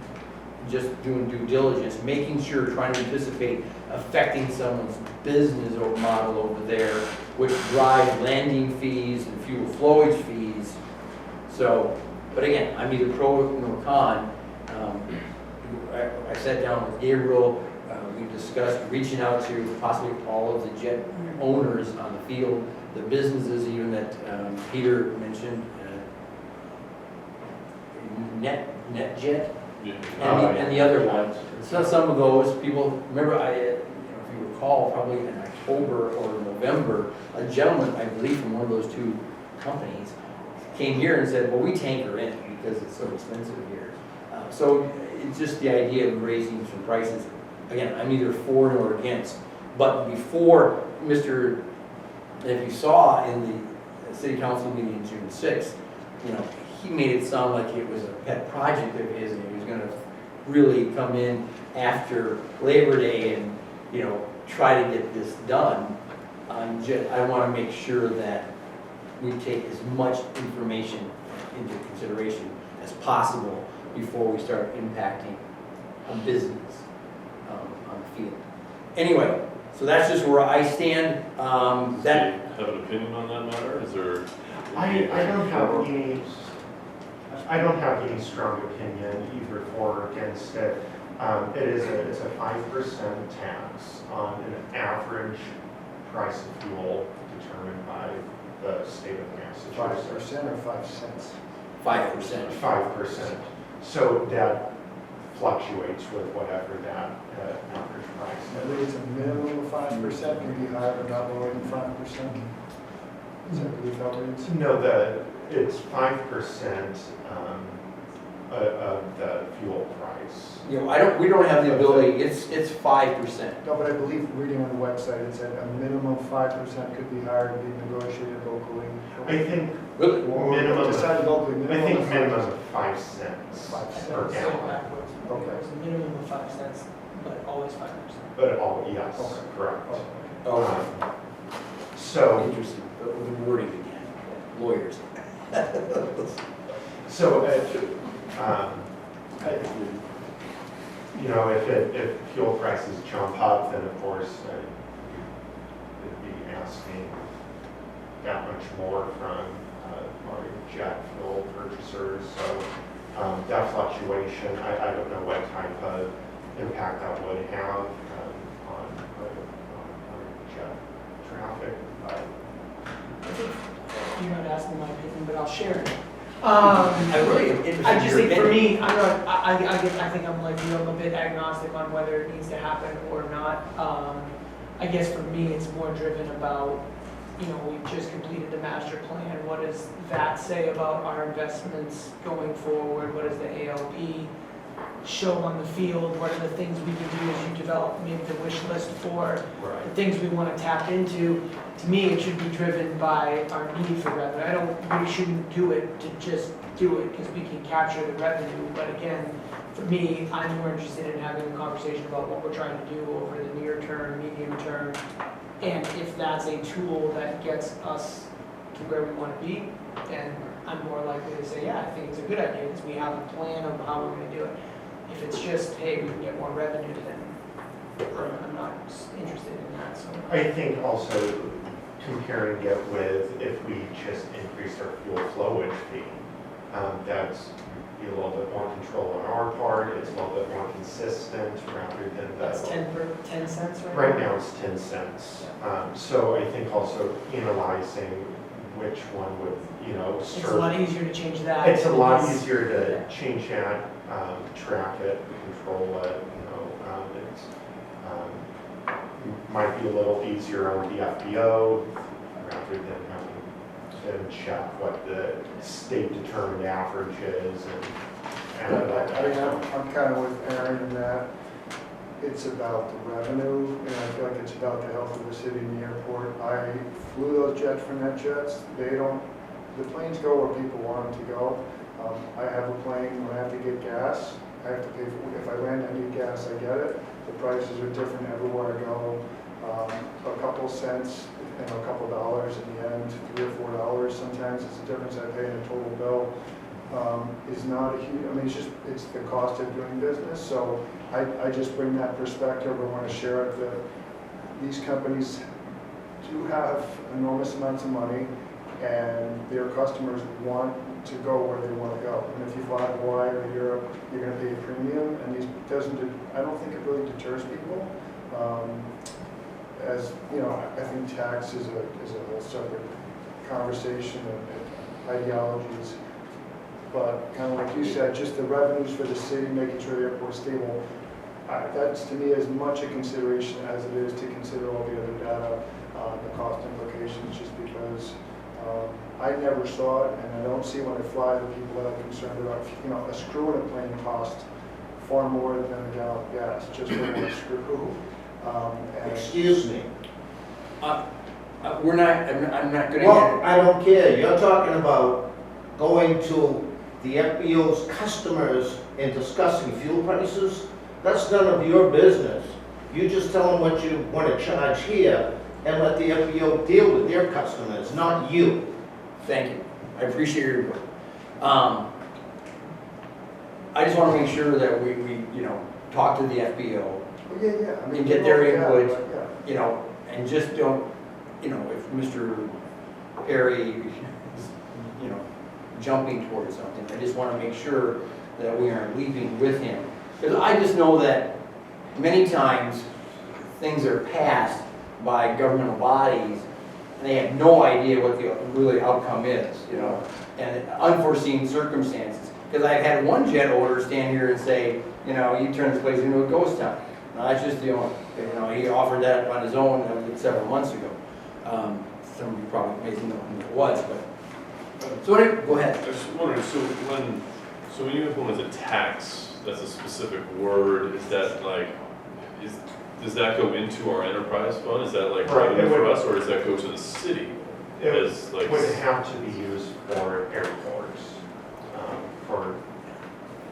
just doing due diligence, making sure, trying to anticipate affecting someone's business or model over there, which drives landing fees and fuel flowage fees. So, but again, I'm neither pro nor con. I sat down with Gabriel, we discussed reaching out to possibly all of the jet owners on the field, the businesses even that Peter mentioned, NetJet, and the other ones. So some of those people, remember if you recall, probably in October or November, a gentleman, I believe from one of those two companies, came here and said, well, we tanker in because it's so expensive here. So it's just the idea of raising some prices. Again, I'm neither for nor against, but before if you saw in the city council meeting June 6th, he made it sound like it was a pet project of his and he was gonna really come in after Labor Day and, try to get this done. I wanna make sure that we take as much information into consideration as possible before we start impacting a business on the field. Anyway, so that's just where I stand. Do you have an opinion on that matter? Is there? I don't have any strong opinion either for or against it. It's a 5% tax on an average price of fuel determined by the state of Massachusetts. 5% or 5 cents? 5%. 5%. So that fluctuates with whatever that average I price believe is. it's a minimum of 5%, can be higher but not lower than 5%. Is that believe how it is? No, it's 5% of the fuel price. We don't have the ability, it's 5%. No, but I believe reading on the website, it said a minimum of 5% could be higher and be negotiated locally. I think Really? minimum. Decided locally, I minimum think of minimum 5%. of 5 cents 5 per cents. gallon. Backwards. Okay. It's a minimum of 5 cents, but always 5%. But yes, Okay. correct. Oh, So, interesting, but with the wording again, lawyers. so if fuel prices jump up, then of course it'd be asking that much more from our jet fuel purchasers. So that fluctuation, I don't know what type of impact that would have on jet traffic, but You're not asking my opinion, but I'll share it. I'm really interested I in just your think for opinion. me, I think I'm like you, I'm a bit agnostic on whether it needs to happen or not. I guess for me, it's more driven about, we've just completed the master plan. What does that say about our investments going forward? What does the ALP show on the field? What are the things we can do as you develop maybe the wish list for the things we want to tap into? To me, it should be driven by our need for revenue. We shouldn't do it to just do it because we can capture the revenue. But again, for me, I'm more interested in having a conversation about what we're trying to do over the near term, medium term, and if that's a tool that gets us to where we want to be, then I'm more likely to say, yeah, I think it's a good idea because we have a plan of how we're going to do it. If it's just, hey, we can get more revenue, then I'm not interested in that. So I think also comparing it with if we just increased our fuel flowage fee, that's be a little bit more control on our part. It's a little bit more consistent rather than that's 10 cents right now it's 10 cents. So I think also analyzing which one would, It's a lot easier to change that. It's a lot easier to change that, track it, control it, it's, might be a little easier on the FBO rather than having to check what the state determined average is and I'm kind of with Aaron in that it's about the revenue, and I feel like it's about the health of the city and the airport. I flew those jets for NetJets. The planes go where people want them to go. I have a plane, when I have to get gas, I have to pay for it. If I land, I need gas, I get it. The prices are different everywhere I go. A couple cents and a couple dollars in the end, $3 or $4 sometimes is the difference I pay in a total bill. Is not a huge, it's the cost of doing business. So I just bring that perspective. I want to share it that these companies do have enormous amounts of money and their customers want to go where they want to go. And if you fly to Hawaii or Europe, you're going to pay a premium, and I don't think it really deters people. As you know, I think tax is a whole separate conversation and ideologies. But kind of like you said, just the revenues for the city, making sure the airport's stable, that's to me as much a consideration as it is to consider all the other data, the cost implications, just because I never saw it, and I don't see when I fly the people that are concerned about, you know, a screw in a plane costs far more than a gallon of gas, just for one screw. Excuse me. We're not, I'm not gonna. Well, I don't care. You're talking about going to the FBO's customers and discussing fuel prices. That's none of your business. You just tell them what you want to charge here and let the FBO deal with their customers, not you. Thank you. I appreciate your input. I just want to make sure that we you know, talk to the FBO Yeah. I mean, and get their input, yeah. you know, and just don't, you know, if Mr. Perry is, you know, jumping towards something, I just want to make sure that we aren't leaping with him. Because I just know that many times things are passed by governmental bodies and they have no idea what the really outcome is, you know, and unforeseen circumstances. Because I've had one jet owner stand here and say, you know, you turn this place into a ghost town. Now, that's just the owner. You know, he offered that on his own several months ago. Some of you probably may know who it was, but. So anyway, go ahead. I was wondering, so when you implement a tax, that's a specific word, is that like, does that go into our enterprise fund? Is that like Right, revenue for us, or does that go to the city? It As like would have to be used for airports, for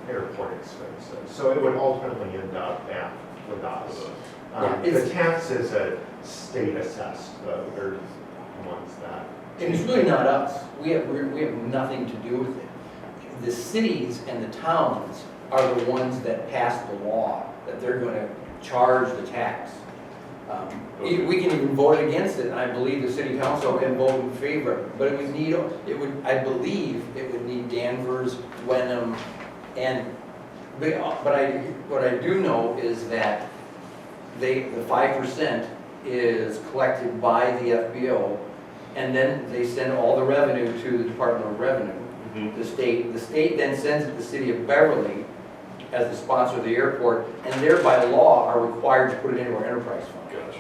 airport expenses. So it would ultimately end up back with us. The tax is a state assessed, though. They're the ones that. And it's really not us. We have nothing to do with it. The cities and the towns are the ones that pass the law, that they're going to charge the tax. We can even vote against it, and I believe the city council can vote in favor of it. But I believe it would need Danvers, Wenham, and, what I do know is that the 5% is collected by the FBO, and then they send all the revenue to the Department of Revenue. Mhm. The state then sends it to the city of Beverly as the sponsor of the airport, and thereby law are required to put it into our enterprise fund. Gotcha.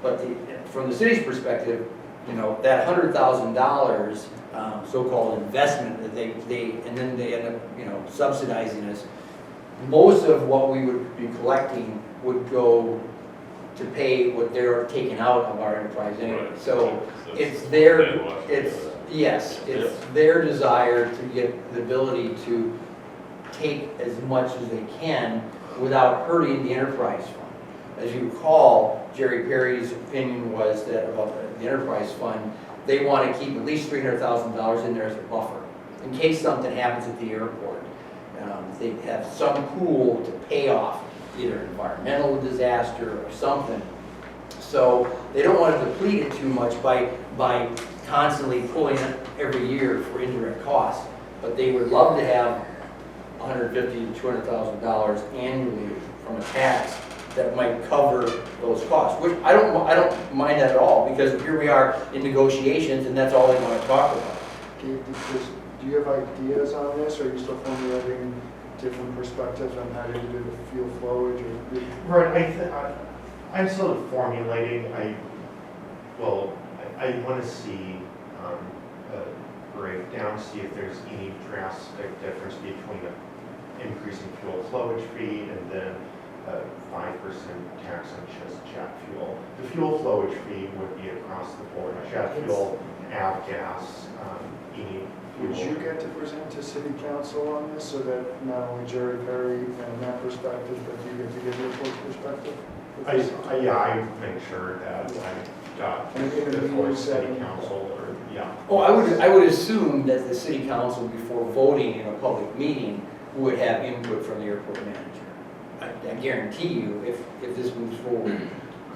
But from the city's perspective, you know, that $100,000 so-called investment that and then they end up, you know, subsidizing us. Most of what we would be collecting would go to pay what they're taking out of our enterprise anyway. Right. So that's it's their, handwashing. it's their desire to get the ability to take as much as they can without hurting the enterprise fund. As you recall, Jerry Perry's opinion was that about the enterprise fund, they want to keep at least $300,000 in there as a buffer in case something happens at the airport. They have some pool to pay off either environmental disaster or something. So they don't want to deplete it too much by constantly pulling it every year for indirect costs. But they would love to have $150,000 to $200,000 annually from a tax that might cover those costs, which I don't mind that at all, because here we are in negotiations and that's all they want to talk about. Do you have ideas on this, or are you still formulating different perspectives on how to do the fuel flowage? Right, I'm still formulating. I want to see a breakdown, see if there's any drastic difference between an increasing fuel flowage fee and then a 5% tax on just jet fuel. The fuel flowage fee would be across the board, jet fuel, avgas, any Would fuel. you get to present to city council on this, so that not only Jerry Perry and that perspective, but you get to give your full perspective? I make sure that I got before city council or, yeah. Oh, I would assume that the city council, before voting in a public meeting, would have input from the airport manager. I guarantee you, if this moves forward,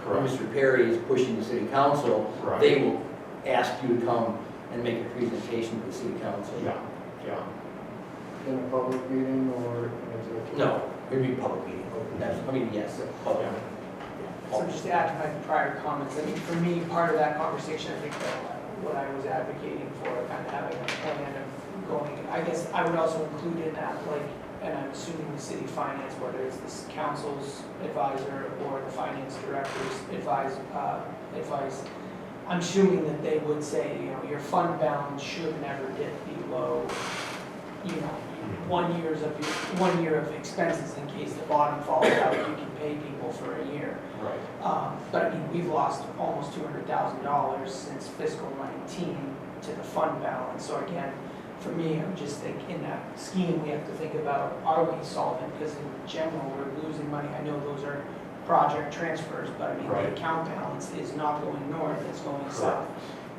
Correct. Mr. Perry is pushing the city council, Right. they will ask you to come and make a presentation to the city council. Yeah, yeah. In a public meeting or is it? No, it'd be a public meeting. I mean, yes, a public. So just to add to my prior comments, I mean, for me, part of that conversation, I think that what I was advocating for, kind of having a plan of going, I guess I would also include in that, like, and I'm assuming the city finance, whether it's this council's advisor or the finance director's advice, I'm assuming that they would say, you know, your fund balance should never dip below, you know, 1 year of expenses in case the bottom falls out, you can pay people for a year. Right. But I mean, we've lost almost $200,000 since fiscal 19 to the fund balance. So again, for me, I'm just thinking in that scheme, we have to think about, are we solvent? Because in general, we're losing money. I know those are project transfers, but I mean, Right. the account balance is not going north, it's going south.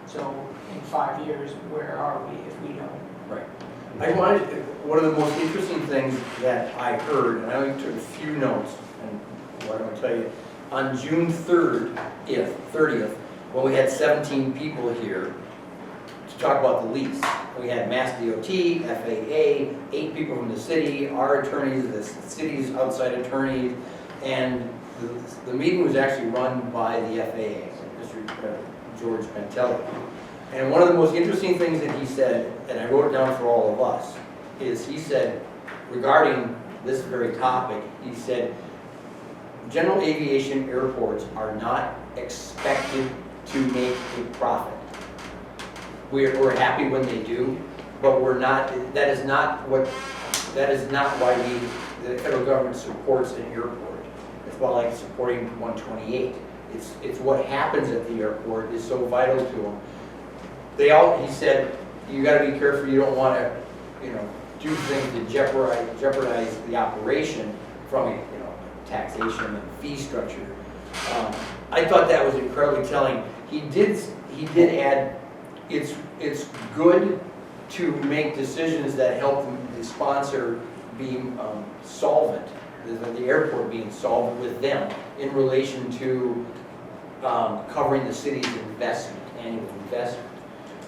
So in 5 years, where are we if we don't? Right. I wanted, one of the most interesting things that I heard, and I only took a few notes, and what I'm gonna tell you, on June 30th, when we had 17 people here to talk about the lease, we had Mass DOT, FAA, 8 people from the city, our attorneys, the city's outside attorneys, and the meeting was actually run by the FAA, Mr. George Pentelli. And one of the most interesting things that he said, and I wrote it down for all of us, is he said, regarding this very topic, he said, general aviation airports are not expected to make a profit. We're happy when they do, but we're not, that is not why the federal government supports an airport. It's about like supporting 128. It's what happens at the airport is so vital to them. He said, you gotta be careful, you don't wanna, you know, do things to jeopardize the operation from, taxation and fee structure. I thought that was incredibly telling. He did add, it's good to make decisions that help the sponsor be solvent, the airport being solvent with them in relation to covering the city's investment, annual investment.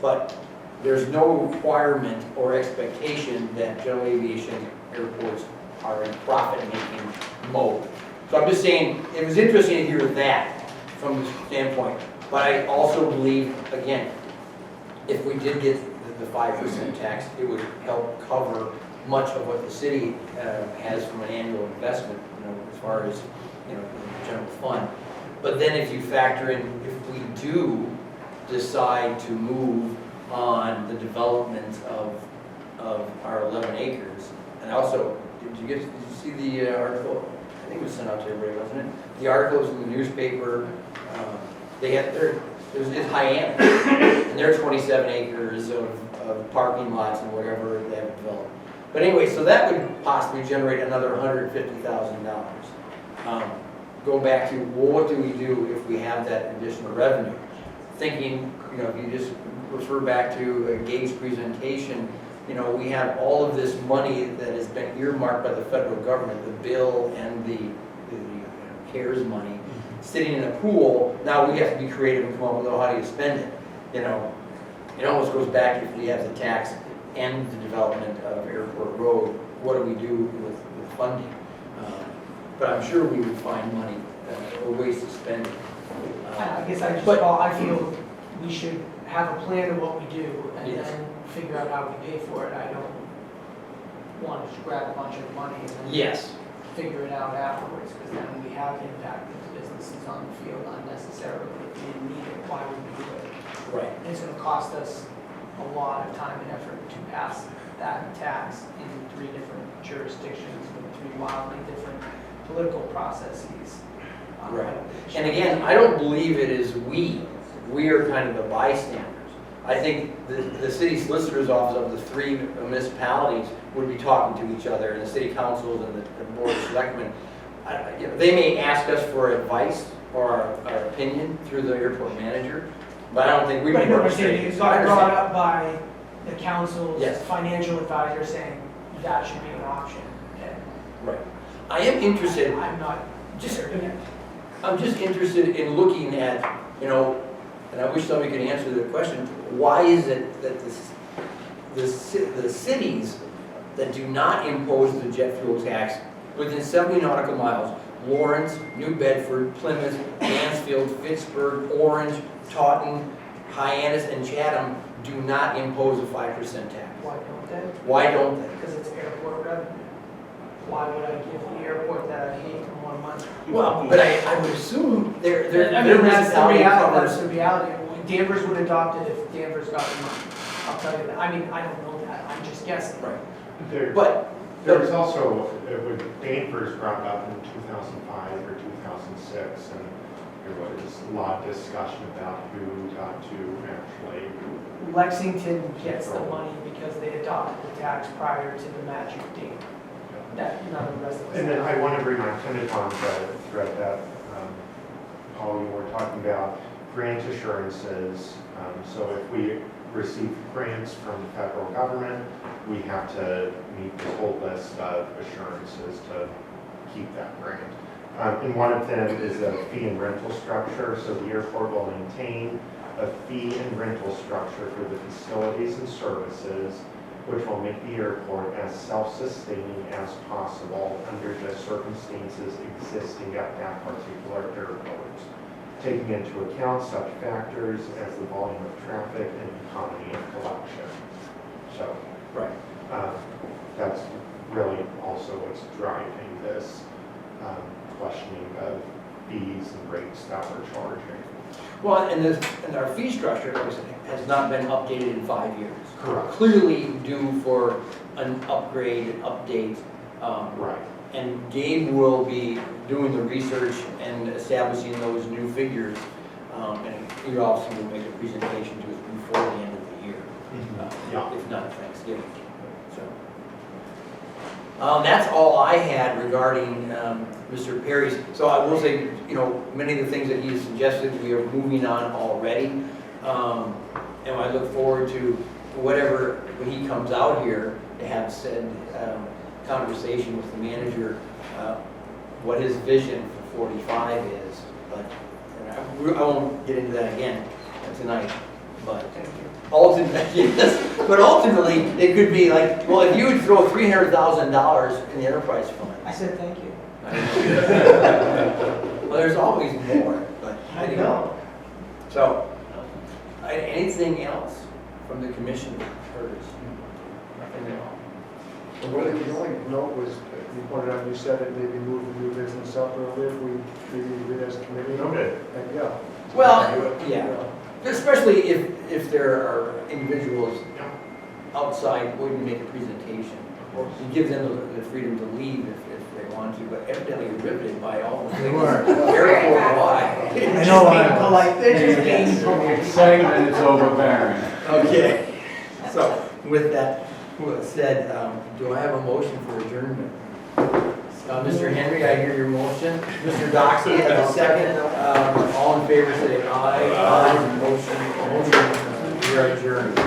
But there's no requirement or expectation that general aviation airports are in profit-making mode. So I'm just saying, it was interesting to hear that from the standpoint. But I also believe, again, if we did get the 5% tax, it would help cover much of what the city has from an annual investment, as far as, the general fund. But then if you factor in, if we do decide to move on the development of our 11 acres, and also, did you see the article? I think it was sent out to everybody, wasn't it? The article was in the newspaper. It was in Hyannis, and there are 27 acres of parking lots and whatever they have developed. But anyway, so that would possibly generate another $150,000. Going back to, well, what do we do if we have that additional revenue? Thinking, if you just refer back to Gabe's presentation, we have all of this money that has been earmarked by the federal government, the bill and the CARES money, sitting in a pool. Now we have to be creative and come up with, how do you spend it? It almost goes back, if we have the tax and the development of Airport Road, what do we do with funding? But I'm sure we would find money or ways to spend it. I guess I feel we should have a plan of what we do and Yes. then figure out how we pay for it. I don't want to just grab a bunch of money and then Yes. figure it out afterwards, because then we have impacted businesses on the field unnecessarily. If we didn't need it, why would we do it? Right. And it's going to cost us a lot of time and effort to pass that tax in 3 different jurisdictions with 3 wildly different political processes. Right. And again, I don't believe it is we are kind of the bystanders. I think the city solicitor's office of the 3 municipalities would be talking to each other, and the city councils and the board of selectmen. They may ask us for advice or our opinion through the airport manager, but I don't think we But can no, work I'm saying straight. it got brought up by the council's Yes. financial advisor saying that should be an option. And Right. I am interested. I'm not Just- there yet. I'm just interested in looking at, and I wish somebody could answer the question, why is it that the cities that do not impose the jet fuel tax within 70 nautical miles, Lawrence, New Bedford, Plymouth, Mansfield, Pittsburgh, Orange, Taunton, Hyannis, and Chatham, do not impose a 5% tax? Why don't they? Why don't they? Because it's airport revenue. Why would I give the airport that I hate more money? Well, but I would assume their I mean, that's the municipality reality, that's covers. the reality. Danvers would adopt it if Danvers got the money. I'll tell you that. I mean, I don't know that, I'm just guessing. Right. There was also, when Danvers brought up in 2005 or 2006, and there was a lot of discussion about who got to actually. Lexington gets the money because they adopted the tax prior to the magic date. That none of the rest of us. And then I want to bring my tenant on the thread that, Paul, you were talking about grant assurances. So if we receive grants from the federal government, we have to meet this whole list of assurances to keep that grant. And one of them is a fee and rental structure. So the airport will maintain a fee and rental structure for the facilities and services, which will make the airport as self-sustaining as possible under the circumstances existing at that particular airport, taking into account such factors as the volume of traffic and economy of collection. So, Right. that's really also what's driving this questioning of fees and rates that we're charging. Well, and our fee structure has not been updated in 5 years. Correct. Clearly due for an upgrade, an update. Right. And Gabe will be doing the research and establishing those new figures. And your office will make a presentation to us before the end of the year, Yeah. if not Thanksgiving. So that's all I had regarding Mr. Perry's. So I will say, many of the things that he suggested, we are moving on already. And I look forward to whatever, when he comes out here, to have said conversation with the manager, what his vision for 45 is. But I won't get into that again tonight. But ultimately, yes. But ultimately, it could be like, well, if you would throw $300,000 in the enterprise fund. I said thank you. Well, there's always more, but I know. So, anything else from the commission? Nothing at all. The only note was, you pointed out, you said it maybe move the new business up earlier if we treated it as a committee. Okay. And yeah. Well, yeah, especially if there are individuals outside waiting to make a presentation. You give them the freedom to leave if they want to, but evidently you're riveted by all the things. Airport wide. I know why. They're just being polite. Excitement is overbearing. Okay, so with that said, do I have a motion for adjournment? Mr. Henry, I hear your motion. Mr. Doxey has a second. All in favor say aye. Aye. Motion, we are adjourned.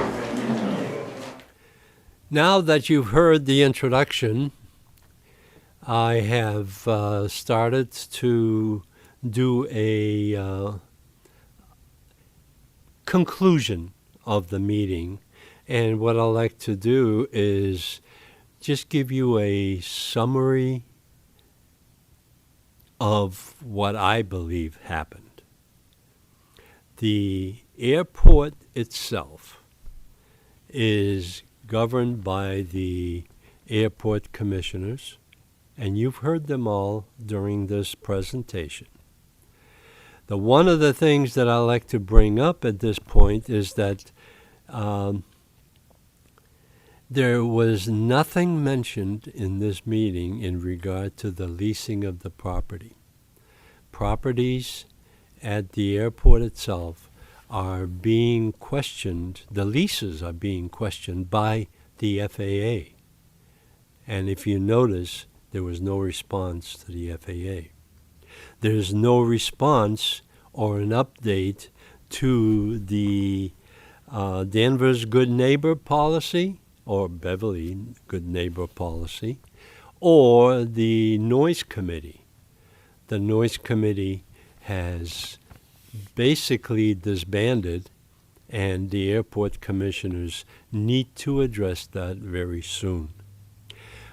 Now that you've heard the introduction, I have started to do a conclusion of the meeting. And what I'd like to do is just give you a summary of what I believe happened. The airport itself is governed by the airport commissioners, and you've heard them all during this presentation. One of the things that I like to bring up at this point is that there was nothing mentioned in this meeting in regard to the leasing of the property. Properties at the airport itself are being questioned, the leases are being questioned by the FAA. And if you notice, there was no response to the FAA. There's no response or an update to the Danvers Good Neighbor policy, or Beverly Good Neighbor policy, or the Noise Committee. The Noise Committee has basically disbanded, and the airport commissioners need to address that very soon.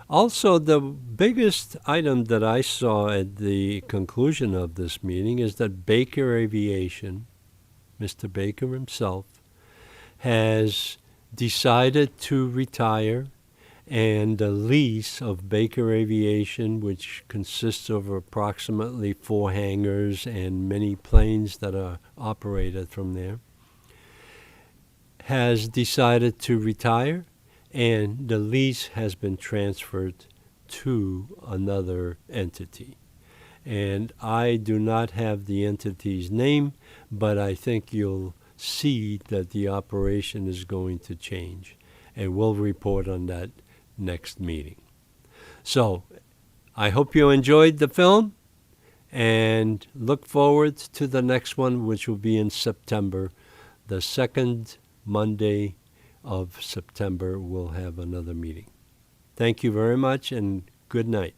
Also, the biggest item that I saw at the conclusion of this meeting is that Baker Aviation, Mr. Baker himself, has decided to retire, and the lease of Baker Aviation, which consists of approximately 4 hangars and many planes that are operated from there, has decided to retire, and the lease has been transferred to another entity. And I do not have the entity's name, but I think you'll see that the operation is going to change, and we'll report on that next meeting. So, I hope you enjoyed the film, and look forward to the next one, which will be in September. The second Monday of September, we'll have another meeting. Thank you very much, and good night.